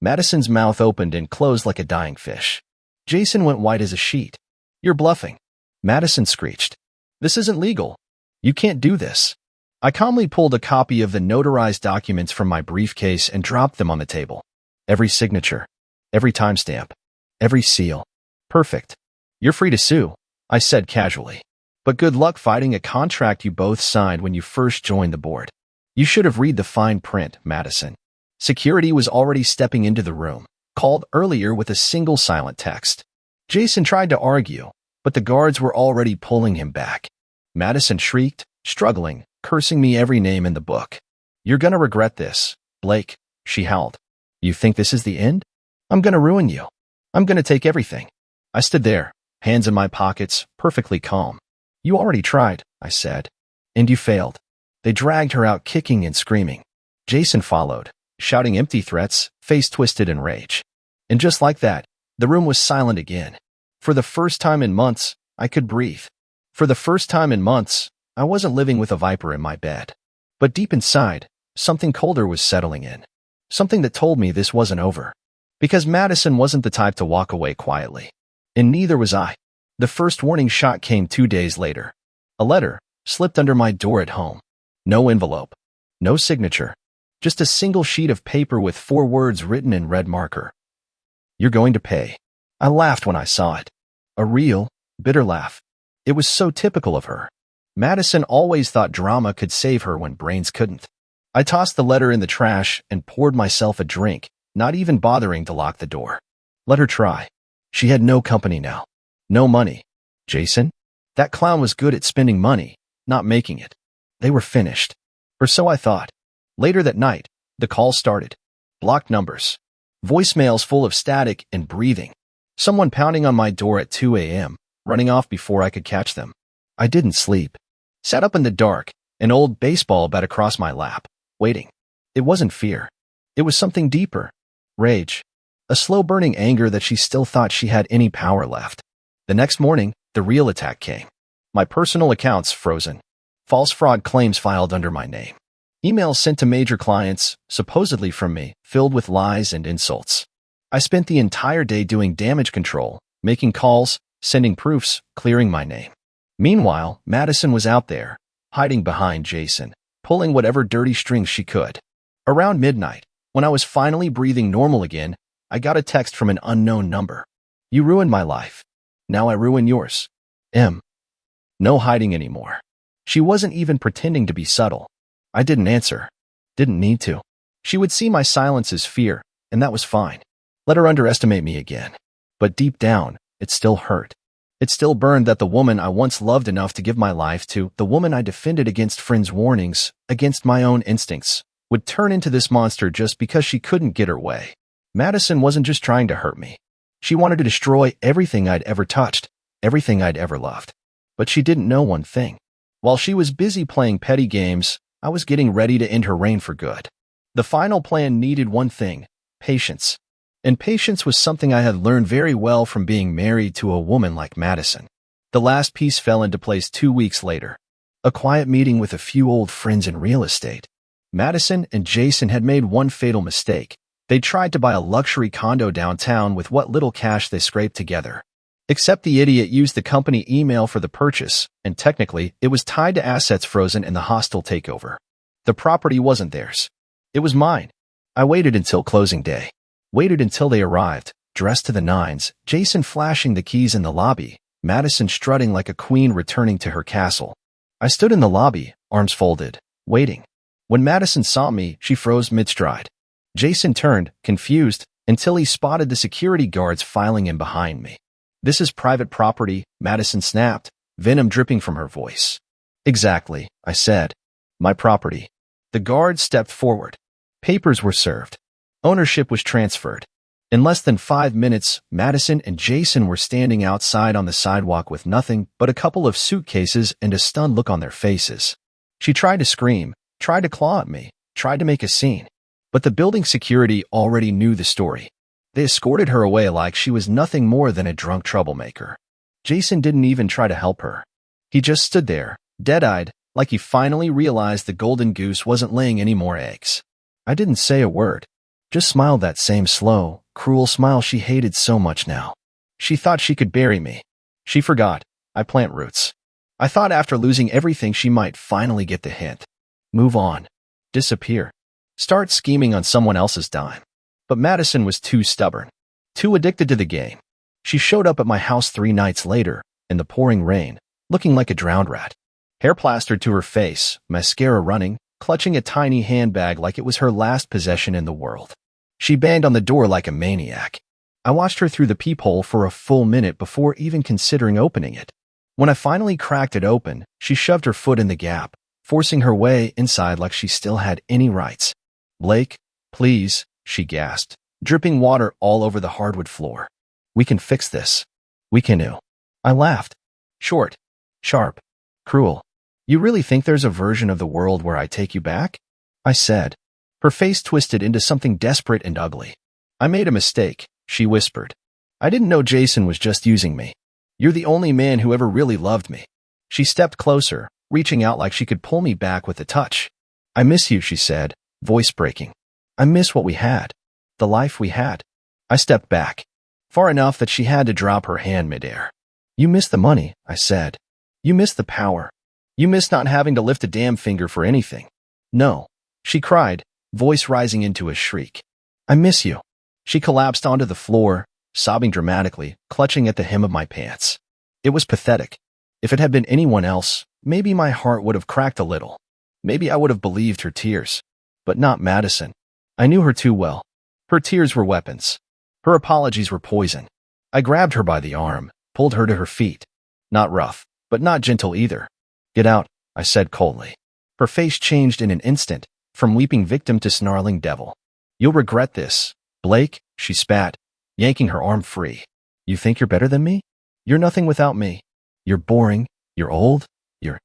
Madison's mouth opened and closed like a dying fish. Jason went white as a sheet. You're bluffing. Madison screeched. This isn't legal. You can't do this. I calmly pulled a copy of the notarized documents from my briefcase and dropped them on the table. Every signature, every timestamp, every seal. Perfect. You're free to sue, I said casually. But good luck fighting a contract you both signed when you first joined the board. You should have read the fine print, Madison. Security was already stepping into the room, called earlier with a single silent text. Jason tried to argue, but the guards were already pulling him back. Madison shrieked, struggling, cursing me every name in the book. You're gonna regret this, Blake, she howled. You think this is the end? I'm gonna ruin you. I'm gonna take everything. I stood there, hands in my pockets, perfectly calm. You already tried, I said. And you failed. They dragged her out kicking and screaming. Jason followed, shouting empty threats, face twisted in rage. And just like that, the room was silent again. For the first time in months, I could breathe. For the first time in months, I wasn't living with a viper in my bed. But deep inside, something colder was settling in. Something that told me this wasn't over. Because Madison wasn't the type to walk away quietly. And neither was I. The first warning shot came 2 days later. A letter slipped under my door at home. No envelope. No signature. Just a single sheet of paper with 4 words written in red marker. You're going to pay. I laughed when I saw it. A real, bitter laugh. It was so typical of her. Madison always thought drama could save her when brains couldn't. I tossed the letter in the trash and poured myself a drink, not even bothering to lock the door. Let her try. She had no company now. No money. Jason? That clown was good at spending money, not making it. They were finished. Or so I thought. Later that night, the call started. Blocked numbers. Voicemails full of static and breathing. Someone pounding on my door at 2 a.m., running off before I could catch them. I didn't sleep. Sat up in the dark, an old baseball bat across my lap, waiting. It wasn't fear. It was something deeper. Rage. A slow-burning anger that she still thought she had any power left. The next morning, the real attack came. My personal accounts frozen. False fraud claims filed under my name. Emails sent to major clients, supposedly from me, filled with lies and insults. I spent the entire day doing damage control, making calls, sending proofs, clearing my name. Meanwhile, Madison was out there, hiding behind Jason, pulling whatever dirty strings she could. Around midnight, when I was finally breathing normal again, I got a text from an unknown number. You ruined my life. Now I ruin yours. M. No hiding anymore. She wasn't even pretending to be subtle. I didn't answer. Didn't need to. She would see my silence as fear, and that was fine. Let her underestimate me again. But deep down, it still hurt. It still burned that the woman I once loved enough to give my life to, the woman I defended against friends' warnings, against my own instincts, would turn into this monster just because she couldn't get her way. Madison wasn't just trying to hurt me. She wanted to destroy everything I'd ever touched, everything I'd ever loved. But she didn't know one thing. While she was busy playing petty games, I was getting ready to end her reign for good. The final plan needed one thing: patience. And patience was something I had learned very well from being married to a woman like Madison. The last piece fell into place 2 weeks later. A quiet meeting with a few old friends in real estate. Madison and Jason had made one fatal mistake. They tried to buy a luxury condo downtown with what little cash they scraped together. Except the idiot used the company email for the purchase, and technically, it was tied to assets frozen in the hostile takeover. The property wasn't theirs. It was mine. I waited until closing day. Waited until they arrived, dressed to the nines, Jason flashing the keys in the lobby, Madison strutting like a queen returning to her castle. I stood in the lobby, arms folded, waiting. When Madison saw me, she froze mid-stride. Jason turned, confused, until he spotted the security guards filing in behind me. "This is private property," Madison snapped, venom dripping from her voice. "Exactly," I said. "My property." The guards stepped forward. Papers were served. Ownership was transferred. In less than 5 minutes, Madison and Jason were standing outside on the sidewalk with nothing but a couple of suitcases and a stunned look on their faces. She tried to scream, tried to claw at me, tried to make a scene. But the building security already knew the story. They escorted her away like she was nothing more than a drunk troublemaker. Jason didn't even try to help her. He just stood there, dead-eyed, like he finally realized the golden goose wasn't laying any more eggs. I didn't say a word. Just smiled that same slow, cruel smile she hated so much now. She thought she could bury me. She forgot. I plant roots. I thought after losing everything she might finally get the hint. Move on. Disappear. Start scheming on someone else's dime. But Madison was too stubborn. Too addicted to the game. She showed up at my house 3 nights later, in the pouring rain, looking like a drowned rat. Hair plastered to her face, mascara running, clutching a tiny handbag like it was her last possession in the world. She banged on the door like a maniac. I watched her through the peephole for a full minute before even considering opening it. When I finally cracked it open, she shoved her foot in the gap, forcing her way inside like she still had any rights. "Blake, please," she gasped, dripping water all over the hardwood floor. "We can fix this. We can." I laughed. "Short, sharp, cruel. You really think there's a version of the world where I take you back?" I said. Her face twisted into something desperate and ugly. "I made a mistake," she whispered. "I didn't know Jason was just using me. You're the only man who ever really loved me." She stepped closer, reaching out like she could pull me back with a touch. "I miss you," she said, voice breaking. "I miss what we had. The life we had." I stepped back, far enough that she had to drop her hand midair. "You miss the money," I said. "You miss the power. You miss not having to lift a damn finger for anything." "No," she cried, voice rising into a shriek. "I miss you." She collapsed onto the floor, sobbing dramatically, clutching at the hem of my pants. It was pathetic. If it had been anyone else, maybe my heart would have cracked a little. Maybe I would have believed her tears. But not Madison. I knew her too well. Her tears were weapons. Her apologies were poison. I grabbed her by the arm, pulled her to her feet. Not rough, but not gentle either. "Get out," I said coldly. Her face changed in an instant, from weeping victim to snarling devil. "You'll regret this, Blake," she spat, yanking her arm free. "You think you're better than me? You're nothing without me. You're boring, you're old, you're—"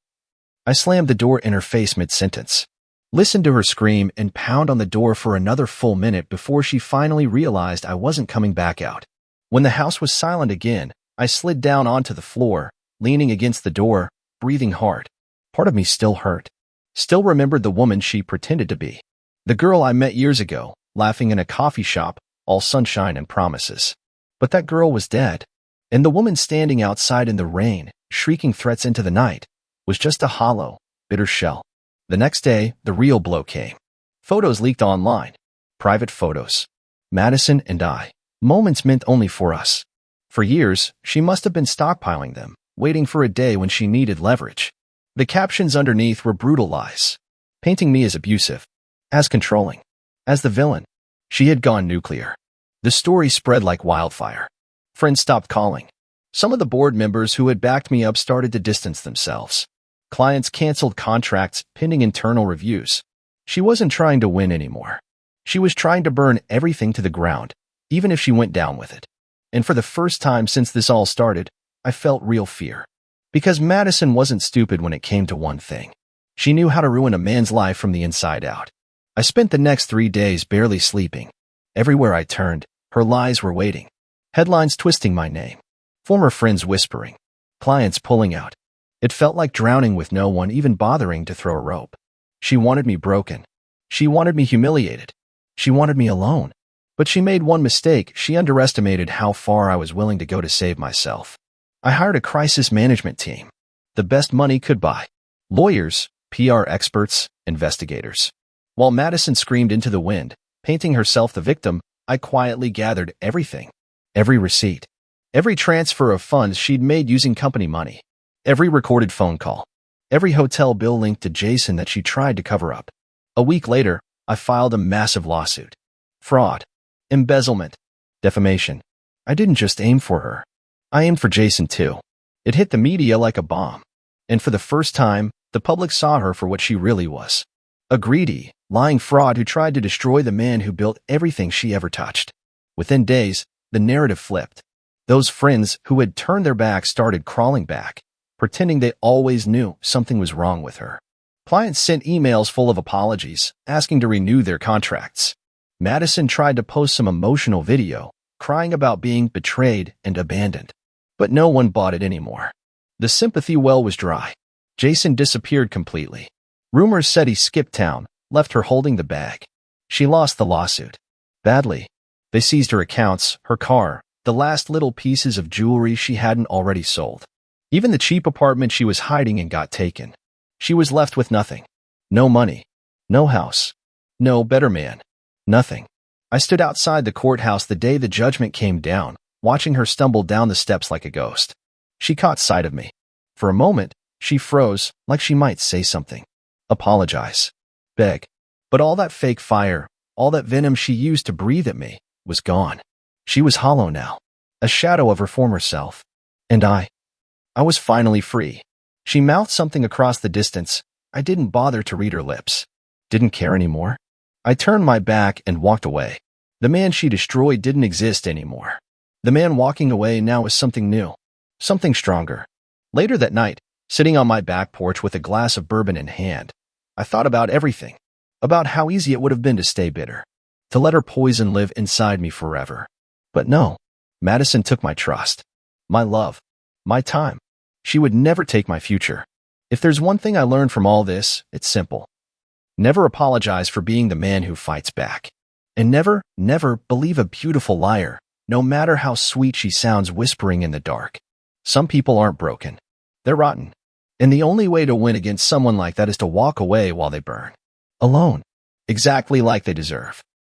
I slammed the door in her face mid-sentence. Listened to her scream and pound on the door for another full minute before she finally realized I wasn't coming back out. When the house was silent again, I slid down onto the floor, leaning against the door, breathing hard. Part of me still hurt. Still remembered the woman she pretended to be. The girl I met years ago, laughing in a coffee shop, all sunshine and promises. But that girl was dead. And the woman standing outside in the rain, shrieking threats into the night, was just a hollow, bitter shell. The next day, the real blow came. Photos leaked online. Private photos. Madison and I. Moments meant only for us. For years, she must have been stockpiling them, waiting for a day when she needed leverage. The captions underneath were brutal lies, painting me as abusive, as controlling, as the villain. She had gone nuclear. The story spread like wildfire. Friends stopped calling. Some of the board members who had backed me up started to distance themselves. Clients canceled contracts, pending internal reviews. She wasn't trying to win anymore. She was trying to burn everything to the ground, even if she went down with it. And for the first time since this all started, I felt real fear. Because Madison wasn't stupid when it came to one thing. She knew how to ruin a man's life from the inside out. I spent the next 3 days barely sleeping. Everywhere I turned, her lies were waiting. Headlines twisting my name. Former friends whispering. Clients pulling out. It felt like drowning with no one even bothering to throw a rope. She wanted me broken. She wanted me humiliated. She wanted me alone. But she made one mistake. She underestimated how far I was willing to go to save myself. I hired a crisis management team. The best money could buy. Lawyers, PR experts, investigators. While Madison screamed into the wind, painting herself the victim, I quietly gathered everything. Every receipt. Every transfer of funds she'd made using company money. Every recorded phone call. Every hotel bill linked to Jason that she tried to cover up. A week later, I filed a massive lawsuit. Fraud. Embezzlement. Defamation. I didn't just aim for her. I aimed for Jason too. It hit the media like a bomb. And for the first time, the public saw her for what she really was. A greedy, lying fraud who tried to destroy the man who built everything she ever touched. Within days, the narrative flipped. Those friends who had turned their backs started crawling back, pretending they always knew something was wrong with her. Clients sent emails full of apologies, asking to renew their contracts. Madison tried to post some emotional video, crying about being betrayed and abandoned. But no one bought it anymore. The sympathy well was dry. Jason disappeared completely. Rumors said he skipped town, left her holding the bag. She lost the lawsuit. Badly. They seized her accounts, her car, the last little pieces of jewelry she hadn't already sold. Even the cheap apartment she was hiding in got taken. She was left with nothing. No money. No house. No better man. Nothing. I stood outside the courthouse the day the judgment came down, watching her stumble down the steps like a ghost. She caught sight of me. For a moment, she froze, like she might say something. Apologize. Beg. But all that fake fire, all that venom she used to breathe at me, was gone. She was hollow now, a shadow of her former self. And I was finally free. She mouthed something across the distance. I didn't bother to read her lips. Didn't care anymore. I turned my back and walked away. The man she destroyed didn't exist anymore. The man walking away now was something new, something stronger. Later that night, sitting on my back porch with a glass of bourbon in hand, I thought about everything, about how easy it would have been to stay bitter, to let her poison live inside me forever. But no, Madison took my trust, my love, my time. She would never take my future. If there's one thing I learned from all this, it's simple. Never apologize for being the man who fights back. And never, never believe a beautiful liar, no matter how sweet she sounds whispering in the dark. Some people aren't broken. They're rotten. And the only way to win against someone like that is to walk away while they burn. Alone. Exactly like they deserve.